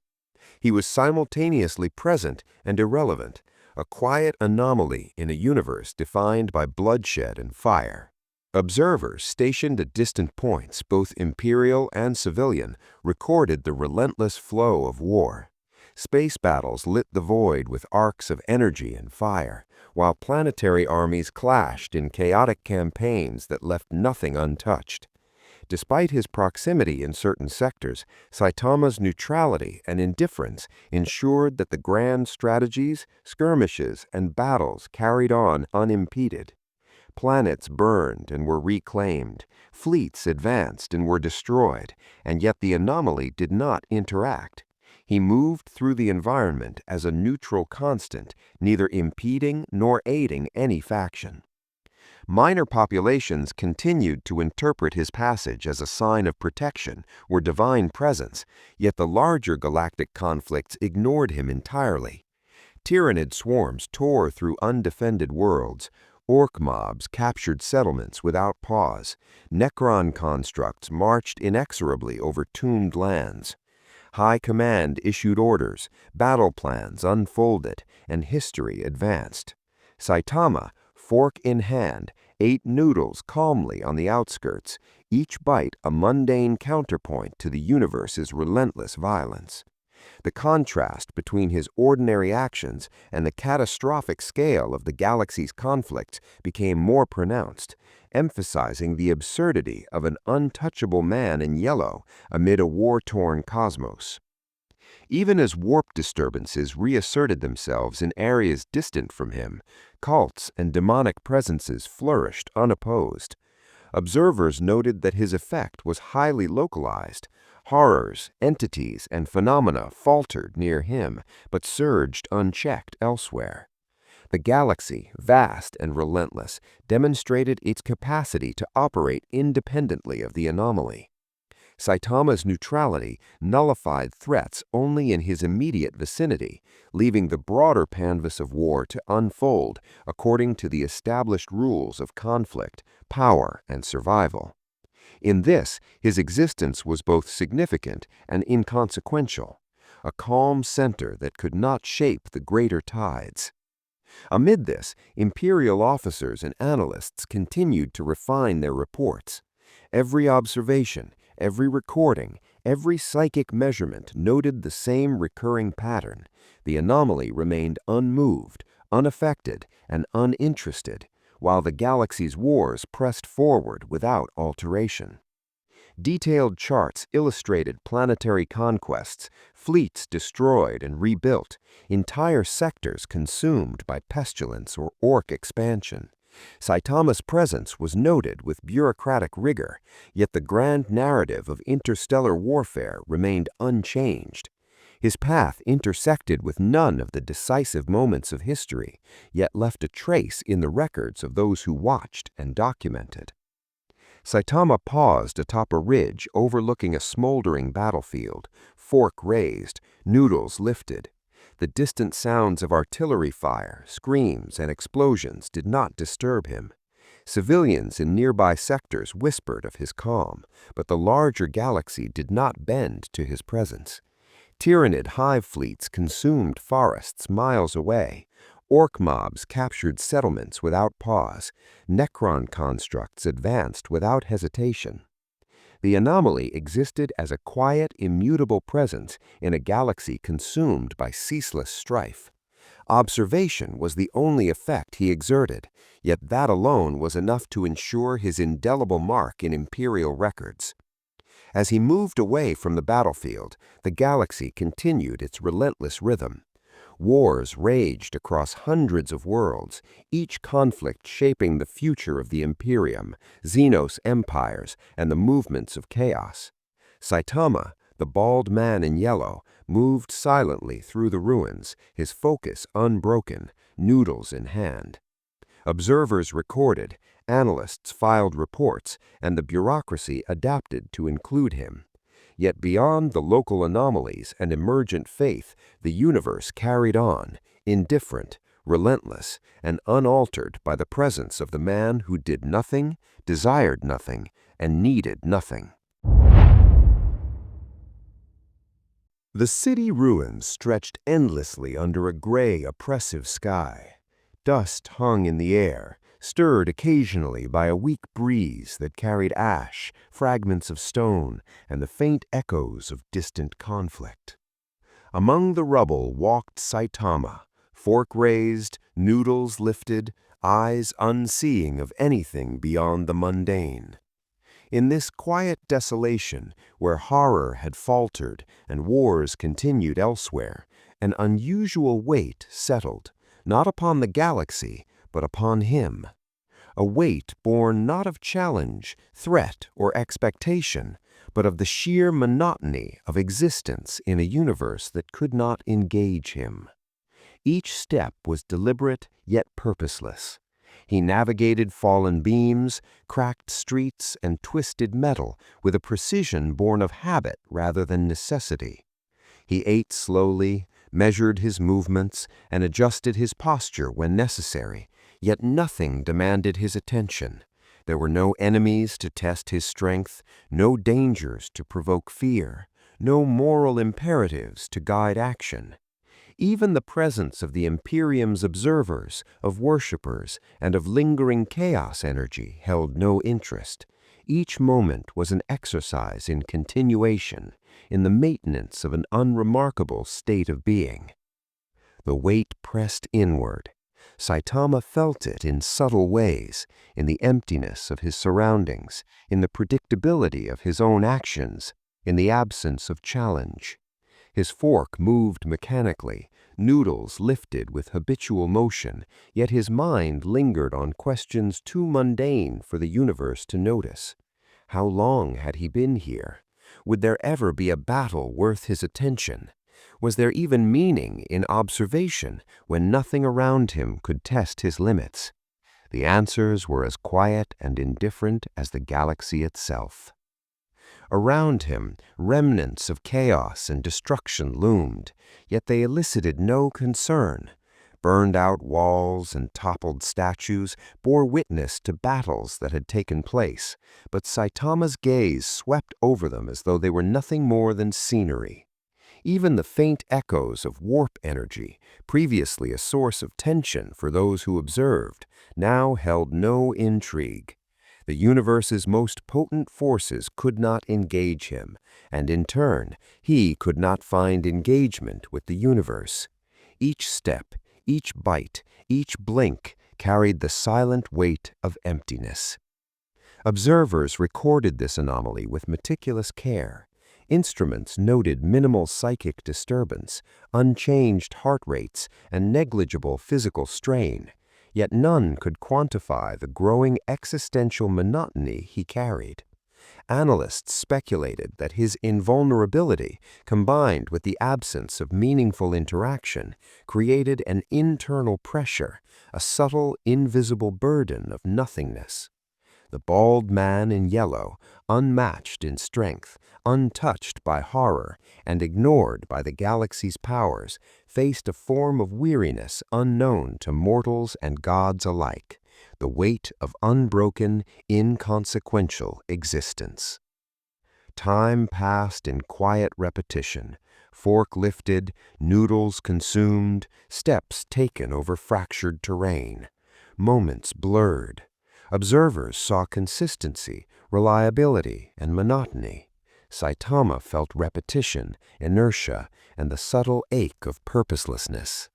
He was simultaneously present and irrelevant, a quiet anomaly in a universe defined by bloodshed and fire. Observers stationed at distant points, both imperial and civilian, recorded the relentless flow of war. Space battles lit the void with arcs of energy and fire, while planetary armies clashed in chaotic campaigns that left nothing untouched. Despite his proximity in certain sectors, Saitama's neutrality and indifference ensured that the grand strategies, skirmishes, and battles carried on unimpeded. Planets burned and were reclaimed, fleets advanced and were destroyed, and yet the anomaly did not interact. He moved through the environment as a neutral constant, neither impeding nor aiding any faction. Minor populations continued to interpret his passage as a sign of protection or divine presence, yet the larger galactic conflicts ignored him entirely. Tyrannid swarms tore through undefended worlds, orc mobs captured settlements without pause, Necron constructs marched inexorably over tombed lands. High Command issued orders, battle plans unfolded, and history advanced. Saitama, fork in hand, ate noodles calmly on the outskirts, each bite a mundane counterpoint to the universe's relentless violence. The contrast between his ordinary actions and the catastrophic scale of the galaxy's conflicts became more pronounced, emphasizing the absurdity of an untouchable man in yellow amid a war-torn cosmos. Even as warp disturbances reasserted themselves in areas distant from him, cults and demonic presences flourished unopposed. Observers noted that his effect was highly localized. Horrors, entities, and phenomena faltered near him, but surged unchecked elsewhere. The galaxy, vast and relentless, demonstrated its capacity to operate independently of the anomaly. Saitama's neutrality nullified threats only in his immediate vicinity, leaving the broader canvas of war to unfold according to the established rules of conflict, power, and survival. In this, his existence was both significant and inconsequential, a calm center that could not shape the greater tides. Amid this, Imperial officers and analysts continued to refine their reports. Every observation, every recording, every psychic measurement noted the same recurring pattern. The anomaly remained unmoved, unaffected, and uninterested, while the galaxy's wars pressed forward without alteration. Detailed charts illustrated planetary conquests, fleets destroyed and rebuilt, entire sectors consumed by pestilence or orc expansion. Saitama's presence was noted with bureaucratic rigor, yet the grand narrative of interstellar warfare remained unchanged. His path intersected with none of the decisive moments of history, yet left a trace in the records of those who watched and documented. Saitama paused atop a ridge overlooking a smoldering battlefield, fork raised, noodles lifted. The distant sounds of artillery fire, screams, and explosions did not disturb him. Civilians in nearby sectors whispered of his calm, but the larger galaxy did not bend to his presence. Tyrannid hive fleets consumed forests miles away. Orc mobs captured settlements without pause. Necron constructs advanced without hesitation. The anomaly existed as a quiet, immutable presence in a galaxy consumed by ceaseless strife. Observation was the only effect he exerted, yet that alone was enough to ensure his indelible mark in Imperial records. As he moved away from the battlefield, the galaxy continued its relentless rhythm. Wars raged across hundreds of worlds, each conflict shaping the future of the Imperium, Xenos empires, and the movements of chaos. Saitama, the bald man in yellow, moved silently through the ruins, his focus unbroken, noodles in hand. Observers recorded, analysts filed reports, and the bureaucracy adapted to include him. Yet beyond the local anomalies and emergent faith, the universe carried on, indifferent, relentless, and unaltered by the presence of the man who did nothing, desired nothing, and needed nothing. The city ruins stretched endlessly under a gray, oppressive sky. Dust hung in the air, stirred occasionally by a weak breeze that carried ash, fragments of stone, and the faint echoes of distant conflict. Among the rubble walked Saitama, fork raised, noodles lifted, eyes unseeing of anything beyond the mundane. In this quiet desolation, where horror had faltered and wars continued elsewhere, an unusual weight settled, not upon the galaxy, but upon him. A weight born not of challenge, threat, or expectation, but of the sheer monotony of existence in a universe that could not engage him. Each step was deliberate yet purposeless. He navigated fallen beams, cracked streets, and twisted metal with a precision born of habit rather than necessity. He ate slowly, measured his movements, and adjusted his posture when necessary, yet nothing demanded his attention. There were no enemies to test his strength, no dangers to provoke fear, no moral imperatives to guide action. Even the presence of the Imperium's observers, of worshippers, and of lingering chaos energy held no interest. Each moment was an exercise in continuation, in the maintenance of an unremarkable state of being. The weight pressed inward. Saitama felt it in subtle ways, in the emptiness of his surroundings, in the predictability of his own actions, in the absence of challenge. His fork moved mechanically, noodles lifted with habitual motion, yet his mind lingered on questions too mundane for the universe to notice. How long had he been here? Would there ever be a battle worth his attention? Was there even meaning in observation when nothing around him could test his limits? The answers were as quiet and indifferent as the galaxy itself. Around him, remnants of chaos and destruction loomed, yet they elicited no concern. Burned-out walls and toppled statues bore witness to battles that had taken place, but Saitama's gaze swept over them as though they were nothing more than scenery. Even the faint echoes of warp energy, previously a source of tension for those who observed, now held no intrigue. The universe's most potent forces could not engage him, and in turn, he could not find engagement with the universe. Each step, each bite, each blink carried the silent weight of emptiness. Observers recorded this anomaly with meticulous care. Instruments noted minimal psychic disturbance, unchanged heart rates, and negligible physical strain. Yet none could quantify the growing existential monotony he carried. Analysts speculated that his invulnerability, combined with the absence of meaningful interaction, created an internal pressure, a subtle, invisible burden of nothingness. The bald man in yellow, unmatched in strength, untouched by horror, and ignored by the galaxy's powers, faced a form of weariness unknown to mortals and gods alike, the weight of unbroken, inconsequential existence. Time passed in quiet repetition, fork lifted, noodles consumed, steps taken over fractured terrain. Moments blurred. Observers saw consistency, reliability, and monotony. Saitama felt repetition, inertia, and the subtle ache of purposelessness.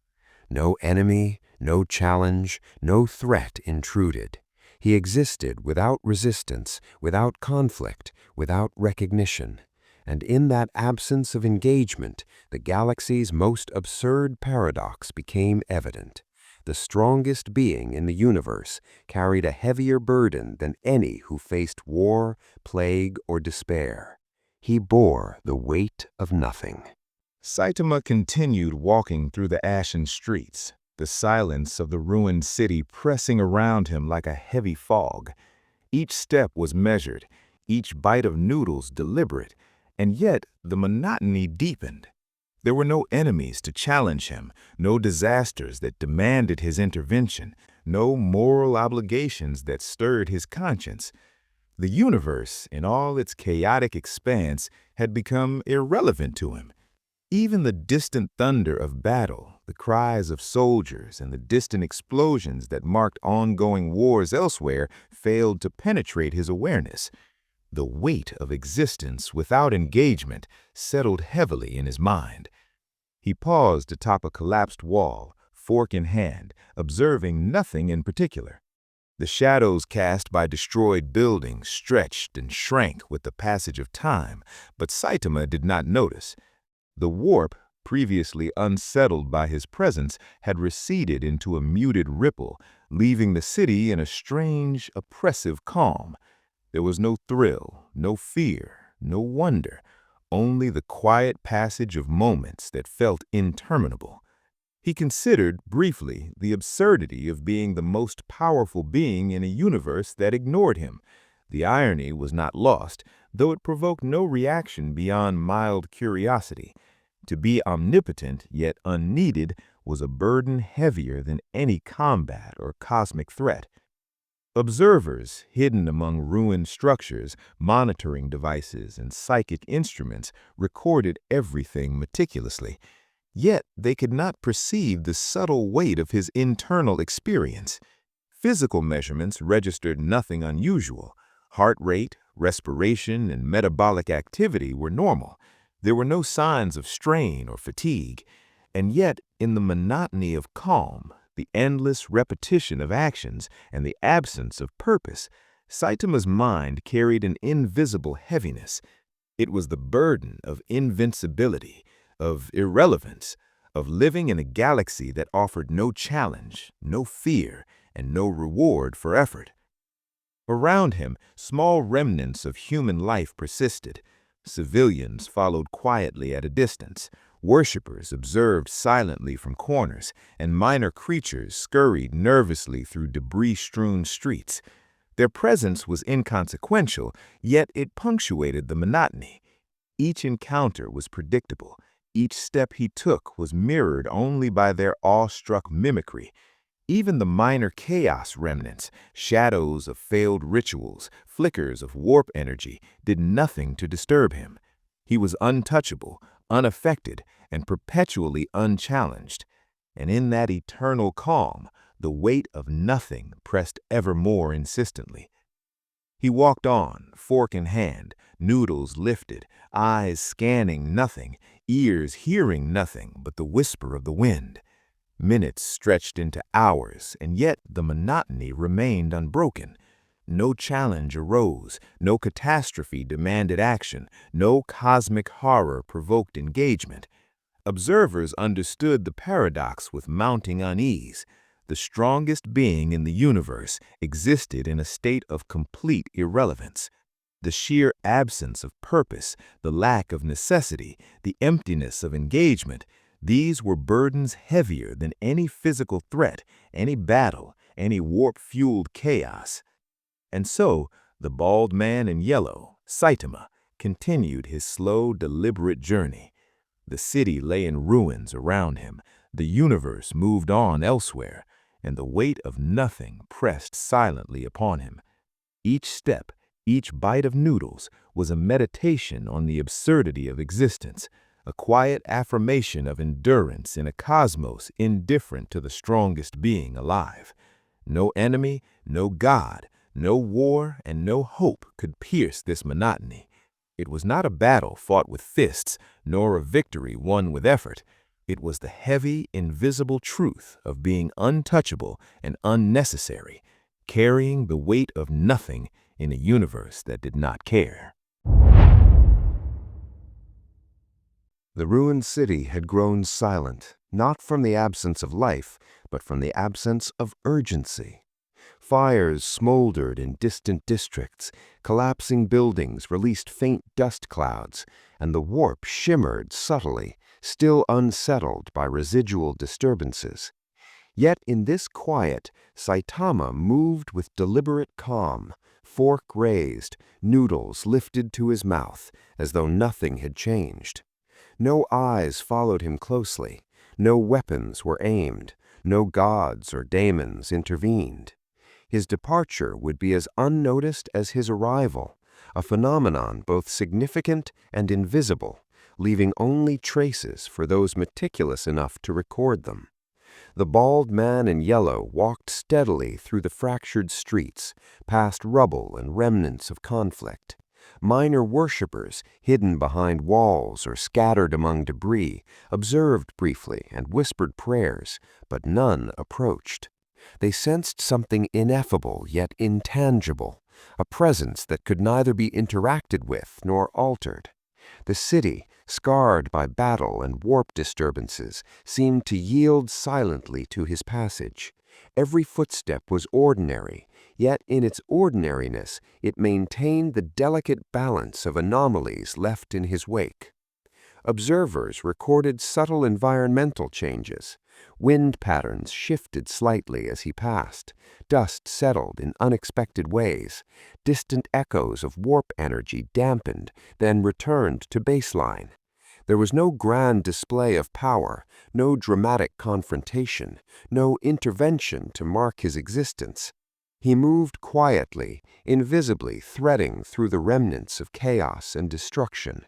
No enemy, no challenge, no threat intruded. He existed without resistance, without conflict, without recognition. And in that absence of engagement, the galaxy's most absurd paradox became evident. The strongest being in the universe carried a heavier burden than any who faced war, plague, or despair. He bore the weight of nothing. Saitama continued walking through the ashen streets, the silence of the ruined city pressing around him like a heavy fog. Each step was measured, each bite of noodles deliberate, and yet the monotony deepened. There were no enemies to challenge him, no disasters that demanded his intervention, no moral obligations that stirred his conscience. The universe, in all its chaotic expanse, had become irrelevant to him. Even the distant thunder of battle, the cries of soldiers, and the distant explosions that marked ongoing wars elsewhere failed to penetrate his awareness. The weight of existence without engagement settled heavily in his mind. He paused atop a collapsed wall, fork in hand, observing nothing in particular. The shadows cast by destroyed buildings stretched and shrank with the passage of time, but Saitama did not notice. The warp, previously unsettled by his presence, had receded into a muted ripple, leaving the city in a strange, oppressive calm. There was no thrill, no fear, no wonder, only the quiet passage of moments that felt interminable. He considered, briefly, the absurdity of being the most powerful being in a universe that ignored him. The irony was not lost, though it provoked no reaction beyond mild curiosity. To be omnipotent yet unneeded was a burden heavier than any combat or cosmic threat. Observers, hidden among ruined structures, monitoring devices, and psychic instruments, recorded everything meticulously. Yet they could not perceive the subtle weight of his internal experience. Physical measurements registered nothing unusual. Heart rate, respiration, and metabolic activity were normal. There were no signs of strain or fatigue. And yet, in the monotony of calm, the endless repetition of actions, and the absence of purpose, Saitama's mind carried an invisible heaviness. It was the burden of invincibility, of irrelevance, of living in a galaxy that offered no challenge, no fear, and no reward for effort. Around him, small remnants of human life persisted. Civilians followed quietly at a distance. Worshippers observed silently from corners, and minor creatures scurried nervously through debris-strewn streets. Their presence was inconsequential, yet it punctuated the monotony. Each encounter was predictable. Each step he took was mirrored only by their awestruck mimicry. Even the minor chaos remnants, shadows of failed rituals, flickers of warp energy, did nothing to disturb him. He was untouchable, unaffected, and perpetually unchallenged. And in that eternal calm, the weight of nothing pressed ever more insistently. He walked on, fork in hand, noodles lifted, eyes scanning nothing, ears hearing nothing but the whisper of the wind. Minutes stretched into hours, and yet the monotony remained unbroken. No challenge arose, no catastrophe demanded action, no cosmic horror provoked engagement. Observers understood the paradox with mounting unease. The strongest being in the universe existed in a state of complete irrelevance. The sheer absence of purpose, the lack of necessity, the emptiness of engagement, these were burdens heavier than any physical threat, any battle, any warp-fueled chaos. And so, the bald man in yellow, Saitama, continued his slow, deliberate journey. The city lay in ruins around him, the universe moved on elsewhere, and the weight of nothing pressed silently upon him. Each step, each bite of noodles, was a meditation on the absurdity of existence, a quiet affirmation of endurance in a cosmos indifferent to the strongest being alive. No enemy, no god, no war, and no hope could pierce this monotony. It was not a battle fought with fists, nor a victory won with effort. It was the heavy, invisible truth of being untouchable and unnecessary, carrying the weight of nothing in a universe that did not care. The ruined city had grown silent, not from the absence of life, but from the absence of urgency. Fires smoldered in distant districts, collapsing buildings released faint dust clouds, and the warp shimmered subtly, still unsettled by residual disturbances. Yet in this quiet, Saitama moved with deliberate calm, fork raised, noodles lifted to his mouth, as though nothing had changed. No eyes followed him closely, no weapons were aimed, no gods or daemons intervened. His departure would be as unnoticed as his arrival, a phenomenon both significant and invisible, leaving only traces for those meticulous enough to record them. The bald man in yellow walked steadily through the fractured streets, past rubble and remnants of conflict. Minor worshippers, hidden behind walls or scattered among debris, observed briefly and whispered prayers, but none approached. They sensed something ineffable yet intangible, a presence that could neither be interacted with nor altered. The city, scarred by battle and warp disturbances, seemed to yield silently to his passage. Every footstep was ordinary, yet in its ordinariness it maintained the delicate balance of anomalies left in his wake. Observers recorded subtle environmental changes. Wind patterns shifted slightly as he passed. Dust settled in unexpected ways. Distant echoes of warp energy dampened, then returned to baseline. There was no grand display of power, no dramatic confrontation, no intervention to mark his existence. He moved quietly, invisibly threading through the remnants of chaos and destruction.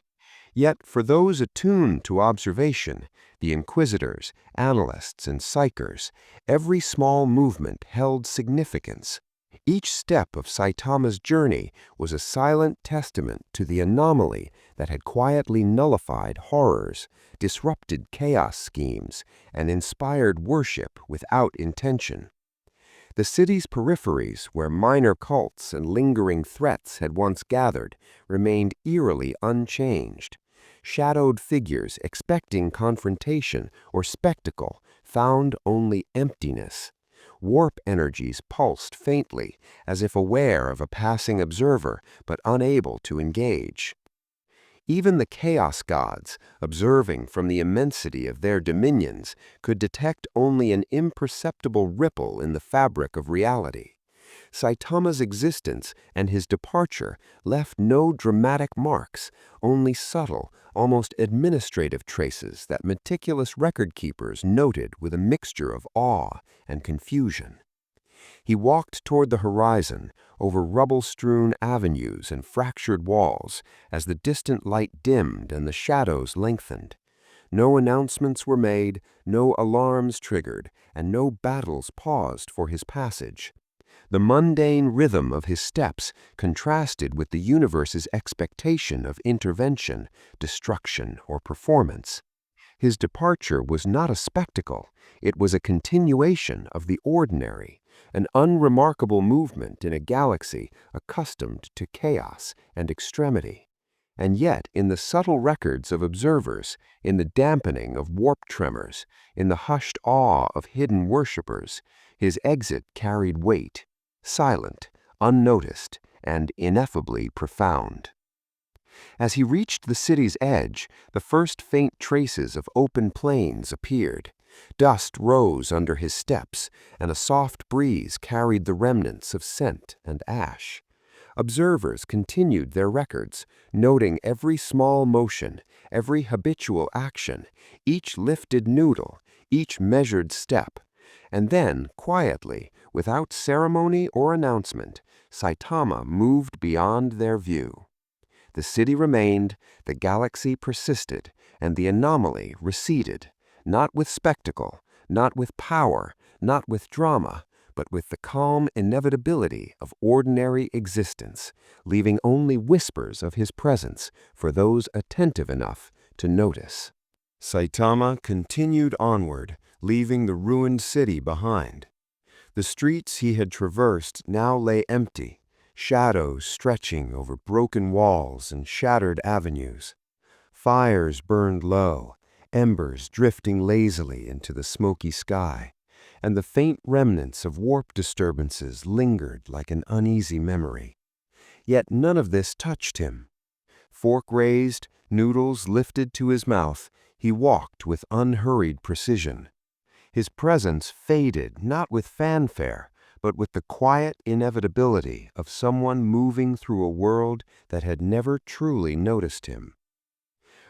Yet for those attuned to observation, the inquisitors, analysts, and psychers, every small movement held significance. Each step of Saitama's journey was a silent testament to the anomaly that had quietly nullified horrors, disrupted chaos schemes, and inspired worship without intention. The city's peripheries, where minor cults and lingering threats had once gathered, remained eerily unchanged. Shadowed figures expecting confrontation or spectacle found only emptiness. Warp energies pulsed faintly, as if aware of a passing observer but unable to engage. Even the chaos gods, observing from the immensity of their dominions, could detect only an imperceptible ripple in the fabric of reality. Saitama's existence and his departure left no dramatic marks, only subtle, almost administrative traces that meticulous record-keepers noted with a mixture of awe and confusion. He walked toward the horizon, over rubble-strewn avenues and fractured walls, as the distant light dimmed and the shadows lengthened. No announcements were made, no alarms triggered, and no battles paused for his passage. The mundane rhythm of his steps contrasted with the universe's expectation of intervention, destruction, or performance. His departure was not a spectacle, it was a continuation of the ordinary, an unremarkable movement in a galaxy accustomed to chaos and extremity. And yet, in the subtle records of observers, in the dampening of warp tremors, in the hushed awe of hidden worshippers, his exit carried weight, silent, unnoticed, and ineffably profound. As he reached the city's edge, the first faint traces of open plains appeared. Dust rose under his steps, and a soft breeze carried the remnants of scent and ash. Observers continued their records, noting every small motion, every habitual action, each lifted noodle, each measured step. And then, quietly, without ceremony or announcement, Saitama moved beyond their view. The city remained, the galaxy persisted, and the anomaly receded, not with spectacle, not with power, not with drama, but with the calm inevitability of ordinary existence, leaving only whispers of his presence for those attentive enough to notice. Saitama continued onward, leaving the ruined city behind. The streets he had traversed now lay empty, shadows stretching over broken walls and shattered avenues. Fires burned low, embers drifting lazily into the smoky sky, and the faint remnants of warp disturbances lingered like an uneasy memory. Yet none of this touched him. Fork raised, noodles lifted to his mouth, he walked with unhurried precision. His presence faded not with fanfare, but with the quiet inevitability of someone moving through a world that had never truly noticed him.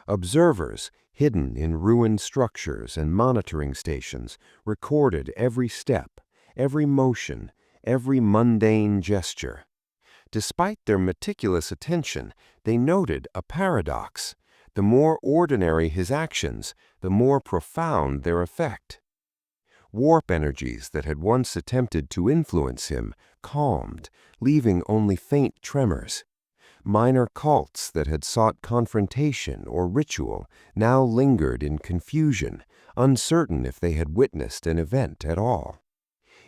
Observers, hidden in ruined structures and monitoring stations, recorded every step, every motion, every mundane gesture. Despite their meticulous attention, they noted a paradox. The more ordinary his actions, the more profound their effect. Warp energies that had once attempted to influence him calmed, leaving only faint tremors. Minor cults that had sought confrontation or ritual now lingered in confusion, uncertain if they had witnessed an event at all.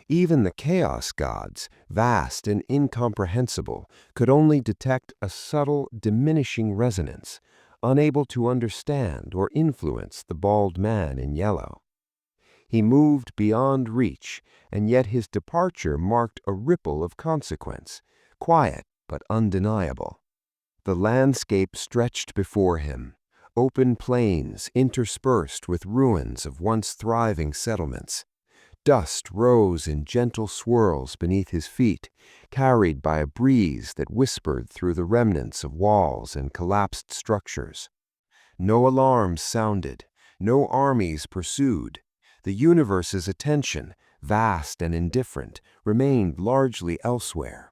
Even the chaos gods, vast and incomprehensible, could only detect a subtle, diminishing resonance, unable to understand or influence the bald man in yellow. He moved beyond reach, and yet his departure marked a ripple of consequence, quiet but undeniable. The landscape stretched before him, open plains interspersed with ruins of once thriving settlements. Dust rose in gentle swirls beneath his feet, carried by a breeze that whispered through the remnants of walls and collapsed structures. No alarms sounded, no armies pursued. The universe's attention, vast and indifferent, remained largely elsewhere.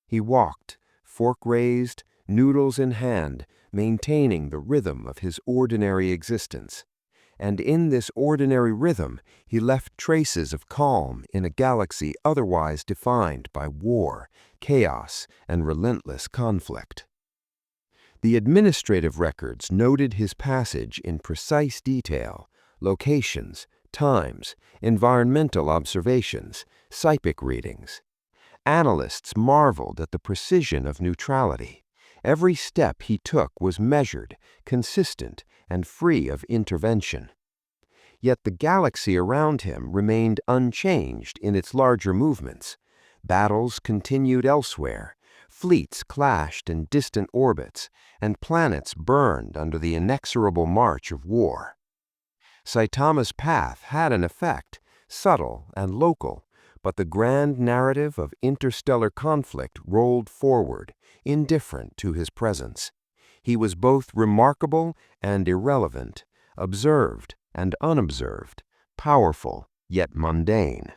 He walked, fork raised, noodles in hand, maintaining the rhythm of his ordinary existence. And in this ordinary rhythm, he left traces of calm in a galaxy otherwise defined by war, chaos, and relentless conflict. The administrative records noted his passage in precise detail: locations, times, environmental observations, psychic readings. Analysts marveled at the precision of neutrality. Every step he took was measured, consistent, and free of intervention. Yet the galaxy around him remained unchanged in its larger movements. Battles continued elsewhere, fleets clashed in distant orbits, and planets burned under the inexorable march of war. Saitama's path had an effect, subtle and local, but the grand narrative of interstellar conflict rolled forward, indifferent to his presence. He was both remarkable and irrelevant, observed and unobserved, powerful yet mundane.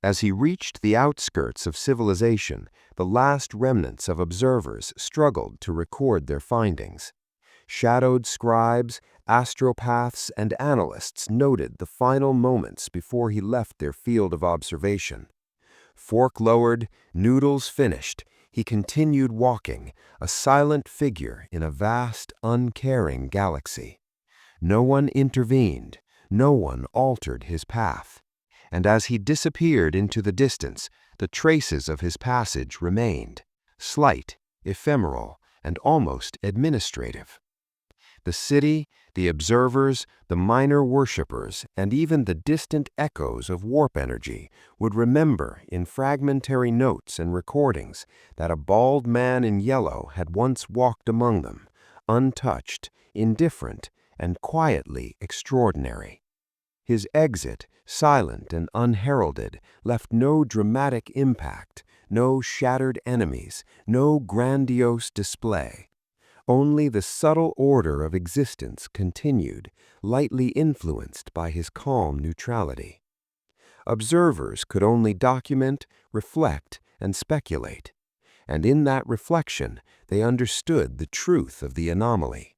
As he reached the outskirts of civilization, the last remnants of observers struggled to record their findings. Shadowed scribes, astropaths, and analysts noted the final moments before he left their field of observation. Fork lowered, noodles finished, he continued walking, a silent figure in a vast, uncaring galaxy. No one intervened, no one altered his path. And as he disappeared into the distance, the traces of his passage remained, slight, ephemeral, and almost administrative. The city, the observers, the minor worshippers, and even the distant echoes of warp energy would remember in fragmentary notes and recordings that a bald man in yellow had once walked among them, untouched, indifferent, and quietly extraordinary. His exit, silent and unheralded, left no dramatic impact, no shattered enemies, no grandiose display. Only the subtle order of existence continued, lightly influenced by his calm neutrality. Observers could only document, reflect, and speculate. And in that reflection, they understood the truth of the anomaly.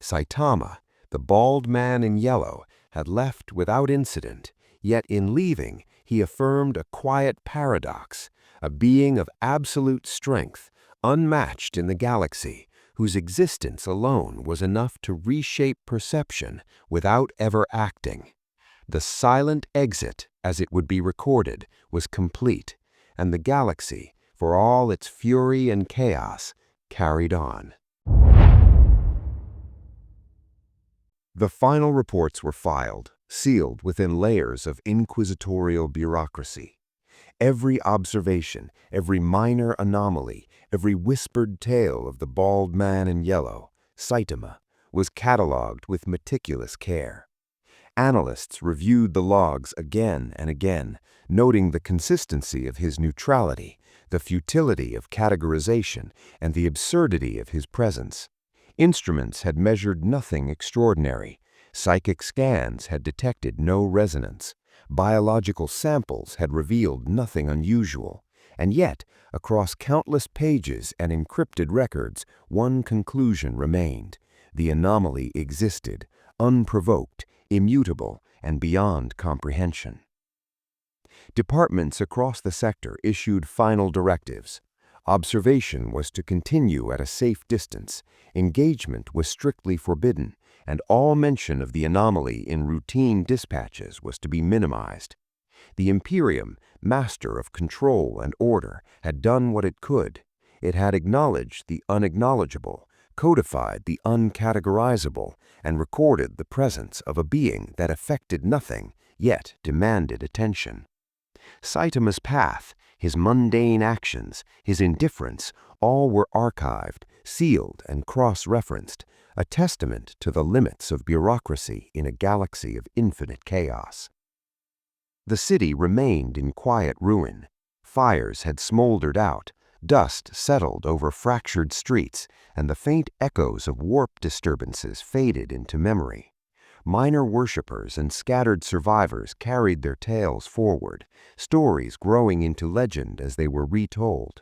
Saitama, the bald man in yellow, had left without incident, yet in leaving, he affirmed a quiet paradox, a being of absolute strength, unmatched in the galaxy, whose existence alone was enough to reshape perception without ever acting. The silent exit, as it would be recorded, was complete, and the galaxy, for all its fury and chaos, carried on. The final reports were filed, sealed within layers of inquisitorial bureaucracy. Every observation, every minor anomaly, every whispered tale of the bald man in yellow, Saitama, was catalogued with meticulous care. Analysts reviewed the logs again and again, noting the consistency of his neutrality, the futility of categorization, and the absurdity of his presence. Instruments had measured nothing extraordinary. Psychic scans had detected no resonance. Biological samples had revealed nothing unusual. And yet, across countless pages and encrypted records, one conclusion remained. The anomaly existed, unprovoked, immutable, and beyond comprehension. Departments across the sector issued final directives. Observation was to continue at a safe distance, engagement was strictly forbidden, and all mention of the anomaly in routine dispatches was to be minimized. The Imperium, master of control and order, had done what it could. It had acknowledged the unacknowledgeable, codified the uncategorizable, and recorded the presence of a being that affected nothing, yet demanded attention. Saitama's path, his mundane actions, his indifference, all were archived, sealed, and cross-referenced, a testament to the limits of bureaucracy in a galaxy of infinite chaos. The city remained in quiet ruin. Fires had smoldered out, dust settled over fractured streets, and the faint echoes of warp disturbances faded into memory. Minor worshippers and scattered survivors carried their tales forward, stories growing into legend as they were retold.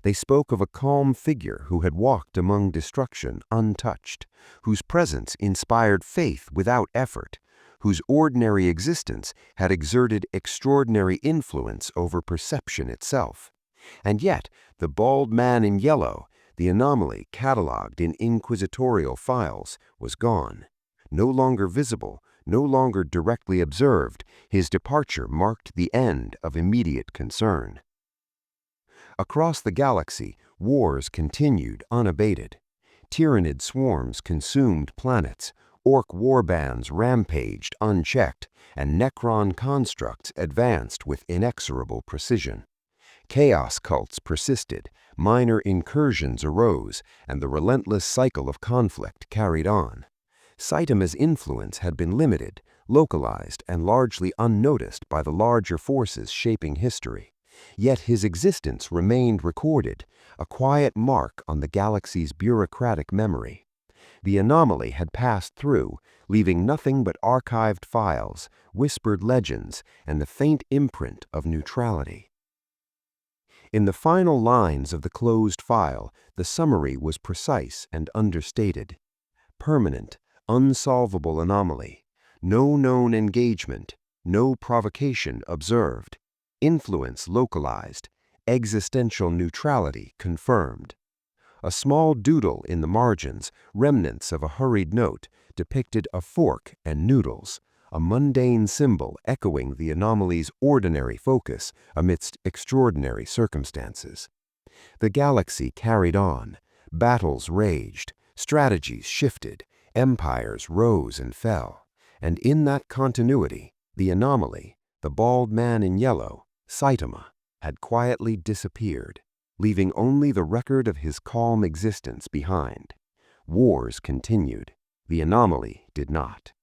They spoke of a calm figure who had walked among destruction untouched, whose presence inspired faith without effort, whose ordinary existence had exerted extraordinary influence over perception itself. And yet, the bald man in yellow, the anomaly catalogued in inquisitorial files, was gone. No longer visible, no longer directly observed, his departure marked the end of immediate concern. Across the galaxy, wars continued unabated. Tyrannid swarms consumed planets, orc warbands rampaged unchecked, and Necron constructs advanced with inexorable precision. Chaos cults persisted, minor incursions arose, and the relentless cycle of conflict carried on. Saitama's influence had been limited, localized, and largely unnoticed by the larger forces shaping history. Yet his existence remained recorded, a quiet mark on the galaxy's bureaucratic memory. The anomaly had passed through, leaving nothing but archived files, whispered legends, and the faint imprint of neutrality. In the final lines of the closed file, the summary was precise and understated. Permanent, unsolvable anomaly. No known engagement. No provocation observed. Influence localized. Existential neutrality confirmed. A small doodle in the margins, remnants of a hurried note, depicted a fork and noodles, a mundane symbol echoing the anomaly's ordinary focus amidst extraordinary circumstances. The galaxy carried on. Battles raged. Strategies shifted. Empires rose and fell. And in that continuity, the anomaly, the bald man in yellow, Saitama, had quietly disappeared, leaving only the record of his calm existence behind. Wars continued. The anomaly did not.